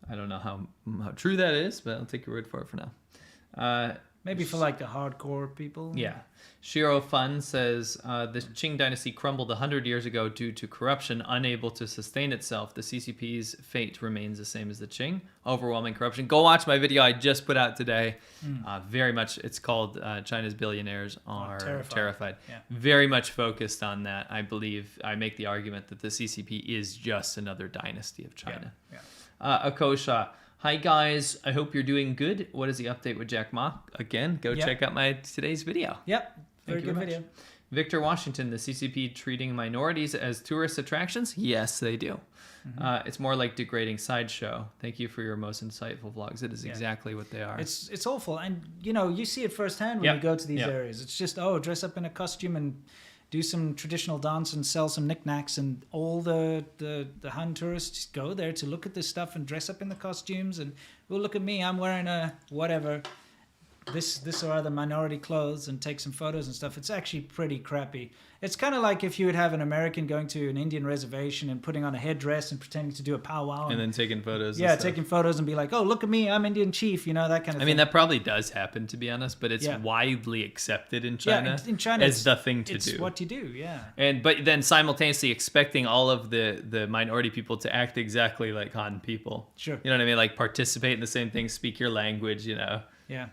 I don't know how true that is, but I'll take your word for it for now.
Maybe for like the hardcore people.
Yeah. Shiro Fun says, the Qing dynasty crumbled 100 years ago due to corruption, unable to sustain itself. The CCP's fate remains the same as the Qing. Overwhelming corruption. Go watch my video I just put out today. Very much, it's called China's Billionaires Are Terrified. Yeah. Very much focused on that. I believe I make the argument that the CCP is just another dynasty of China.
Yeah.
Akosha. Hi guys, I hope you're doing good. What is the update with Jack Ma? Again, go check out my today's video.
Yep, very good video.
Victor Washington, the CCP treating minorities as tourist attractions? Yes, they do. It's more like degrading sideshow. Thank you for your most insightful vlogs. It is exactly what they are.
It's awful, and you see it firsthand when you go to these areas. It's just dress up in a costume and do some traditional dance and sell some knickknacks, and all the Han tourists just go there to look at this stuff and dress up in the costumes and, well, look at me, I'm wearing a whatever, this or other minority clothes, and take some photos and stuff. It's actually pretty crappy. It's kind of like if you would have an American going to an Indian reservation and putting on a headdress and pretending to do a powwow.
And then taking photos.
Yeah, taking photos and be like, oh, look at me, I'm Indian chief, that kind of thing.
I mean, that probably does happen, to be honest, but it's widely accepted in China,
in China
as the thing to do.
It's what you do, yeah.
But then simultaneously expecting all of the minority people to act exactly like Han people.
Sure.
You know what I mean? Like participate in the same thing, speak your language, Yeah.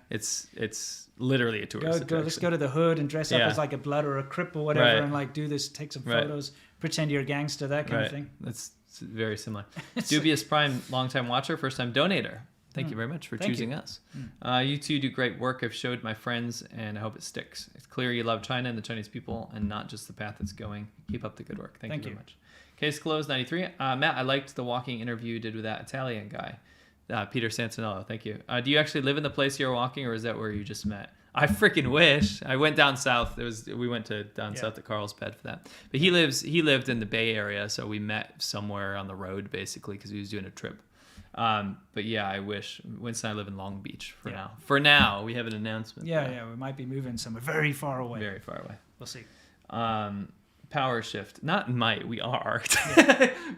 It's literally a tourist attraction.
Let's go to the hood and dress up as like a blood or a crip or whatever, and like do this, take some photos, pretend you're a gangster, that kind of thing.
That's very similar. Dubious Prime, longtime watcher, first time donator. Thank you very much for choosing us. You two do great work. I've showed my friends, and I hope it sticks. It's clear you love China and the Chinese people, and not just the path it's going. Keep up the good work. Thank you very much. Case closed, 93. Matt, I liked the walking interview you did with that Italian guy. Peter Santinello, thank you. Do you actually live in the place you're walking, or is that where you just met? I freaking wish. I went down south. We went down south to Carlsbad for that. But he lived in the Bay Area, so we met somewhere on the road basically because he was doing a trip. But yeah, I wish. Winston and I live in Long Beach for now. For now, we have an announcement.
Yeah, we might be moving somewhere very far away.
Very far away.
We'll see.
Power shift. Not might, we are.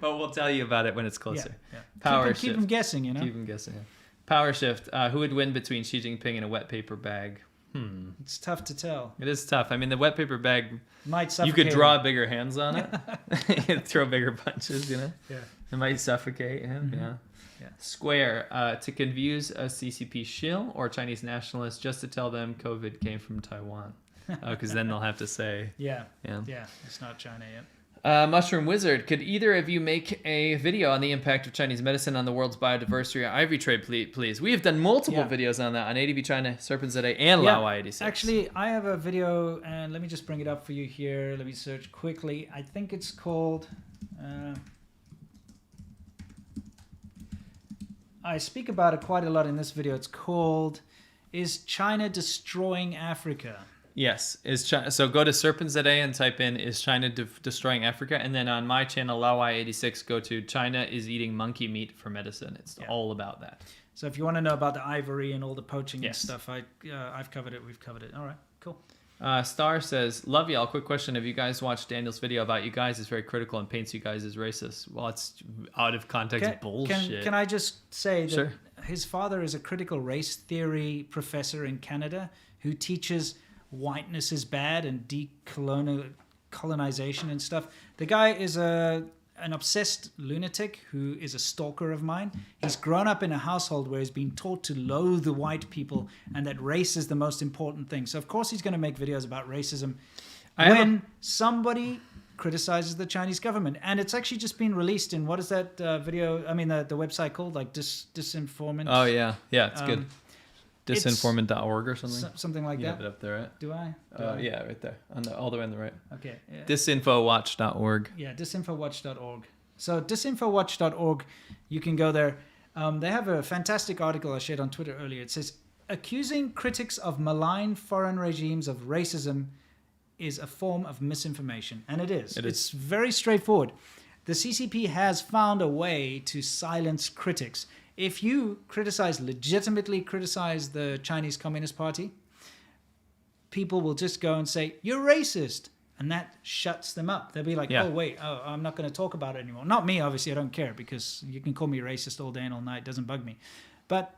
But we'll tell you about it when it's closer.
Yeah.
Power shift.
Keep them guessing,
Keep them guessing. Yeah. Power shift. Who would win between Xi Jinping and a wet paper bag?
It's tough to tell.
It is tough. I mean, the wet paper bag,
might suffocate.
you could draw bigger hands on it. Throw bigger punches, Yeah. It might suffocate him, Yeah. Square. To confuse a CCP shill or Chinese nationalists just to tell them COVID came from Taiwan. Because then they'll have to say... Yeah,
it's not China yet.
Mushroom Wizard, could either of you make a video on the impact of Chinese medicine on the world's biodiversity or ivory trade, please? We have done multiple videos on that on ADVChina, SerpentZA, and Laowhy86.
Actually, I have a video, and let me just bring it up for you here. Let me search quickly. I think it's called... I speak about it quite a lot in this video. It's called, Is China Destroying Africa?
Yes. So go to SerpentZA and type in, is China destroying Africa? And then on my channel, Laowhy86, go to China is eating monkey meat for medicine. It's all about that.
So if you want to know about the ivory and all the poaching and stuff, I've covered it. We've covered it. All right, cool.
Star says, love y'all. Quick question. Have you guys watched Daniel's video about you guys? It's very critical and paints you guys as racist. Well, it's out of context bullshit.
Can I just say that his father is a critical race theory professor in Canada who teaches whiteness is bad and decolonization and stuff. The guy is a an obsessed lunatic who is a stalker of mine. He's grown up in a household where he's been taught to loathe the white people and that race is the most important thing. So of course he's going to make videos about racism when somebody criticizes the Chinese government. And it's actually just been released in, what is that video? I mean, the website called, like Disinformation.
Oh, yeah. Yeah, it's good. Disinformant.org or something.
Something like
You
that.
have it up there, right?
Do I?
Yeah, right there. All the way on the right.
Okay. Yeah.
Disinfowatch.org.
Yeah, disinfowatch.org. So disinfowatch.org, you can go there. They have a fantastic article I shared on Twitter earlier. It says, accusing critics of malign foreign regimes of racism is a form of misinformation. And it is. It's very straightforward. The CCP has found a way to silence critics. If you legitimately criticize the Chinese Communist Party, people will just go and say, you're racist. And that shuts them up. They'll be like, I'm not going to talk about it anymore. Not me, obviously, I don't care, because you can call me racist all day and all night. It doesn't bug me. But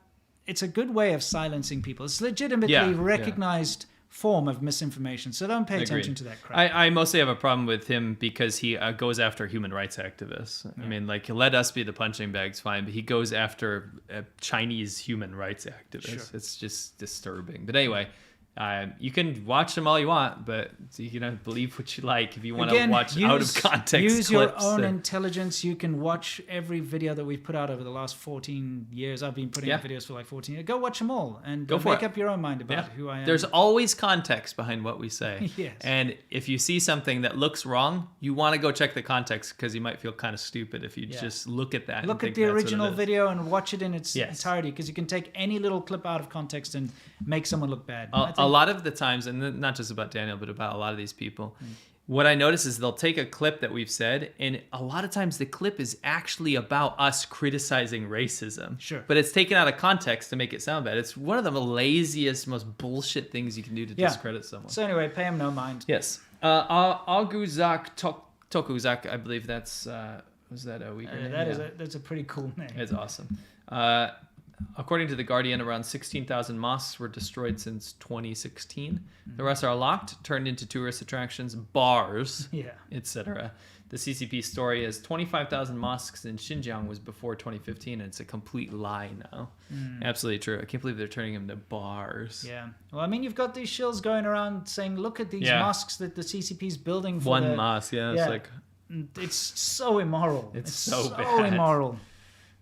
it's a good way of silencing people. It's legitimately recognized form of misinformation. So don't pay attention to that crap.
I mostly have a problem with him because he goes after human rights activists. Yeah. I mean, like, let us be the punching bags, fine, but he goes after Chinese human rights activists. Sure. It's just disturbing. But anyway, you can watch them all you want, but believe what you like. If you want to watch out of context
use
clips,
your own intelligence. You can watch every video that we've put out over the last 14 years. I've been putting out videos for like 14 years. Go watch them all and make up your own mind about who I am.
There's always context behind what we say.
Yes.
And if you see something that looks wrong, you want to go check the context, because you might feel kind of stupid if you just look at that.
Look at the original video and watch it in its entirety, because you can take any little clip out of context and make someone look bad.
A lot of the times, and not just about Daniel, but about a lot of these people, what I notice is they'll take a clip that we've said, and a lot of times the clip is actually about us criticizing racism.
Sure.
But it's taken out of context to make it sound bad. It's one of the laziest, most bullshit things you can do to discredit someone.
So anyway, pay him no mind.
Yes. Aguzak Tokuzak, I believe that's, was that a Uyghur name?
That's a pretty cool name.
It's awesome. According to The Guardian, around 16,000 mosques were destroyed since 2016. The rest are locked, turned into tourist attractions, bars, etc. The CCP story is 25,000 mosques in Xinjiang was before 2015, and it's a complete lie now. Absolutely true. I can't believe they're turning them into bars.
Yeah. Well, I mean, you've got these shills going around saying, look at these mosques that the CCP's building for
one mosque, it's like...
It's so immoral.
It's so bad.
Immoral.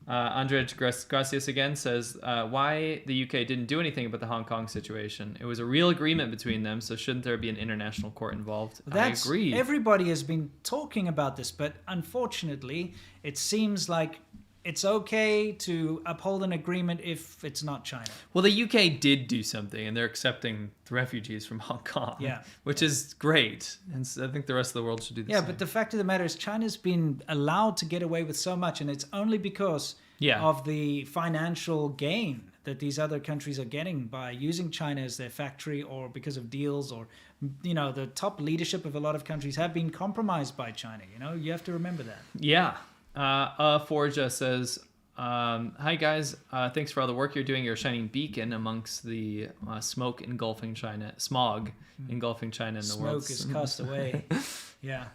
Andrej Gracias again says, why the UK didn't do anything about the Hong Kong situation. It was a real agreement between them, so shouldn't there be an international court involved? I agree.
Everybody has been talking about this, but unfortunately, it seems like it's okay to uphold an agreement if it's not China.
Well, the UK did do something, and they're accepting the refugees from Hong Kong, which is great. And so I think the rest of the world should do the same.
Yeah, but the fact of the matter is China's been allowed to get away with so much, and it's only because of the financial gain that these other countries are getting by using China as their factory, or because of deals, or, the top leadership of a lot of countries have been compromised by China. You have to remember that.
Yeah. Forja says, hi guys, thanks for all the work you're doing. You're a shining beacon amongst the smog engulfing China in the world.
Smoke is cast away. Yeah.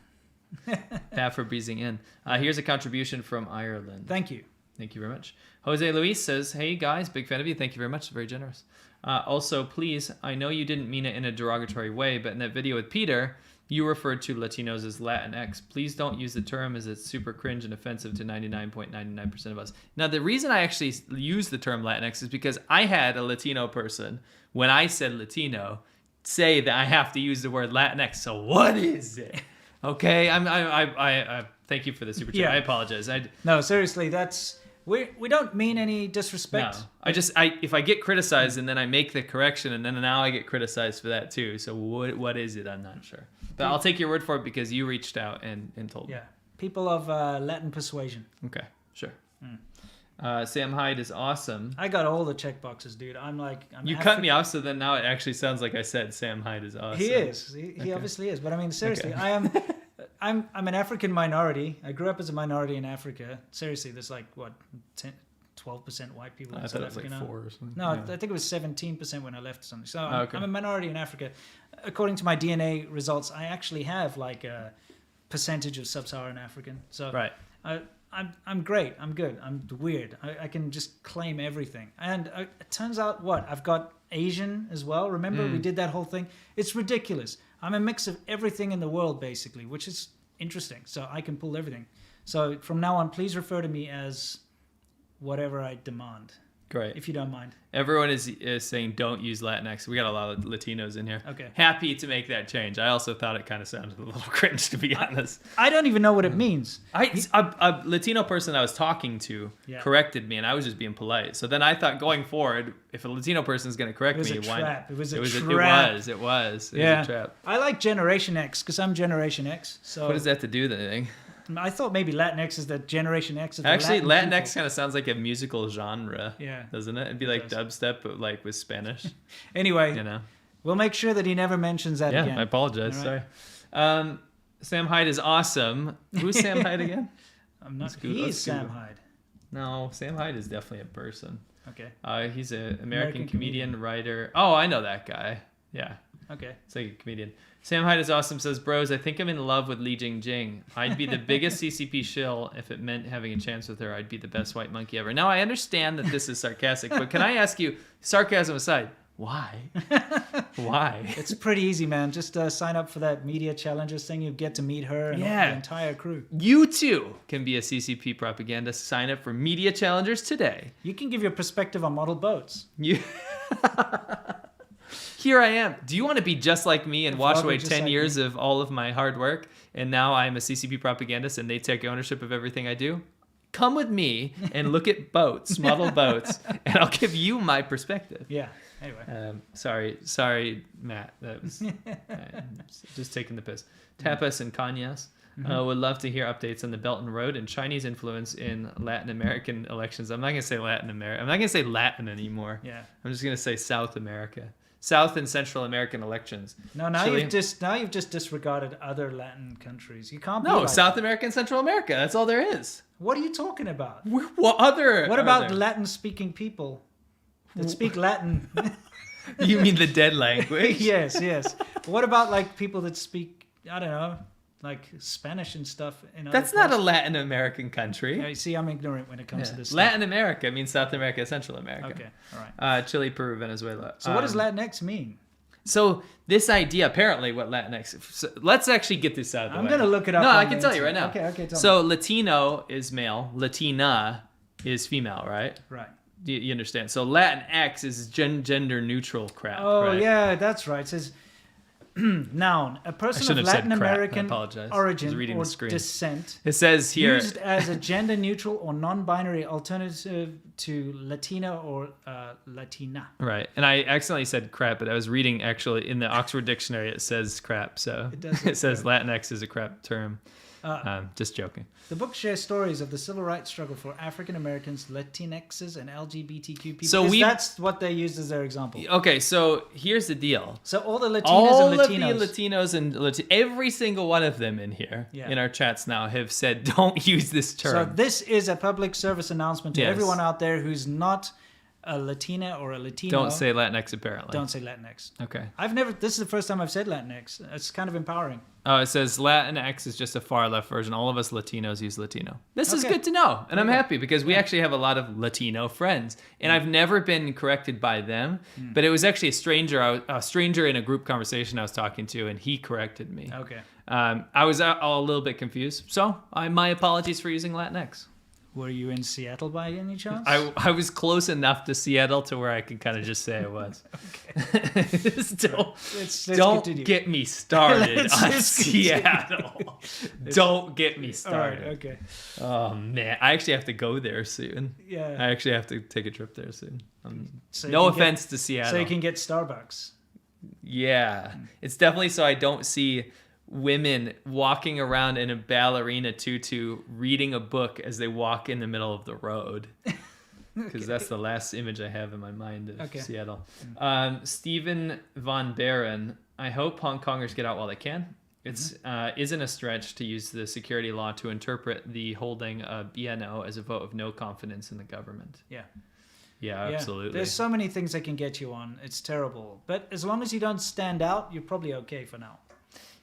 Pat for breezing in. Here's a contribution from Ireland.
Thank you.
Thank you very much. Jose Luis says, hey guys, big fan of you. Thank you very much. Very generous. Also, please, I know you didn't mean it in a derogatory way, but in that video with Peter, you referred to Latinos as Latinx. Please don't use the term, as it's super cringe and offensive to 99.99% of us. Now, the reason I actually use the term Latinx is because I had a Latino person, when I said Latino, say that I have to use the word Latinx. So what is it? Okay, I thank you for the super chat. I apologize.
No, seriously, that's... We don't mean any disrespect.
No, if I get criticized and then I make the correction, and then now I get criticized for that too. So what is it? I'm not sure. But I'll take your word for it because you reached out and told me.
Yeah, people of Latin persuasion.
Okay, sure. Sam Hyde is awesome.
I got all the check boxes, dude.
You cut me off, so then now it actually sounds like I said Sam Hyde is awesome.
He is. He obviously is. But I mean, seriously, I am... I'm an African minority. I grew up as a minority in Africa. Seriously, there's 12% white people in South Africa now. 4 or something. No, I think it was 17% when I left or something. So I'm a minority in Africa. According to my DNA results, I actually have percentage of sub-Saharan African. So
Right.
I'm great. I'm good. I'm weird. I can just claim everything. And it turns out I've got Asian as well. Remember we did that whole thing? It's ridiculous. I'm a mix of everything in the world basically, which is interesting. So I can pull everything. So from now on, please refer to me as whatever I demand,
Great.
if you don't mind.
Everyone is saying don't use Latinx. We got a lot of Latinos in here.
Okay.
Happy to make that change. I also thought it kind of sounded a little cringe, to be honest.
I don't even know what it means.
A Latino person I was talking to corrected me, and I was just being polite. So then I thought, going forward, if a Latino person is going to correct me, why not?
It was a trap.
It was
Yeah.
a trap.
I like Generation X because I'm Generation X. So
What does that have to do with anything?
I thought maybe Latinx is the Generation X of the
Actually,
Latin
Latinx
people.
kind of sounds like a musical genre.
Yeah.
Doesn't it? It'd be like
It does.
dubstep, but like with Spanish.
Anyway,
You know.
we'll make sure that he never mentions that
Yeah,
again.
I apologize.
All right.
Sorry. Sam Hyde is awesome. Who's Sam Hyde again?
I'm not.
Google-
He is
let's
Sam
Google.
Hyde.
No, Sam Hyde is definitely a person.
Okay.
He's an American
American
comedian, writer. Oh, I know that guy. Yeah,
Okay.
it's like a comedian. Sam Hyde is awesome. Says, bros, I think I'm in love with Li Jingjing. I'd be the biggest CCP shill if it meant having a chance with her. I'd be the best white monkey ever. Now, I understand that this is sarcastic, but can I ask you, sarcasm aside, why? Why?
It's pretty easy, man. Just sign up for that media challenges thing. You get to meet her and
Yeah.
the entire crew.
You too can be a CCP propagandist. Sign up for Media Challengers today.
You can give your perspective on model boats.
You. Here I am. Do you want to be just like me and wash away
Just
10
like
years of all of my hard work, and now I'm a CCP propagandist and they take ownership of everything I do? Come with me and look at boats, model boats, and I'll give you my perspective.
Yeah. Anyway.
Sorry, Matt. That was just taking the piss. Tapas and Kanyas. Would love to hear updates on the Belt and Road and Chinese influence in Latin American elections. I'm not going to say Latin America. I'm not going to say Latin anymore.
Yeah.
I'm just going to say South America. South and Central American elections.
No, now
Chile-
you've just disregarded other Latin countries. You can't be
No,
like
South
that.
America and Central America. That's all there is.
What are you talking about?
What other?
What
are
about
there?
Latin-speaking people that speak Latin?
You mean the dead language?
yes. What about like people that speak, I don't know, like Spanish and stuff? In other
That's not a
places?
Latin American country.
Yeah, you see, I'm ignorant when it comes to this. Stuff.
Latin America means South America, Central America.
Okay, all right.
Chile, Peru, Venezuela.
So what does Latinx mean?
So this idea, apparently, what Latinx? So let's actually get this out of the way.
I'm gonna look it up
No,
on
I
the
can tell you right
internet.
now.
Okay, tell me.
So Latino is male, Latina is female, right?
Right.
Do you understand? So Latinx is gender neutral crap.
Oh,
right?
yeah, that's right. It says, noun, a
I
person of
shouldn't have said
Latin
crap. I
American
apologize. I was
origin
reading
or
the screen.
descent,
It says here.
used as a gender neutral or non-binary alternative to Latina or Latina.
Right, and I accidentally said crap, but I was reading actually in the Oxford Dictionary. It says crap, so
It does say
it says Latinx is a crap term.
Uh,
Just joking.
The book shares stories of the civil rights struggle for African Americans, Latinxes, and LGBTQ people.
So
because
we-
that's what they used as their example.
Okay, so here's the deal.
So all the Latinas
All
and
of
Latinos.
the Latinos and every single one of them in here,
Yeah.
in our chats now, have said don't use this
So
term.
this is a public service announcement to
Yes.
everyone out there who's not a Latina or a Latino.
Don't say Latinx, apparently.
Don't say Latinx.
Okay.
This is the first time I've said Latinx. It's kind of empowering.
Oh, it says Latinx is just a far left version. All of us Latinos use Latino. This is
Okay.
good to know, and I'm
Okay.
happy because we actually have a lot of Latino friends, and I've never been corrected by them. But it was actually a stranger in a group conversation I was talking to, and he corrected me.
Okay.
I was a little bit confused, so my apologies for using Latinx.
Were you in Seattle by any chance?
I was close enough to Seattle to where I could kind of just say I was. Just
Let's
don't
continue.
get me started
Let's
on
just continue.
Seattle. Don't get me
All right.
started.
Okay.
Oh man, I actually have to go there soon.
Yeah.
I actually have to take a trip there soon.
So you
No
can get-
offense to Seattle.
So you can get Starbucks.
Yeah, it's definitely so I don't see women walking around in a ballerina tutu reading a book as they walk in the middle of the road. Because that's the last image I have in my mind of Seattle. Stephen Von Baron, I hope Hong Kongers get out while they can. It's isn't a stretch to use the security law to interpret the holding of BNO as a vote of no confidence in the government.
Yeah.
Yeah, absolutely.
There's so many things they can get you on. It's terrible. But as long as you don't stand out, you're probably okay for now.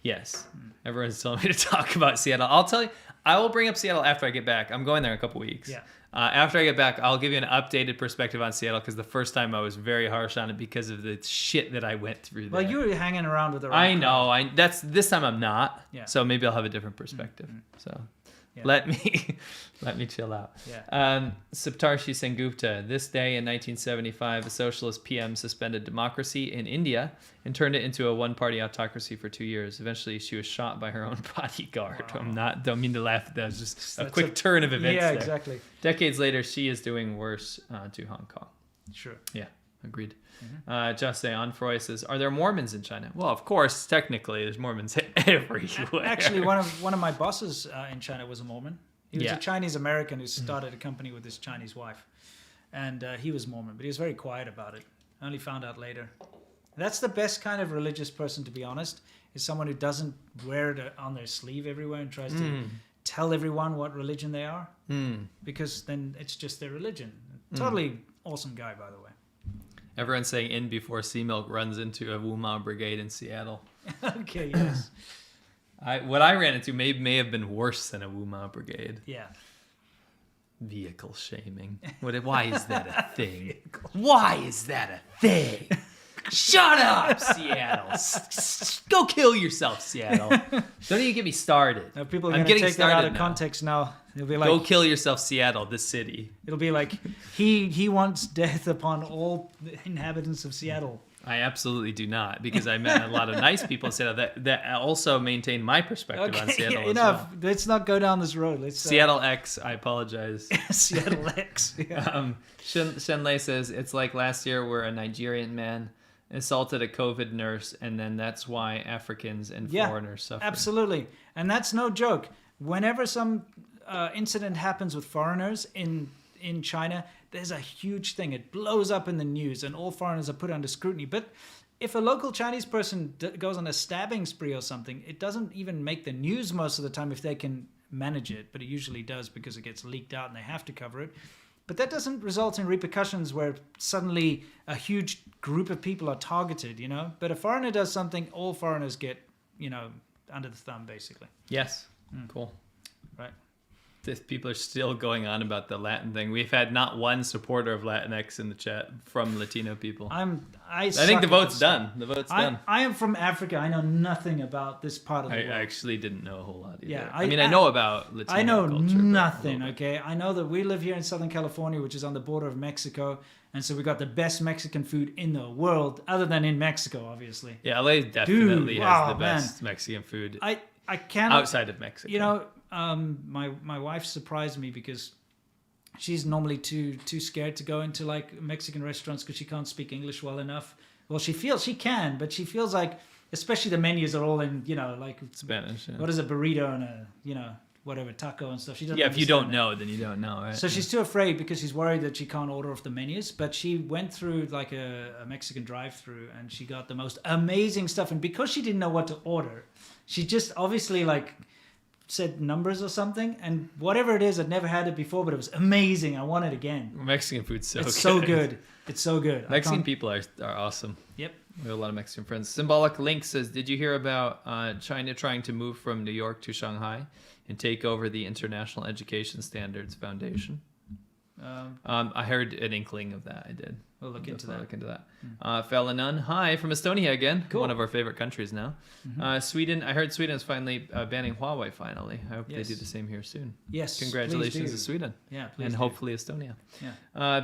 Yes. Everyone's telling me to talk about Seattle. I'll tell you, I will bring up Seattle after I get back. I'm going there in a couple weeks.
Yeah.
After I get back, I'll give you an updated perspective on Seattle because the first time I was very harsh on it because of the shit that I went through there.
Well, you were hanging around with the
I
right
know. This time I'm not.
Yeah.
So maybe I'll have a different perspective. So let me chill out.
Yeah.
Saptarshi Sengupta. This day in 1975, a socialist PM suspended democracy in India and turned it into a one-party autocracy for 2 years. Eventually, she was shot by her own bodyguard.
Wow.
Don't mean to laugh at that. It's just a
That's
quick turn of events.
Yeah,
there.
exactly.
Decades later, she is doing worse to Hong Kong.
Sure.
Yeah, agreed. Jose Onfroy says, "Are there Mormons in China?" Well, of course, technically, there's Mormons everywhere.
Actually, one of my bosses in China was a Mormon. He was
Yeah.
a Chinese American who started a company with his Chinese wife, and he was Mormon, but he was very quiet about it. I only found out later. That's the best kind of religious person, to be honest, is someone who doesn't wear it on their sleeve everywhere and tries to tell everyone what religion they are, because then it's just their religion. Totally awesome guy, by the way.
Everyone's saying in before Sea Milk runs into a Wumao brigade in Seattle.
Okay, yes.
What I ran into may have been worse than a Wumao brigade.
Yeah.
Vehicle shaming. Why is that a thing? Why is that a thing? Shut up, Seattle. Go kill yourself, Seattle. Don't even get me started.
Now, people are
I'm
going to
getting
take that out of
now.
context now. It'll be like,
Go kill yourself, Seattle, this city.
it'll be like he wants death upon all the inhabitants of Seattle.
I absolutely do not, because I met a lot of nice people in Seattle that also maintain my perspective on Seattle as
enough.
well.
Let's not go down this road. Let's
Seattle X, I apologize.
Seattle X. Yeah.
Shenlei says, it's like last year where a Nigerian man assaulted a COVID nurse, and then that's why Africans and foreigners suffer.
Absolutely. And that's no joke. Whenever some incident happens with foreigners in China, there's a huge thing. It blows up in the news, and all foreigners are put under scrutiny. But if a local Chinese person goes on a stabbing spree or something, it doesn't even make the news most of the time if they can manage it. But it usually does because it gets leaked out and they have to cover it. But that doesn't result in repercussions where suddenly a huge group of people are targeted, you know? But a foreigner does something, all foreigners get, under the thumb, basically.
Yes. Cool.
Right.
People are still going on about the Latin thing. We've had not one supporter of Latinx in the chat from Latino people.
I
think the vote's done. The vote's done.
I am from Africa. I know nothing about this part of the world.
I actually didn't know a whole lot either.
Yeah,
I know about Latino
I know
culture, but
nothing, okay? I know that we live here in Southern California, which is on the border of Mexico, and so we got the best Mexican food in the world, other than in Mexico, obviously.
Yeah, LA definitely has the
man.
best Mexican food
I can't...
outside of Mexico.
My wife surprised me because she's normally too scared to go into like Mexican restaurants because she can't speak English well enough. Well, she feels she can, but she feels like, especially the menus are all in, like
Spanish. Yeah.
What is a burrito and a, whatever, taco and stuff. She doesn't
if you don't
understand
know, then you don't know, right?
So she's too afraid because she's worried that she can't order off the menus. But she went through like a Mexican drive-through and she got the most amazing stuff. And because she didn't know what to order, she just obviously like said numbers or something, and whatever it is, I'd never had it before, but it was amazing. I want it again.
Mexican food's so good.
It's so good. It's so good.
Mexican people are awesome.
Yep.
We have a lot of Mexican friends. Symbolic Link says, did you hear about China trying to move from New York to Shanghai and take over the International Education Standards Foundation? I heard an inkling of that. I did.
We'll look into that.
Falanan, hi, from Estonia again.
Cool.
One of our favorite countries now. Sweden, I heard Sweden is finally banning Huawei finally. I hope they do the same here soon.
Yes.
Congratulations to Sweden.
Yeah, please
and
do.
hopefully Estonia.
Yeah.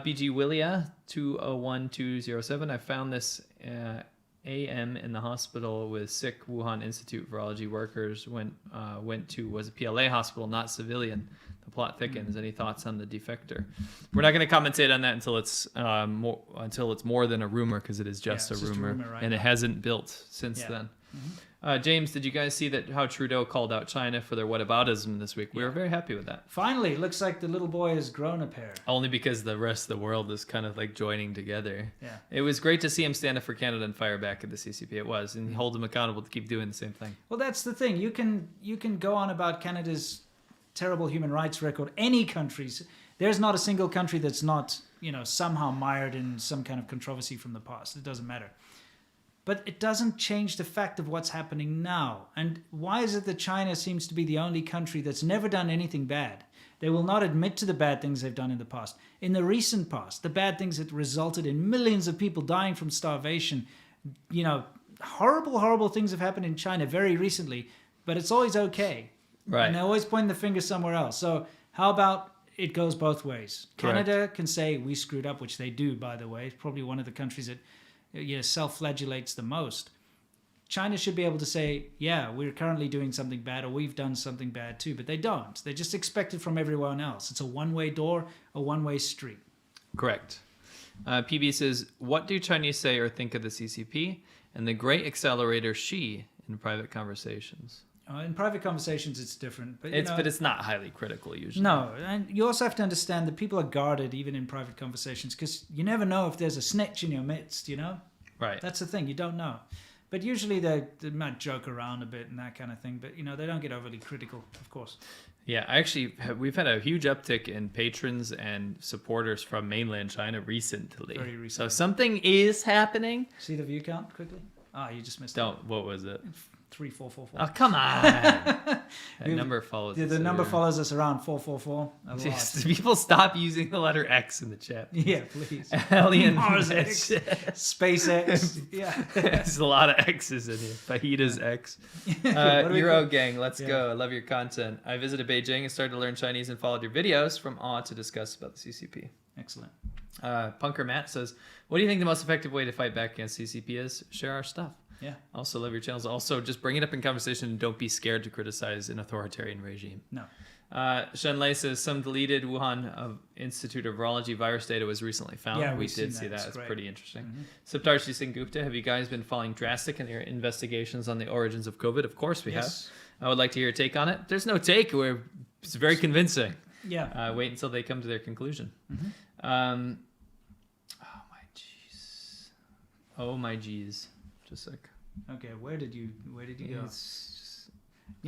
BG Willia, 201207. I found this AM in the hospital with sick Wuhan Institute virology workers was a PLA hospital, not civilian. The plot thickens. Any thoughts on the defector? We're not going to commentate on that until it's more than a rumor, because it is just a rumor,
right
and
now.
it hasn't built since then. James, did you guys see how Trudeau called out China for their whataboutism this week? We were very happy with that.
Finally, looks like the little boy has grown a pair.
Only because the rest of the world is kind of like joining together.
Yeah.
It was great to see him stand up for Canada and fire back at the CCP. It was, and hold him accountable to keep doing the same thing.
Well, that's the thing. You can go on about Canada's terrible human rights record. Any countries, there's not a single country that's not somehow mired in some kind of controversy from the past. It doesn't matter. But it doesn't change the fact of what's happening now. And why is it that China seems to be the only country that's never done anything bad? They will not admit to the bad things they've done in the past. In the recent past, the bad things that resulted in millions of people dying from starvation, horrible, horrible things have happened in China very recently, but it's always okay.
Right.
And they always point the finger somewhere else. So how about it goes both ways?
Correct.
Canada can say we screwed up, which they do, by the way. It's probably one of the countries that self-flagellates the most. China should be able to say, yeah, we're currently doing something bad, or we've done something bad too, but they don't. They just expect it from everyone else. It's a one-way door, a one-way street.
Correct. PB says, what do Chinese say or think of the CCP and the great accelerator Xi in private conversations?
In private conversations, it's different. But
it's not highly critical usually.
No, and you also have to understand that people are guarded even in private conversations because you never know if there's a snitch in your midst,
Right.
That's the thing, you don't know. But usually they might joke around a bit and that kind of thing, but they don't get overly critical, of course.
Yeah, we've had a huge uptick in patrons and supporters from mainland China recently.
Very recently.
So something is happening.
See the view count quickly? You just missed
What was it?
3444.
Oh, come on. That number follows us.
The number follows us around 444 a lot.
Just, people stop using the letter X in the chat.
Yeah, please.
Alien
Mars X, SpaceX. Yeah.
There's a lot of X's in here. Fajitas X. Euro Gang, let's go. I love your content. I visited Beijing and started to learn Chinese and followed your videos from awe to discuss about the CCP.
Excellent.
Punker Matt says, what do you think the most effective way to fight back against CCP is? Share our stuff.
Yeah.
Also love your channels. Also, just bring it up in conversation and don't be scared to criticize an authoritarian regime.
No.
Shen Lei says some deleted Wuhan Institute of Virology virus data was recently found.
Yeah,
we did see that. It's
great.
pretty interesting. Saptarshi Sengupta, have you guys been following drastic in your investigations on the origins of COVID? Of course we have. I would like to hear your take on it. There's no take. It's very convincing.
Yeah.
Wait until they come to their conclusion. Oh my geez. Just like.
Okay, where did you go?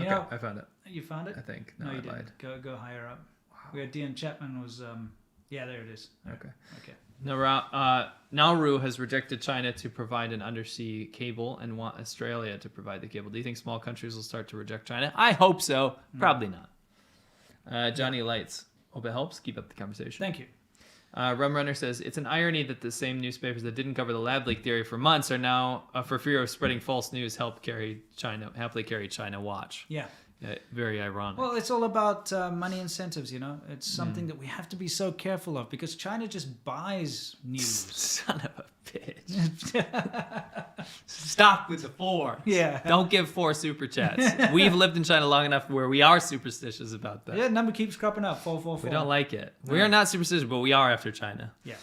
Okay, I found it.
You found it?
I think.
No, you
lied.
didn't. Go higher up. Wow. We had Dian Chapman was there it is.
Okay.
Okay.
Nauru has rejected China to provide an undersea cable and want Australia to provide the cable. Do you think small countries will start to reject China? I hope so. Probably not. Johnny Lights. Hope it helps. Keep up the conversation.
Thank you.
Rum Runner says, it's an irony that the same newspapers that didn't cover the lab leak theory for months are now, for fear of spreading false news, happily carry China watch.
Yeah.
Very ironic.
Well, it's all about money incentives, It's something that we have to be so careful of because China just buys news.
Son of a bitch. Stop with the 4.
Yeah.
Don't give 4 super chats. We've lived in China long enough where we are superstitious about that.
Yeah, number keeps cropping up. 444.
We don't like it. We are not superstitious, but we are after China.
Yeah.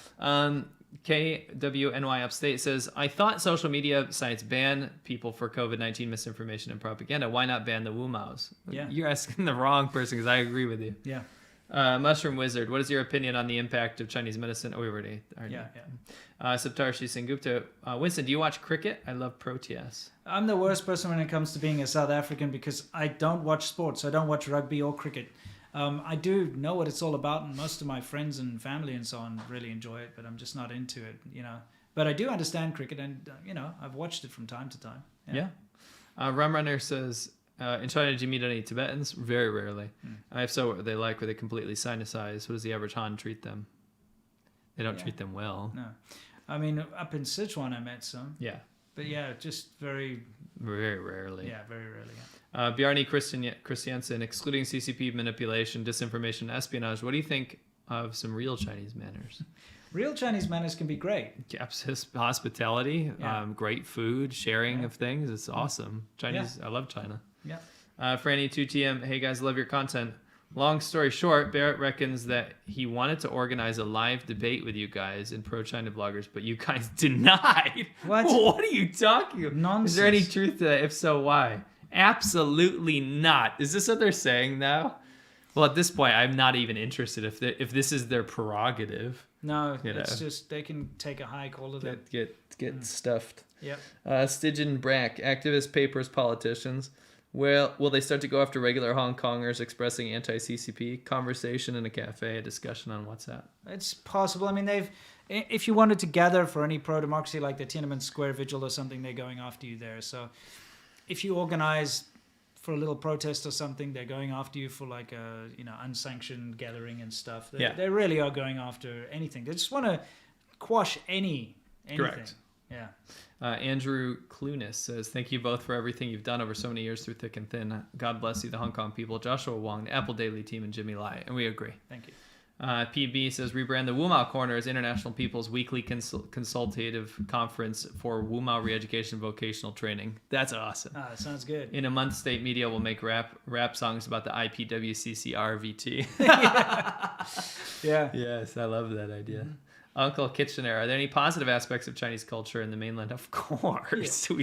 KWNY Upstate says, I thought social media sites ban people for COVID-19 misinformation and propaganda. Why not ban the Wumaos?
Yeah.
You're asking the wrong person because I agree with you.
Yeah.
Mushroom Wizard, what is your opinion on the impact of Chinese medicine? Oh, we already.
Yeah.
Saptarshi Sengupta. Winston, do you watch cricket? I love Proteas.
I'm the worst person when it comes to being a South African because I don't watch sports. I don't watch rugby or cricket. I do know what it's all about, and most of my friends and family and so on really enjoy it, but I'm just not into it, But I do understand cricket, and, I've watched it from time to time.
Yeah. Rum Runner says, in China, do you meet any Tibetans? Very rarely. If so, what are they like? Were they completely sinicized? What does the average Han treat them? They don't treat them well.
No. I mean, up in Sichuan, I met some.
Yeah.
But yeah, just very
rarely.
Yeah, very rarely.
Bjarni Christiansen, excluding CCP manipulation, disinformation, espionage, what do you think of some real Chinese manners?
Real Chinese manners can be great.
Hospitality, great food, sharing of things. It's awesome. Chinese, I love China.
Yeah.
Franny 2TM, hey guys, love your content. Long story short, Barrett reckons that he wanted to organize a live debate with you guys and pro-China bloggers, but you guys denied.
What?
What are you talking about?
Nonsense.
Is there any truth to that? If so, why? Absolutely not. Is this what they're saying now? Well, at this point, I'm not even interested if this is their prerogative.
No, it's just they can take a hike all of that.
Get stuffed.
Yep.
Stygian Brack, activist papers, politicians. Well, will they start to go after regular Hong Kongers expressing anti-CCP? Conversation in a cafe, a discussion on WhatsApp.
It's possible. I mean, if you wanted to gather for any pro-democracy, like the Tiananmen Square Vigil or something, they're going after you there. So if you organize for a little protest or something, they're going after you for like a unsanctioned gathering and stuff. They really are going after anything. They just want to quash anything.
Correct.
Yeah.
Andrew Clunis says, thank you both for everything you've done over so many years through thick and thin. God bless you, the Hong Kong people, Joshua Wong, the Apple Daily team, and Jimmy Lai. And we agree.
Thank you.
PB says, rebrand the Wumao Corner as International People's weekly consultative conference for Wumao re-education vocational training. That's awesome.
That sounds good.
In a month, state media will make rap songs about the IPWCC RVT.
Yeah.
Yes, I love that idea. Mm-hmm. Uncle Kitchener, are there any positive aspects of Chinese culture in the mainland? Of course.
Yeah.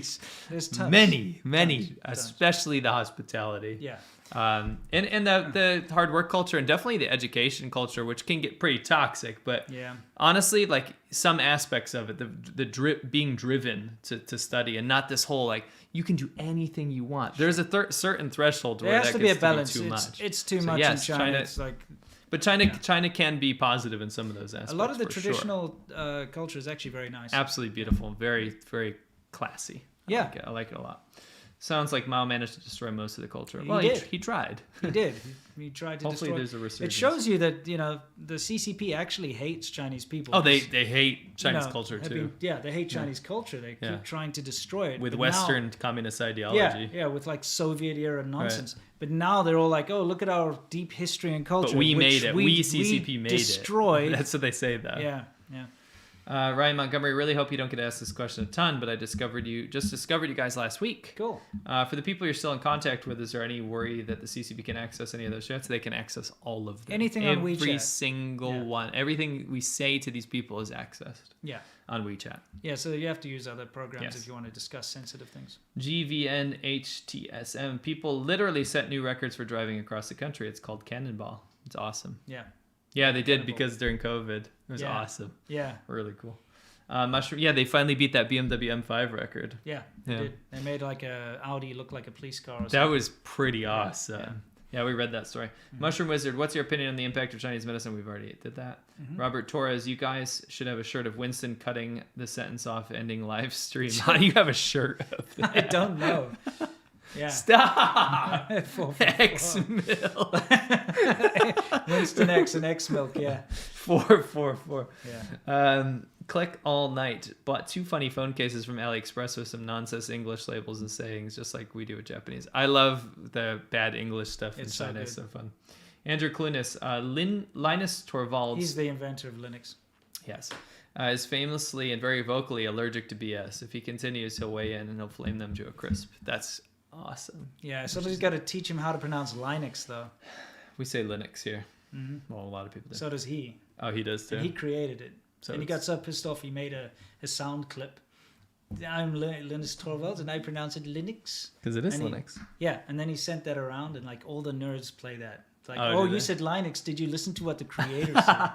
There's tons.
Many,
Tons.
especially the hospitality.
Yeah.
And the hard work culture, and definitely the education culture, which can get pretty toxic. But honestly, like some aspects of it, the being driven to study, and not this whole like you can do anything you want. There's a certain threshold where
there has
that
to be a
gets
balance.
too much.
It's too
So
much
yes,
in China. It's like.
But China can be positive in some of those aspects.
A lot of the traditional culture is actually very nice.
Absolutely beautiful. Very, very classy. I like it a lot. Sounds like Mao managed to destroy most of the culture. Well, he tried.
He did. He tried to
Hopefully
destroy.
There's a resurgence.
It shows you that the CCP actually hates Chinese people.
Oh, they hate Chinese culture too.
They hate Chinese culture. They keep trying to destroy it
with Western communist ideology.
Yeah, with like Soviet era nonsense. Right. But now they're all like, oh, look at our deep history and culture.
But we made it. We CCP made
destroyed.
it. That's what they say though.
Yeah.
Ryan Montgomery, really hope you don't get asked this question a ton, but I discovered you guys last week.
Cool.
For the people you're still in contact with, is there any worry that the CCP can access any of those chats? They can access all of them.
Anything on WeChat.
Every single one. Everything we say to these people is accessed.
Yeah.
On WeChat.
Yeah, so you have to use other programs if you want to discuss sensitive things.
GVNHTSM. People literally set new records for driving across the country. It's called Cannonball. It's awesome.
Yeah.
Yeah, they did because during COVID. It was awesome.
Yeah.
Really cool. Mushroom. Yeah, they finally beat that BMW M5 record.
Yeah, they did. They made like a Audi look like a police car or something.
That was pretty awesome. Yeah, we read that story. Mm-hmm. Mushroom Wizard, what's your opinion on the impact of Chinese medicine? We've already did that. Mm-hmm. Robert Torres, you guys should have a shirt of Winston cutting the sentence off ending live stream. How do you have a shirt of that?
I don't know. Yeah.
Stop.
4.
X milk.
Winston X and X milk. Yeah.
4.
Yeah.
Click all night. Bought 2 funny phone cases from AliExpress with some nonsense English labels and sayings, just like we do with Japanese. I love the bad English stuff in China. It's so fun. Andrew Clunis, Linus Torvalds.
He's the inventor of Linux.
Yes. Is famously and very vocally allergic to BS. If he continues, he'll weigh in and he'll flame them to a crisp. That's awesome.
Yeah, somebody's got to teach him how to pronounce Linux, though.
We say Linux here.
Mm-hmm.
Well, a lot of people do.
So does he.
Oh, he does too?
And he created it.
So
and he got so pissed off, he made a sound clip. I'm Linus Torvalds, and I pronounce it Linux.
Because it is Linux.
Yeah, and then he sent that around, and like all the nerds play that. It's like, you said Linux. Did you listen to what the creator said?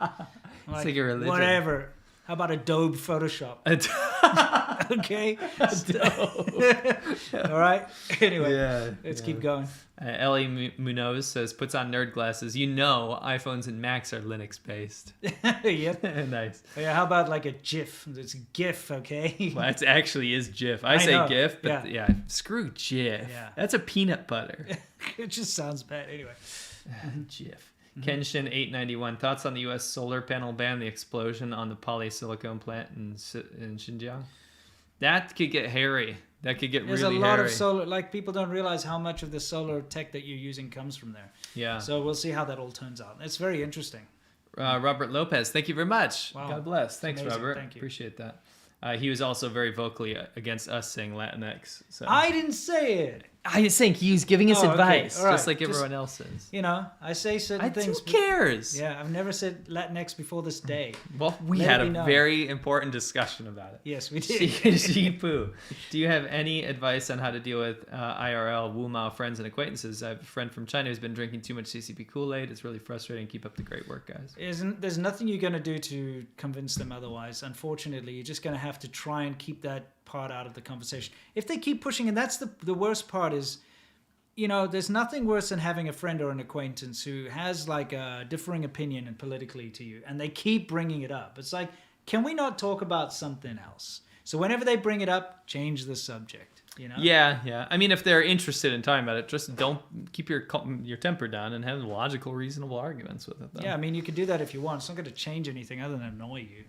It's like a religion.
Whatever. How about Adobe Photoshop? Okay. All right. Anyway, let's keep going.
Ellie Munoz says, puts on nerd glasses. You know iPhones and Macs are Linux based.
Yep.
Nice.
Yeah, how about like a GIF? It's a GIF, okay?
Well, it actually is GIF. I say
know.
GIF, but screw GIF.
Yeah.
That's a peanut butter.
It just sounds bad. Anyway.
GIF. Kenshin891, thoughts on the U.S. solar panel ban, the explosion on the polysilicon plant in Xinjiang? That could get hairy. That could get
There's
really hairy.
There's a lot of solar, like people don't realize how much of the solar tech that you're using comes from there.
Yeah.
So we'll see how that all turns out. It's very interesting.
Robert Lopez, thank you very much.
Wow.
God bless. Thanks,
amazing.
Robert.
Thank you.
Appreciate that. He was also very vocally against us saying Latinx. So.
I didn't say it.
I was saying he was giving us advice,
All right.
just like everyone else is.
You know, I say certain things.
Who cares?
Yeah, I've never said Latinx before this day.
Well, we had a very important discussion about it.
Yes, we did.
Shipu, do you have any advice on how to deal with IRL Wumao friends and acquaintances? I have a friend from China who's been drinking too much CCP Kool-Aid. It's really frustrating. Keep up the great work, guys.
There's nothing you're going to do to convince them otherwise. Unfortunately, you're just going to have to try and keep that part out of the conversation. If they keep pushing, and that's the worst part is, you know, there's nothing worse than having a friend or an acquaintance who has like a differing opinion and politically to you, and they keep bringing it up. It's like, can we not talk about something else? So whenever they bring it up, change the subject. You know?
Yeah. I mean, if they're interested in talking about it, just don't keep your temper down and have logical, reasonable arguments with it. Though.
Yeah, I mean, you can do that if you want. It's not going to change anything other than annoy you.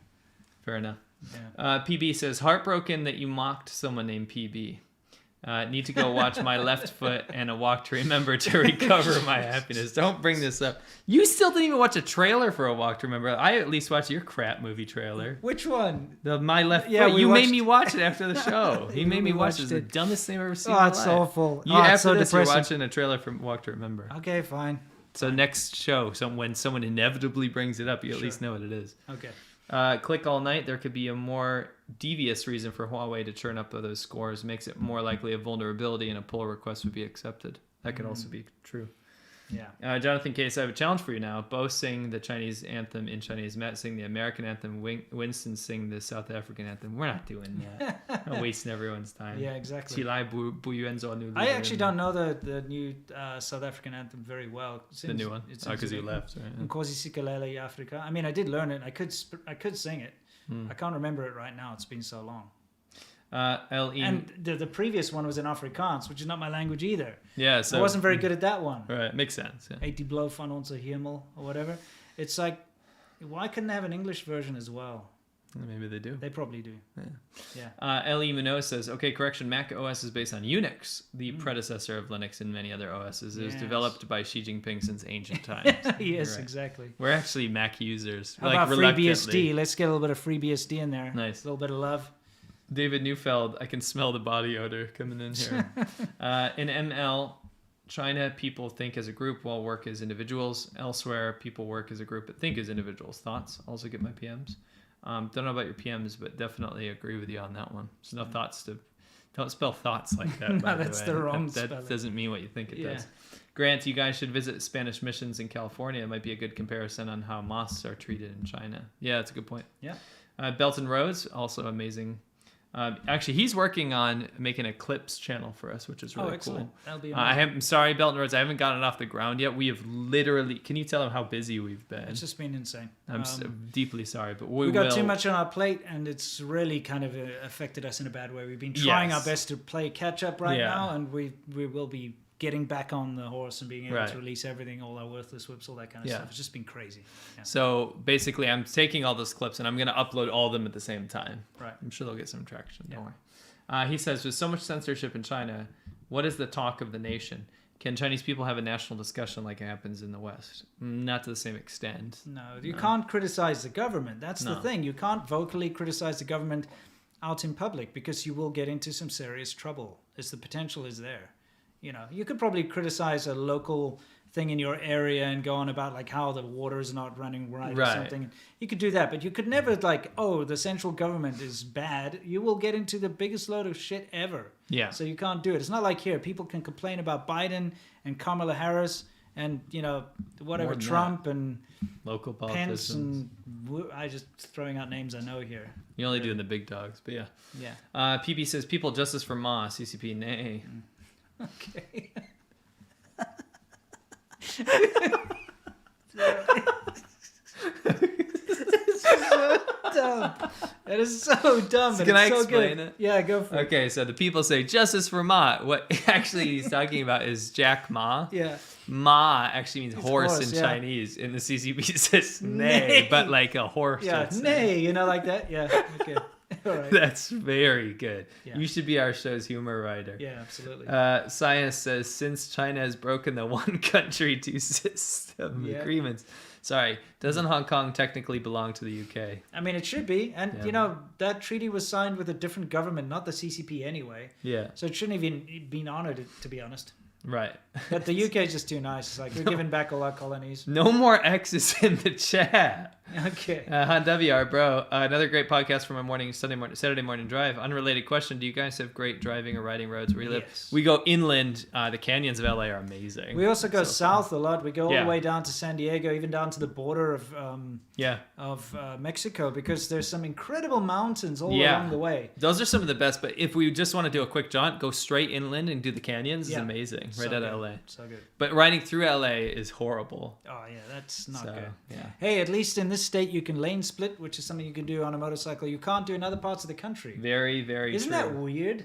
Fair enough.
Yeah.
PB says, heartbroken that you mocked someone named PB. Need to go watch My Left Foot and A Walk to Remember to recover my happiness. Don't bring this up. You still didn't even watch a trailer for A Walk to Remember. I at least watched your crap movie trailer.
Which one?
The My Left Foot.
we
You
watched-
made me watch it after the show. He made me watch it. It's the
it.
dumbest thing I've ever seen
Oh,
in my
it's
life.
awful.
You,
Oh, it's
after
so
this,
depressing.
you're watching a trailer for Walk to Remember.
Okay, fine.
So next show, when someone inevitably brings it up, you at least know what it is.
Okay.
Click all night. There could be a more devious reason for Huawei to turn up those scores. Makes it more likely a vulnerability and a pull request would be accepted. That could also be true.
Yeah.
Jonathan Case, I have a challenge for you now. Bo sing the Chinese anthem in Chinese. Matt sing the American anthem. Winston sing the South African anthem. We're not doing that. I'm wasting everyone's time.
Yeah, exactly.
I
I actually don't know the new South African anthem very well.
The new one? Because you left. Right?
Nkosi Sikelele Africa. I mean, I did learn it. I could sing it. I can't remember it right now. It's been so long.
LE.
And the previous one was in Afrikaans, which is not my language either.
Yeah, so
I wasn't very good at that one.
Right, makes sense. Yeah.
80 blow van onze hemel or whatever. It's like, why couldn't they have an English version as well?
Maybe they do.
They probably do. Yeah.
LE Minot says, okay, correction, Mac OS is based on Unix, the predecessor of Linux and many other OSs. It was developed by Xi Jinping since ancient times.
Yes,
Right.
exactly.
We're actually Mac users.
How about FreeBSD?
reluctantly.
Let's get a little bit of FreeBSD in there.
Nice.
A little bit of love.
David Neufeld, I can smell the body odor coming in here. In ML, China, people think as a group while work as individuals. Elsewhere, people work as a group but think as individuals. Thoughts? Also get my PMs. Don't know about your PMs, but definitely agree with you on that one. There's no thoughts to... Don't spell thoughts like that, by
No, that's
the way.
the wrong
That
spelling.
doesn't mean what you think it
Yeah.
does. Grant, you guys should visit Spanish missions in California. It might be a good comparison on how mosques are treated in China. Yeah, that's a good point.
Yeah.
Belton Rhodes, also amazing. Actually, he's working on making a clips channel for us, which is really
excellent.
cool.
That'll be
I'm sorry, Belton Rhodes, I haven't gotten it off the ground yet. We have literally... Can you tell him how busy we've been?
It's just been insane.
I'm deeply sorry, but
we got too much on our plate, and it's really kind of affected us in a bad way. We've been trying our best to play catch up right now, and we will be getting back on the horse and being able to release everything, all our worthless whips, all that kind of stuff. It's just been crazy. Yeah.
So basically, I'm taking all those clips and I'm going to upload all of them at the same time.
Right.
I'm sure they'll get some traction. Don't worry. He says, with so much censorship in China, what is the talk of the nation? Can Chinese people have a national discussion like it happens in the West? Not to the same extent.
No, you can't criticize the government. That's the thing. You can't vocally criticize the government out in public because you will get into some serious trouble. The potential is there. You know, you could probably criticize a local thing in your area and go on about like how the water is not running right or something. You could do that, but you could never like, oh, the central government is bad. You will get into the biggest load of shit ever. Yeah. So you can't do it. It's not like here. People can complain about Biden and Kamala Harris and, you know, whatever, Trump and
local
Pence
politicians.
and I just throwing out names I know here.
You're only doing the big dogs, but yeah.
Yeah.
PB says, people justice for Ma, CCP, nay.
Okay. Dumb. That is so dumb.
Can I
so
explain
good.
it?
Yeah, go for it.
Okay, so the people say justice for Ma. What actually he's talking about is Jack Ma.
Yeah.
Ma actually means horse
horse,
in
yeah.
Chinese, and the CCP says nay, but like a horse.
Yeah,
would say.
nay, you know, like that. Yeah. Okay. All right.
That's very good.
Yeah.
You should be our show's humor writer.
Yeah, absolutely.
Science says, since China has broken the one country, two system agreements. Sorry, doesn't Hong Kong technically belong to the UK?
I mean, it should be. And, you know, that treaty was signed with a different government, not the CCP anyway.
Yeah.
So it shouldn't even been honored, to be honest.
Right.
But the UK is just too nice. It's like, we're giving back all our colonies.
No more X's in the chat.
Okay.
Han WR, bro. Another great podcast for my Saturday morning drive. Unrelated question: do you guys have great driving or riding roads where you live?
Yes.
We go inland. The canyons of LA are amazing.
We also go south a lot. We go all the way down to San Diego, even down to the border of Mexico, because there's some incredible mountains all along the way.
Those are some of the best. But if we just want to do a quick jaunt, go straight inland and do the canyons. Is amazing. right out of LA.
So good.
But riding through LA is horrible.
Oh yeah, that's not
So,
good.
yeah.
Hey, at least in this state you can lane split, which is something you can do on a motorcycle. You can't do in other parts of the country.
Very, very
Isn't
true.
that weird?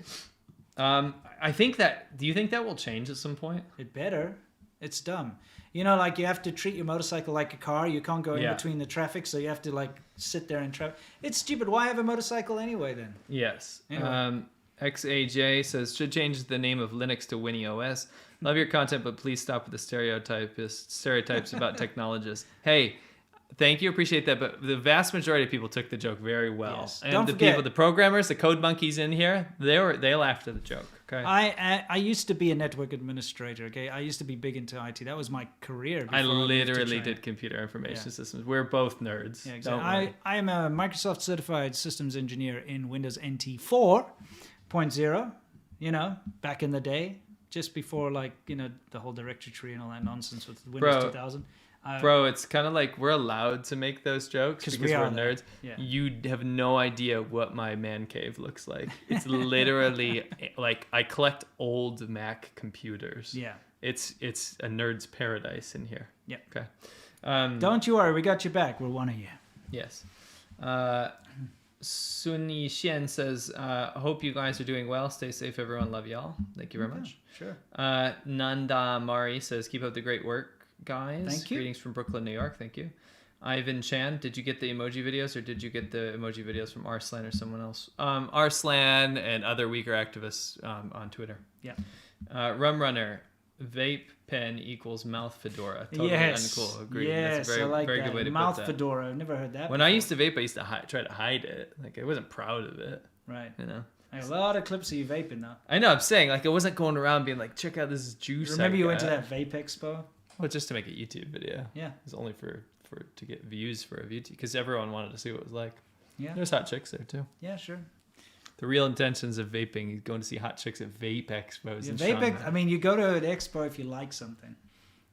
I think that. Do you think that will change at some point?
It better. It's dumb. You know, like you have to treat your motorcycle like a car. You can't go in
Yeah.
between the traffic, so you have to like sit there in traffic. It's stupid. Why have a motorcycle anyway then?
Yes.
Anyway.
XAJ says should change the name of Linux to Winnie OS. Love your content, but please stop with the stereotypes about technologists. Hey, thank you, appreciate that. But the vast majority of people took the joke very well.
Yes.
And
Don't
the
forget-
people, the programmers, the code monkeys in here, they laughed at the joke. Okay.
I used to be a network administrator. Okay, I used to be big into IT. That was my career.
I
before moved to
literally
China.
did computer information
Yeah.
systems. We're both nerds.
Yeah,
Don't
exactly.
worry.
I am a Microsoft certified systems engineer in Windows NT 4.0. You know, back in the day, just before like the whole directory tree and all that nonsense with Windows 2000.
Bro, it's kind of like we're allowed to make those jokes
'Cause
because
we
we're
are there.
nerds.
Yeah.
You have no idea what my man cave looks like. It's literally like I collect old Mac computers.
Yeah.
It's a nerd's paradise in here.
Yeah.
Okay.
Don't you worry, we got your back. We're one of you.
Yes. Sun Yixian says, hope you guys are doing well. Stay safe, everyone. Love y'all. Thank you very much.
Sure.
Nanda Mari says, keep up the great work, guys.
Thank you.
Greetings from Brooklyn, New York. Thank you. Ivan Chan, did you get the emoji videos or did you get the emoji videos from Arslan or someone else? Arslan and other Uyghur activists on Twitter.
Yeah.
Rum Runner, vape pen equals mouth fedora. Totally
Yes.
uncool. Agreed.
Yes,
That's a very,
I like
very
that.
good way to
Mouth
put that.
fedora. I've never heard that.
When I used to vape, I used to try to hide it. Like I wasn't proud of it.
Right.
You know.
I have a lot of clips of you vaping now.
I know. I'm saying like I wasn't going around being like, check out this juice.
Remember
I
you went to
got."
that vape expo?
Well, just to make a YouTube video.
Yeah.
It was only for to get views for a YouTube because everyone wanted to see what it was like.
Yeah.
There's hot chicks there too.
Yeah, sure.
The real intentions of vaping is going to see hot chicks at vape expos.
Yeah,
in
vape.
Shanghai.
I mean, you go to an expo if you like something.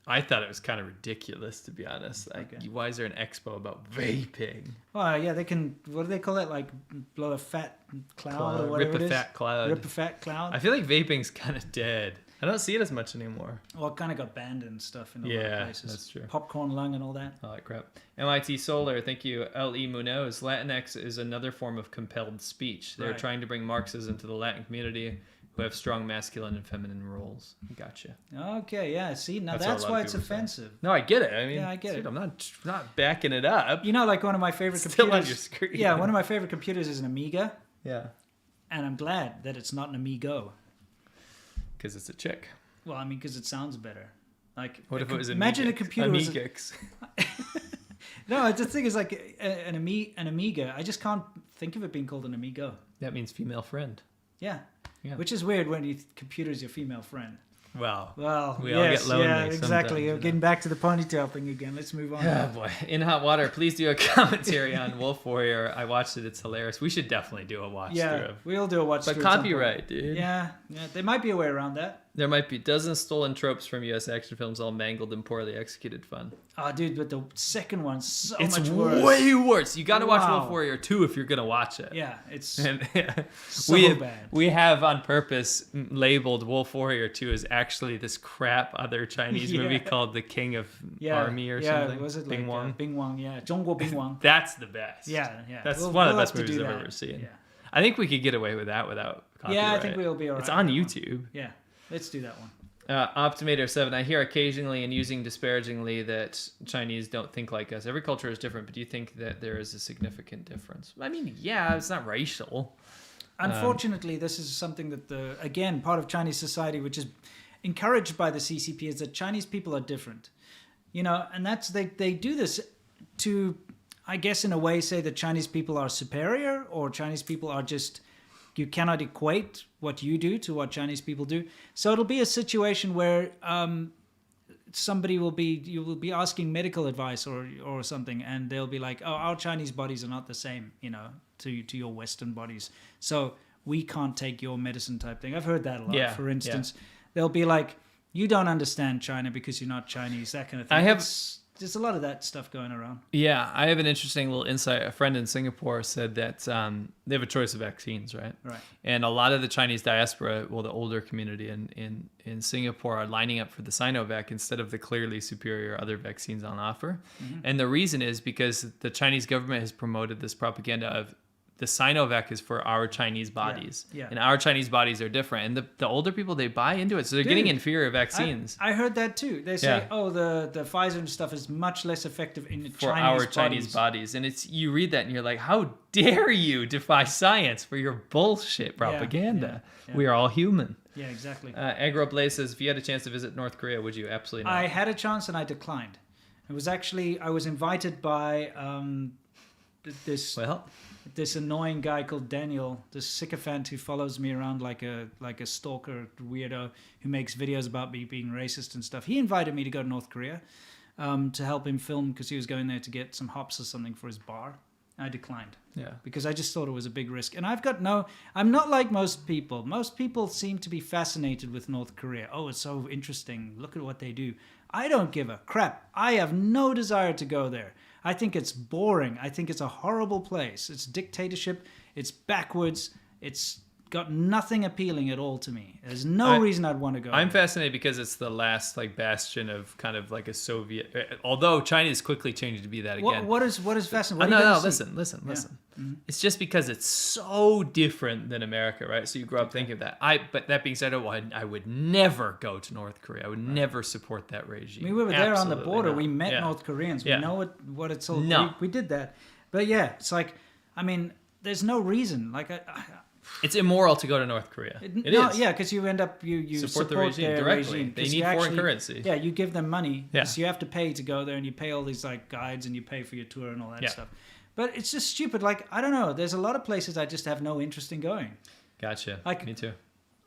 I thought it was kind of ridiculous, to be honest. Like,
Okay.
why is there an expo about vaping?
Well, yeah, they can. What do they call it? Like blow a fat cloud or whatever
Rip
it
a
is.
fat cloud.
Rip a fat cloud.
I feel like vaping's kind of dead. I don't see it as much anymore.
Well, it kind of got banned and stuff in a lot
Yeah,
of places.
that's true.
Popcorn lung and all that.
Oh, that crap. MIT Solar, thank you. L.E. Munoz, Latinx is another form of compelled speech. They're
Right.
trying to bring Marxism to the Latin community who have strong masculine and feminine roles. Gotcha.
Okay, yeah. See, now
That's what a
that's
lot
why
of
it's
people say.
offensive.
No, I get it. I mean,
Yeah, I get it.
I'm not backing it up.
You know, like one of my favorite
It's still
computers.
on your screen.
Yeah, one of my favorite computers is an Amiga,
Yeah.
and I'm glad that it's not an Amigo.
Because it's a chick.
Well, I mean, because it sounds better. Like,
What if it was
imagine a
Amigix?
computer was
Amigix.
no. The thing is, like an Amiga. I just can't think of it being called an Amigo.
That means female friend.
Yeah,
Yeah.
which is weird when computer's your female friend.
Well.
Well,
We all
yes,
get lonely
yeah,
sometimes,
exactly.
you know.
Getting back to the ponytail thing again. Let's move on.
Oh boy. In Hot Water, please do a commentary on Wolf Warrior. I watched it. It's hilarious. We should definitely do a watch
Yeah,
through.
we'll do a watch.
But
through at some point.
copyright, dude.
Yeah, there might be a way around that.
There might be dozens stolen tropes from U.S. action films, all mangled and poorly executed fun.
Oh, dude, but the second one's so
It's
much worse.
way worse. You got to watch
Wow.
Wolf Warrior 2 if you're going to watch it.
Yeah, it's
And
so
we have,
bad.
we have on purpose labeled Wolf Warrior 2 as actually this crap other Chinese
Yeah.
movie called The King of
yeah,
Army or
yeah,
something.
was it
Bing
like
Wang.
Bing Wang? Yeah, 中国 Bing Wang.
That's the best.
Yeah, yeah.
That's
We'll-
one of the
we'll
best
have to
movies
do
I've
that.
ever seen.
Yeah.
I think we could get away with that without copyright.
Yeah, I think we'll be all right.
It's on
with that one.
YouTube.
Yeah, let's do that one.
Optimator7, I hear occasionally and using disparagingly that Chinese don't think like us. Every culture is different, but do you think that there is a significant difference? I mean, yeah, it's not racial.
Unfortunately, this is something that again, part of Chinese society, which is encouraged by the CCP, is that Chinese people are different. You know, and they do this to, I guess, in a way, say that Chinese people are superior or Chinese people are just, you cannot equate what you do to what Chinese people do. So it'll be a situation where you will be asking medical advice or something, and they'll be like, oh, our Chinese bodies are not the same, you know, to your Western bodies. So we can't take your medicine type thing. I've heard that a lot.
Yeah,
For instance, they'll be like, you don't understand China because you're not Chinese, that kind of thing. there's a lot of that stuff going around.
Yeah, I have an interesting little insight. A friend in Singapore said that they have a choice of vaccines, right?
Right.
And a lot of the Chinese diaspora, well, the older community in Singapore are lining up for the Sinovac instead of the clearly superior other vaccines on offer.
Mm-hmm.
And the reason is because the Chinese government has promoted this propaganda of the Sinovac is for our Chinese bodies.
Yeah.
And our Chinese bodies are different. And the older people, they buy into it. So they're
Dude,
getting inferior vaccines.
I heard that too. They say,
Yeah.
the Pfizer and stuff is much less effective in
For our Chinese bodies. And it's you read that and you're like, how dare you defy science for your bullshit propaganda?
yeah.
We are all human.
Yeah, exactly.
Agroblaze says, if you had a chance to visit North Korea, would you? Absolutely not.
I had a chance and I declined. It was actually, I was invited by this annoying guy called Daniel, this sycophant who follows me around like a stalker weirdo who makes videos about me being racist and stuff. He invited me to go to North Korea to help him film because he was going there to get some hops or something for his bar. I declined.
Yeah.
Because I just thought it was a big risk. And I'm not like most people. Most people seem to be fascinated with North Korea. Oh, it's so interesting. Look at what they do. I don't give a crap. I have no desire to go there. I think it's boring. I think it's a horrible place. It's dictatorship. It's backwards. It's got nothing appealing at all to me. There's no reason I'd want to go.
I'm fascinated because it's the last bastion of kind of like a Soviet. Although China is quickly changing to be that again.
What is fascinating?
No. Listen. Mm-hmm. It's just because it's so different than America, right? So you grow up thinking of that. But that being said, I would never go to North Korea. I would never support that regime.
I mean, we were there on the
Absolutely
border.
not.
We met
Yeah.
North Koreans. We
Yeah.
know what it's all.
No.
We did that. But yeah, it's like, I mean, there's no reason. Like,
It's immoral to go to North Korea. It
no,
is.
yeah, because you end up you
Support the regime
their
directly.
regime,
They
'cause
need
you
foreign
actually-
currency.
Yeah, you give them money.
Yeah.
So you have to pay to go there, and you pay all these like guides, and you pay for your tour and all that
Yeah.
stuff. But it's just stupid. Like, I don't know. There's a lot of places I just have no interest in going.
Gotcha.
Like-
Me too.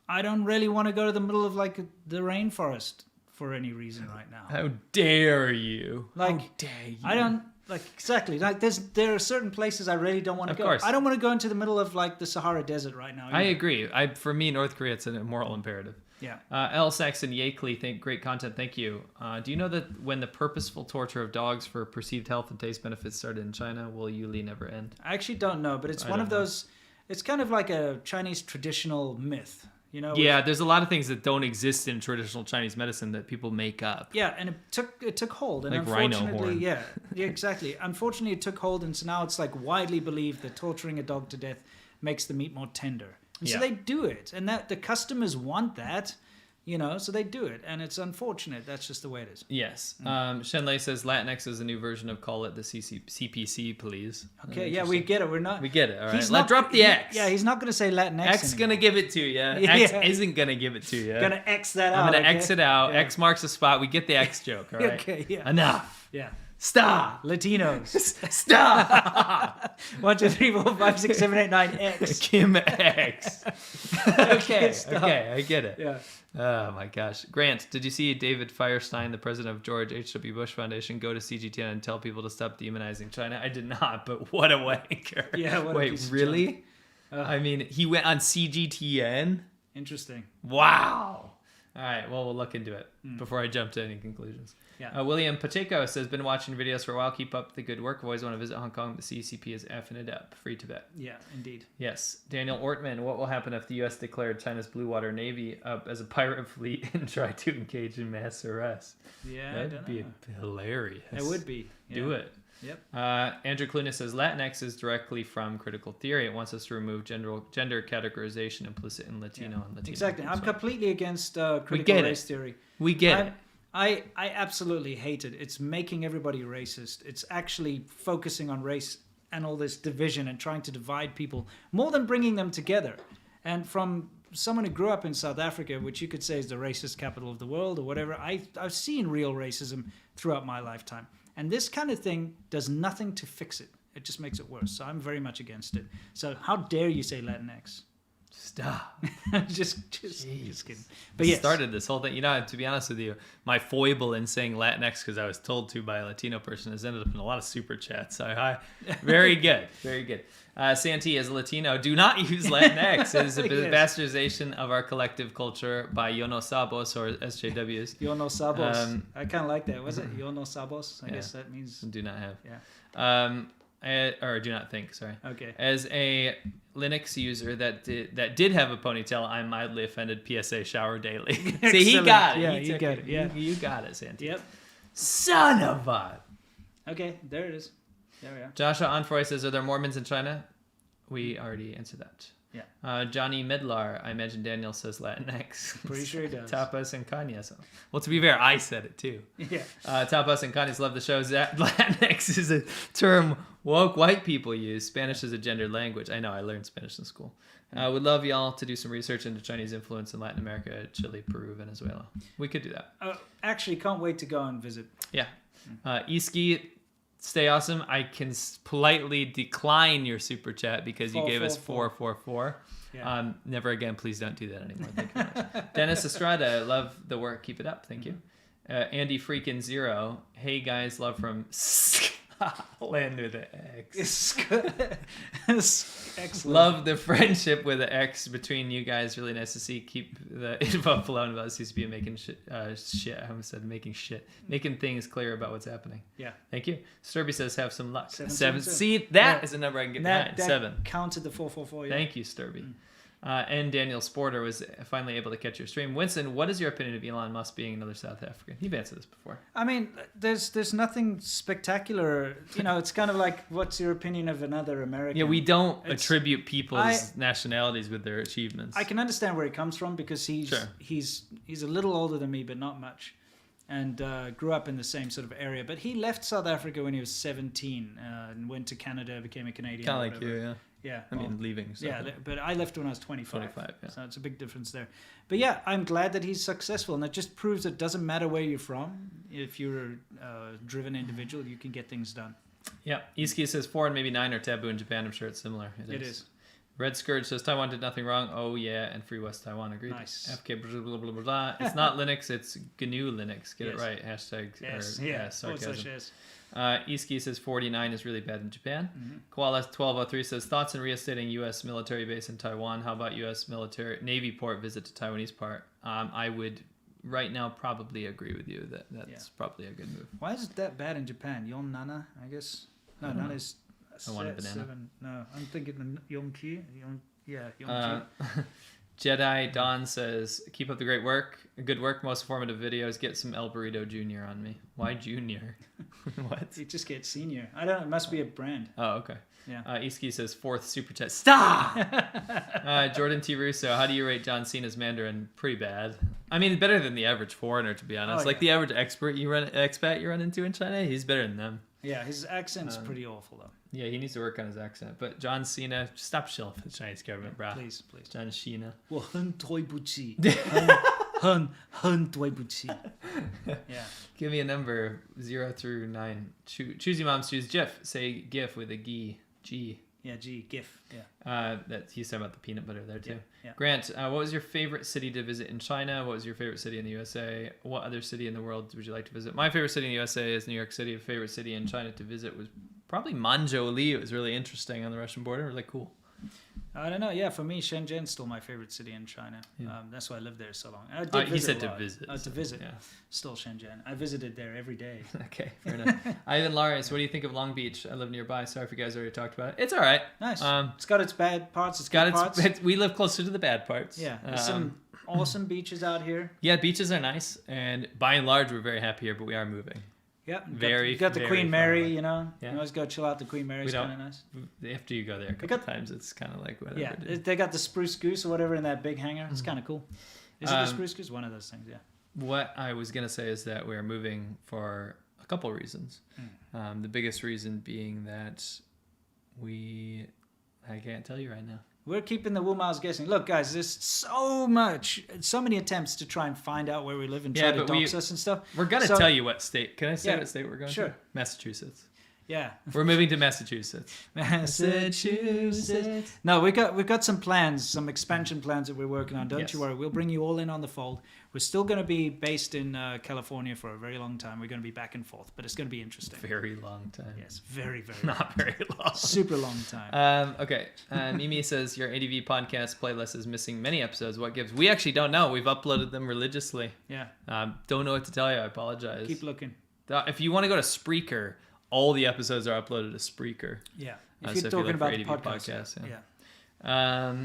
I don't really want to go to the middle of like the rainforest for any reason right now.
How dare you?
Like,
How dare you?
I don't like exactly like there are certain places I really don't want to
Of
go.
course.
I don't want to go into the middle of like the Sahara Desert right now.
I
either.
agree. For me, North Korea, it's a moral imperative.
Yeah.
L. Saxon Yakeley, great content. Thank you. Do you know that when the purposeful torture of dogs for perceived health and taste benefits started in China, will Yuli never end?
I actually don't know, but it's one of
don't know.
those. It's kind of like a Chinese traditional myth, you know.
Yeah, there's a lot of things that don't exist in traditional Chinese medicine that people make up.
Yeah, and it took hold, and
Like rhino
unfortunately,
horn.
yeah, exactly. Unfortunately, it took hold, and so now it's like widely believed that torturing a dog to death makes the meat more tender, and so
Yeah.
they do it, and that the customers want that, you know, so they do it, and it's unfortunate. That's just the way it is.
Yes. Shenlei says Latinx is a new version of call it the CPC, please.
Okay, yeah, we get it. We're not.
We get it. All right.
He's not-
Drop the X.
Yeah, he's not going to say Latinx.
X
anymore.
gonna give it to you.
Yeah.
X isn't gonna give it to you.
Gonna X that out.
I'm gonna
okay?
X it out.
Yeah.
X marks the spot. We get the X joke. All right.
Okay, yeah.
Enough.
Yeah.
Stop.
Latinos.
Stop.
1, 2, 3, 4, 5, 6, 7, 8, 9, X.
Kim X. Okay.
Stop.
Okay. I get it.
Yeah.
Oh my gosh. Grant, did you see David Firestein, the president of George H.W. Bush Foundation, go to CGTN and tell people to stop demonizing China? I did not, but what a wanker.
Yeah, what a
Wait,
piece of
really?
junk.
I mean, he went on CGTN?
Interesting.
Wow. All right, well, we'll look into it before I jump to any conclusions.
Yeah.
William Pacheco says, been watching videos for a while. Keep up the good work. I've always want to visit Hong Kong. The CCP is effing it up. Free Tibet.
Yeah, indeed.
Yes. Daniel Ortman, what will happen if the U.S. declared China's Blue Water Navy up as a pirate fleet and tried to engage in mass arrests?
Yeah, I
That'd
don't
be
know.
hilarious.
It would be. Yeah.
Do it.
Yep.
Andrew Clunas says Latinx is directly from critical theory. It wants us to remove gender categorization implicit in Latino and Latino.
Exactly. I'm
So
completely against critical
get
race
it.
theory.
we get it.
I absolutely hate it. It's making everybody racist. It's actually focusing on race and all this division and trying to divide people more than bringing them together. And from someone who grew up in South Africa, which you could say is the racist capital of the world or whatever, I've seen real racism throughout my lifetime. And this kind of thing does nothing to fix it. It just makes it worse. So I'm very much against it. So how dare you say Latinx?
Stop.
just
Jeez.
kidding. But yes.
Started this whole thing. You know, to be honest with you, my foible in saying Latinx because I was told to by a Latino person has ended up in a lot of super chats. So very good, very good. Santi, as a Latino, do not use Latinx. It is a bastardization of our collective culture by Yo no Sabos or SJWs.
Yo no Sabos. I kind of like that. Was it Yo no Sabos? I guess that means
do not have.
Yeah.
Or do not think. Sorry.
Okay.
As a Linux user that did have a ponytail, I'm mildly offended. PSA shower daily. See, he got it.
Yeah,
He
you
took
got it. Yeah,
you got it, Santi.
Yep.
Son of a.
Okay, there it is. There we are.
Joshua Onfroy says, "Are there Mormons in China?" We already answered that.
Yeah.
Johnny Midlar, I imagine Daniel says Latinx.
Pretty sure he does.
Tapas and Kanyas. Well, to be fair, I said it too.
Yeah.
Tapas and Kanyas love the show. Latinx is a term woke white people use. Spanish is a gendered language. I know, I learned Spanish in school. Would love y'all to do some research into Chinese influence in Latin America, Chile, Peru, Venezuela. We could do that.
Actually, can't wait to go and visit.
Yeah. Iski, stay awesome. I can politely decline your super chat because you gave us 444. Yeah. Never again. Please don't do that anymore. Thank you very much. Dennis Estrada, love the work. Keep it up. Thank you. Andy freaking Zero. Hey guys, love from Land with an X. Excellent. Love the friendship with the X between you guys. Really nice to see. Keep the info flowing about CCP making shit. I almost said making shit. Making things clear about what's happening.
Yeah.
Thank you. Sturby says have some luck.
7.
See, that is a number I can get behind.
That
7.
Counted the 444. Yeah.
Thank you, Sturby. And Daniel Sporter was finally able to catch your stream. Winston, what is your opinion of Elon Musk being another South African? You've answered this before.
I mean, there's nothing spectacular. You know, it's kind of like, what's your opinion of another American?
Yeah, we don't attribute people's nationalities with their achievements.
I can understand where he comes from because he's a little older than me, but not much, and grew up in the same sort of area. But he left South Africa when he was 17 and went to Canada, became a Canadian.
Kind of like you, yeah.
Yeah,
I mean, leaving. So.
Yeah, but I left when I was 25.
25, yeah.
So it's a big difference there. But yeah, I'm glad that he's successful, and that just proves it doesn't matter where you're from. If you're a driven individual, you can get things done.
Yeah, Iski says 4 and maybe 9 are taboo in Japan. I'm sure it's similar.
It is.
Red Scourge says Taiwan did nothing wrong. Oh yeah, and Free West Taiwan agreed.
Nice.
FK blah blah blah blah blah. It's not Linux. It's GNU Linux. Get it right. Hashtag.
Yes.
Sarcasm. Iski says 49 is really bad in Japan. Koala 1203 says thoughts on reinstating U.S. military base in Taiwan. How about U.S. military Navy port visit to Taiwanese part? I would right now probably agree with you that that's probably a good move.
Why is it that bad in Japan? Yonnana, I guess. No, Nana is.
I want a banana.
7. No, I'm thinking Yongqi. Yongqi.
Jedi Dawn says, keep up the great work. Good work. Most informative videos. Get some El Burrito Jr. on me. Why Junior? What?
You just get Senior. I don't know. It must be a brand.
Oh, okay.
Yeah.
Iski says 4th super chat. Stop! Jordan T. Russo, how do you rate John Cena's Mandarin? Pretty bad. I mean, better than the average foreigner, to be honest. Like the average expat you run into in China, he's better than them.
Yeah, his accent's pretty awful, though.
Yeah, he needs to work on his accent. But John Cena, stop shilling for the Chinese government, brah.
Please.
John Cena.
Well, hun toi bu chi. Hun toi bu chi. Yeah.
Give me a number 0 through 9. Choose your mom's choose GIF. Say GIF with a G.
Yeah, GIF. Yeah.
That he's talking about the peanut butter there too.
Yeah.
Grant, what was your favorite city to visit in China? What was your favorite city in the USA? What other city in the world would you like to visit? My favorite city in the USA is New York City. A favorite city in China to visit was probably Manzhouli. It was really interesting on the Russian border. Really cool.
I don't know. Yeah, for me, Shenzhen's still my favorite city in China.
Yeah.
That's why I lived there so long. I did
he said
a
to
lot.
visit.
To visit.
Yeah.
Still Shenzhen. I visited there every day.
Okay, fair enough. Ivan Larius, what do you think of Long Beach? I live nearby. Sorry if you guys already talked about it. It's all right.
Nice. It's got its bad parts. It's got its parts.
We live closer to the bad parts.
Yeah. There's some awesome beaches out here.
Yeah, beaches are nice, and by and large, we're very happy here. But we are moving.
Yep.
You
got the Queen Mary, you know.
Yeah.
You always go chill out the Queen Mary. It's kind of nice.
After you go there a couple times, it's kind of like whatever.
Yeah, they got the Spruce Goose or whatever in that big hangar. It's kind of cool. Is it the Spruce Goose? One of those things, yeah.
What I was going to say is that we're moving for a couple of reasons. The biggest reason being that I can't tell you right now.
We're keeping the Wumaos guessing. Look, guys, there's so many attempts to try and find out where we live and try to dox us and stuff.
We're going to tell you what state. Can I say what state we're going
to?
Massachusetts.
Yeah.
We're moving to Massachusetts.
Massachusetts. No, we've got some plans, some expansion plans that we're working on. Don't
Yes.
you worry. We'll bring you all in on the fold. We're still going to be based in California for a very long time. We're going to be back and forth, but it's going to be interesting.
Very long time.
Yes, very, very
Not very long.
super long time.
Okay. Mimi says your ADV podcast playlist is missing many episodes. What gives? We actually don't know. We've uploaded them religiously.
Yeah.
Don't know what to tell you. I apologize.
Keep looking.
If you want to go to Spreaker, all the episodes are uploaded to Spreaker.
Yeah.
So
If you're talking
look for
about the
ADV
podcast.
yeah.
Yeah.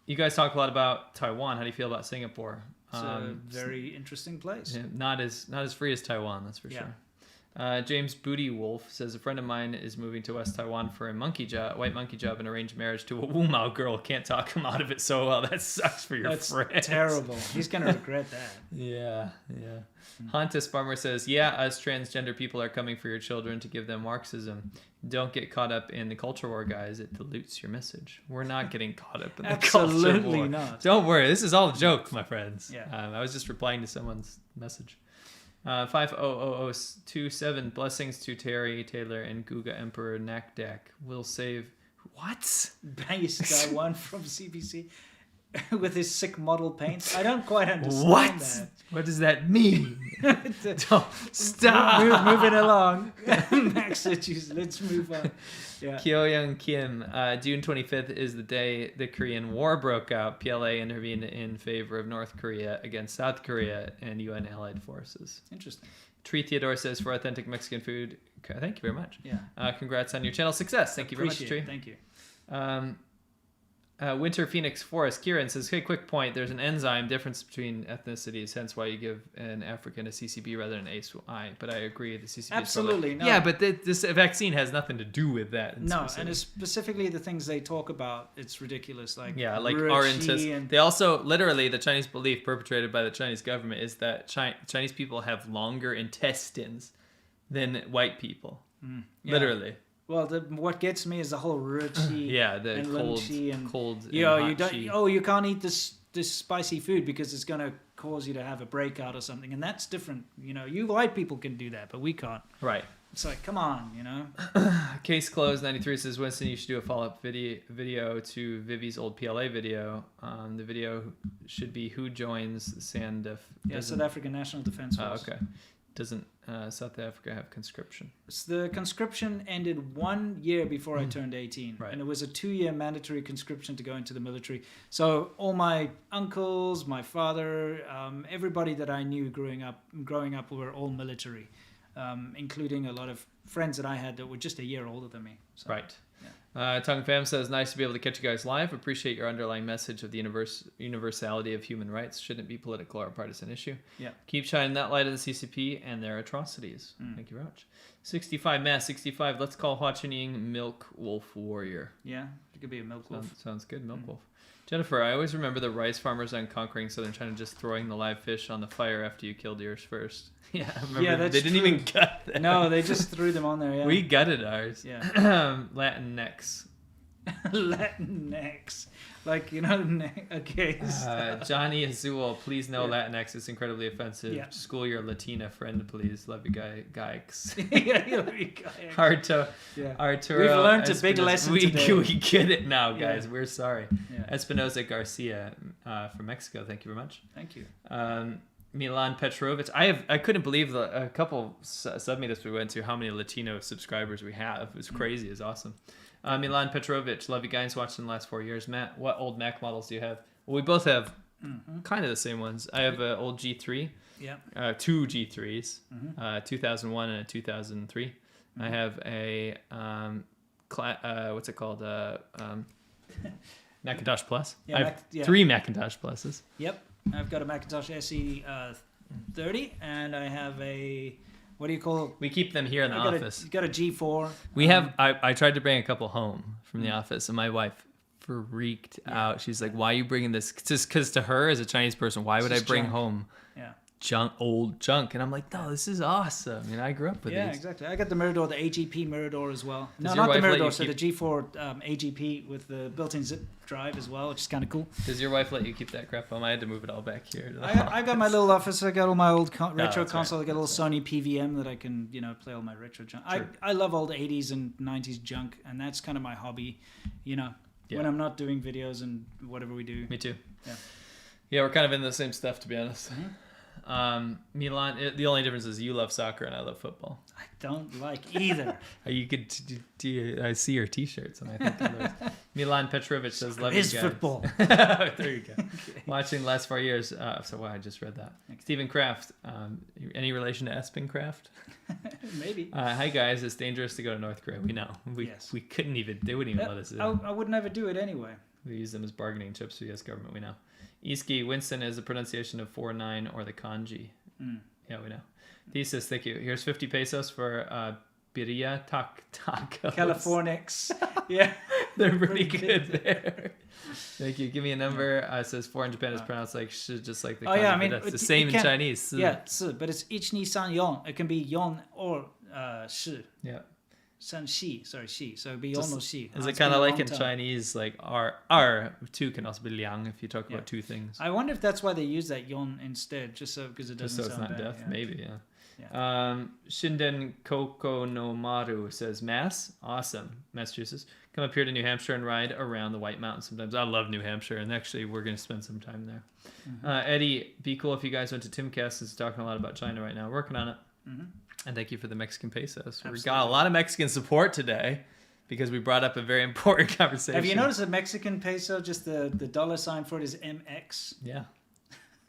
You guys talk a lot about Taiwan. How do you feel about Singapore?
It's a very interesting place.
Yeah, not as free as Taiwan, that's for
Yeah.
sure. James Booty Wolf says a friend of mine is moving to West Taiwan for a white monkey job and arranged marriage to a Wumao girl. Can't talk him out of it so well. That sucks for your
That's
friend.
terrible. He's going to regret that.
Yeah. Hontus Farmer says, yeah, us transgender people are coming for your children to give them Marxism. Don't get caught up in the culture war, guys. It dilutes your message. We're not getting caught up in the culture war.
Absolutely not.
Don't worry. This is all a joke, my friends.
Yeah.
I was just replying to someone's message. 50027 blessings to Terry, Taylor, and Guga Emperor Nakdak. Will save... What?
Base guy one from CBC with his sick model paints. I don't quite understand
What?
that.
What does that mean? Don't stop.
Moving along. Massachusetts. Let's move on. Yeah.
Kyoyoung Kim, June 25th is the day the Korean War broke out. PLA intervened in favor of North Korea against South Korea and UN allied forces.
Interesting.
Tree Theodore says, for authentic Mexican food, thank you very much.
Yeah.
Congrats on your channel success. Thank you very much, Tree.
Thank you.
Winter Phoenix Forest Kieran says, hey, quick point. There's an enzyme difference between ethnicities, hence why you give an African a CCB rather than an ACI. But I agree, the CCB
Absolutely,
is
no.
Yeah, but this vaccine has nothing to do with that.
No, and it's specifically the things they talk about, it's ridiculous. Like
Yeah, like
Ru
our
Qi
intestines.
and
They also, literally, the Chinese belief perpetrated by the Chinese government is that Chinese people have longer intestines than white people.
yeah.
Literally.
Well, what gets me is the whole Ru Qi
Yeah, the
and
cold,
Lun Qi and
cold.
you know,
and
you
hot
don't.
Qi.
Oh, you can't eat this spicy food because it's gonna cause you to have a breakout or something, and that's different. You know, you white people can do that, but we can't.
Right.
It's like, come on, you know.
Case closed. 93 says, Winston, you should do a follow-up video to Vivi's old PLA video. The video should be who joins SANDF.
Yeah, South African National Defense Force.
Oh, okay. Doesn't South Africa have conscription?
The conscription ended 1 year before I turned 18.
Right.
And it was a 2-year mandatory conscription to go into the military. So all my uncles, my father, everybody that I knew growing up were all military, including a lot of friends that I had that were just a year older than me. So,
Right.
yeah.
Tongue Fam says, nice to be able to catch you guys live. Appreciate your underlying message of the universality of human rights. Shouldn't be political or a partisan issue.
Yeah.
Keep shining that light of the CCP and their atrocities. Thank you very much. 65 Mass 65. Let's call Hua Chunying Milk Wolf Warrior.
Yeah, it could be a milk wolf.
Sounds good. Milk Wolf. Jennifer, I always remember the rice farmers on conquering southern China just throwing the live fish on the fire after you killed yours first. Yeah, I remember.
Yeah, that's
they didn't
true.
even gut that.
No, they just threw them on there. Yeah.
We gutted ours.
Yeah.
Latin necks.
Latinx, like okay.
Johnny Azul, please no
Yeah.
Latinx. It's incredibly offensive.
Yeah.
School your Latina friend, please. Love you, guys.
Yeah.
Arturo.
We've learned a big
Espinosa-
lesson
we,
today.
We get it now,
Yeah.
guys. We're sorry.
Yeah.
Espinosa Garcia from Mexico. Thank you very much.
Thank you.
Milan Petrovich. I couldn't believe a couple sub-meetups we went to, how many Latino subscribers we have. It was crazy. It's awesome. Milan Petrovich. Love you guys. Watched in the last 4 years. Matt, what old Mac models do you have? Well, we both have kind of the same ones. I have an old G3.
Yeah.
2 G3s. 2001 and a 2003. I have a what's it called? Macintosh Plus.
Yeah,
I have 3 Macintosh Pluses.
Yep. I've got a Macintosh SE 30, and I have a what do you call?
We keep them here in the office.
You got a G4.
We have. I tried to bring a couple home from the office, and my wife freaked out. She's like, "Why are you bringing this?" Just because to her, as a Chinese person, why would I
just
bring
junk.
home
Yeah.
old junk, and I'm like, no, this is awesome. And I grew up with
Yeah,
these.
exactly. I got the Mirador, the AGP Mirador as well.
Does
No,
your
not the
wife let
Mirador,
you
so the
keep-
G4 AGP with the built-in zip drive as well, which is kind of cool.
Does your wife let you keep that crap home? I had to move it all back here. To the
I got my little office. I got all my old retro
that's right.
console. I got a little Sony PVM that I can, play all my retro junk. I love old 80s and 90s junk, and that's kind of my hobby, when
Yeah.
I'm not doing videos and whatever we do.
Me too.
Yeah.
Yeah, we're kind of in the same stuff, to be honest. Milan, the only difference is you love soccer and I love football.
I don't like either.
You could I see your T-shirts and I think of those. Milan Petrovic says, "Love you
Is
guys."
football.
There you go. Watching the last 4 years. I just read that. Stephen Kraft. Any relation to Espen Kraft?
Maybe.
Hi guys, it's dangerous to go to North Korea. We know. We couldn't even. They wouldn't even let us in.
I would never do it anyway.
We use them as bargaining chips for the U.S. government. We know. Iski Winston is the pronunciation of 4-9 or the kanji. Yeah, we know. Thesis, thank you. Here's 50 pesos for Badiucao.
Californix. Yeah.
They're pretty good there. Thank you. Give me a number. It says 4 in Japan is pronounced like sh, just like the kanji.
Yeah, I mean,
that's the same in Chinese.
Yeah, but it's 1, 2, 3, 4. It can be yon or shi.
Yeah.
Shi. So it'd be yon or shi.
Is
Oh,
it
it's been
kind
a
of like
long
in
time.
Chinese, like R, 2 can also be liang if you talk about two things.
I wonder if that's why they use that yon instead, just so because it
Just
doesn't
so it's
sound
not
bad.
deaf, maybe, yeah. Shinden Koko no Maru says, Mass, awesome, Massachusetts. Come up here to New Hampshire and ride around the White Mountains sometimes. I love New Hampshire, and actually we're going to spend some time there. Eddie, be cool if you guys went to Timcast. It's talking a lot about China right now. Working on it. And thank you for the Mexican pesos.
Absolutely.
We got a lot of Mexican support today because we brought up a very important conversation.
Have you noticed the Mexican peso, just the dollar sign for it is MX?
Yeah.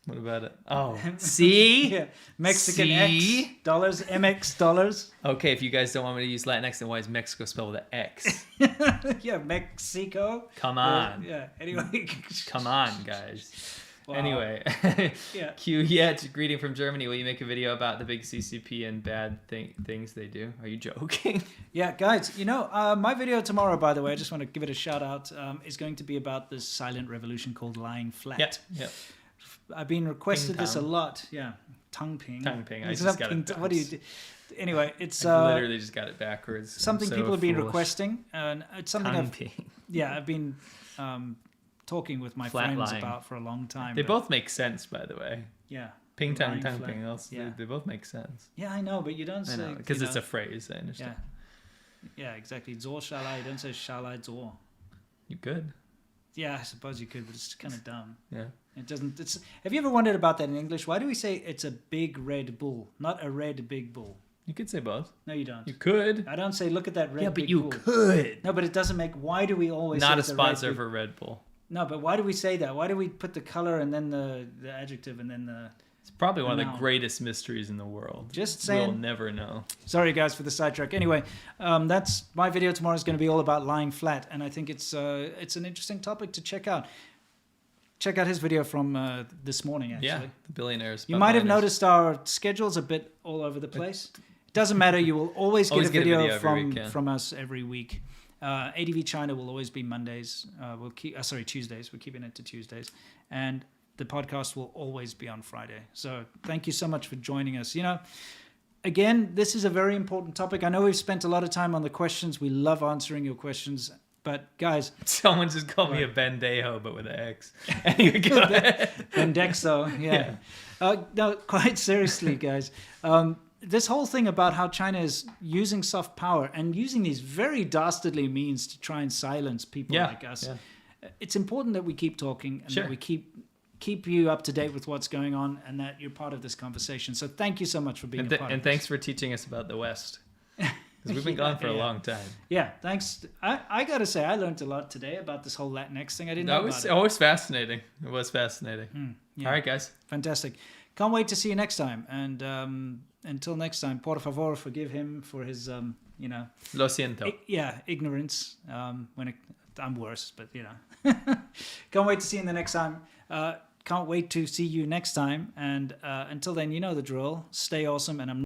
What about it? Oh, see?
Yeah, Mexican
See?
X dollars, MX dollars.
Okay, if you guys don't want me to use Latinx, then why is Mexico spelled with an X?
Yeah, Mexico.
Come on.
Yeah, anyway.
Come on, guys.
Wow.
Anyway,
Yeah.
Q yet greeting from Germany. Will you make a video about the big CCP and bad things they do? Are you joking?
Yeah, guys, my video tomorrow, by the way, I just want to give it a shout out, is going to be about this silent revolution called Lying Flat.
Yeah.
I've been requested
Ping
this a
tong.
lot. Yeah. Tongue ping.
Tongue ping. I
It's
just
not
got it
ping- What do you
backwards.
do? Anyway, it's
I literally just got it backwards.
something
I'm so
people have been
foolish.
requesting, and it's something
Tongue
I've
ping.
I've been talking with my
Flat
friends
lying.
about for a long time.
They
but
both make sense, by the way.
yeah.
Ping tongue,
Lying
tongue
flat.
ping. Also,
Yeah.
they both make sense.
Yeah, I know, but you don't
I
say
know because it's a phrase. I understand.
yeah, exactly. Zor shall I? Don't say shall I zor.
You good?
Yeah, I suppose you could, but it's kind of dumb.
Yeah.
It doesn't. It's. Have you ever wondered about that in English? Why do we say it's a big red bull, not a red big bull?
You could say both.
No, you don't.
You could.
I don't say look at that red
Yeah, but
big
you
bull.
could.
No, but it doesn't make. Why do we always
Not
say
a
it's red
sponsor
big-
for Red Bull.
No, but why do we say that? Why do we put the color and then the adjective and then the?
It's probably one of
No.
the greatest mysteries in the world.
Just
We'll
saying.
never know.
Sorry, guys, for the sidetrack. Anyway, that's my video tomorrow is going to be all about lying flat, and I think it's an interesting topic to check out. Check out his video from this morning. Actually,
Yeah, the billionaires.
you might have noticed our schedule's a bit all over the place. It doesn't matter. You will always get a video,
every
from
week, yeah.
from us every week. ADV China will always be Mondays. We'll keep Tuesdays. We're keeping it to Tuesdays, and the podcast will always be on Friday. So thank you so much for joining us. Again, this is a very important topic. I know we've spent a lot of time on the questions. We love answering your questions, but guys,
Someone just called me a Bendejo, but with an X. Anyway, go ahead.
Indexo, yeah. No, quite seriously, guys. This whole thing about how China is using soft power and using these very dastardly means to try and silence people like us.
Yeah.
It's important that we keep talking and
Sure.
that we keep you up to date with what's going on and that you're part of this conversation. So thank you so much for being a part
And
of
thanks for teaching us about the West. Because we've been gone for a long time.
this. Yeah, thanks. I got to say, I learned a lot today about this whole Latinx thing. I didn't know
That
about
was
it.
always fascinating. It was fascinating.
Yeah.
All right, guys.
Fantastic. Can't wait to see you next time. And until next time, por favor, forgive him for his,
Lo siento.
ignorance. I'm worse, but Can't wait to see you in the next time. Can't wait to see you next time. And until then, you know the drill. Stay awesome. And I'm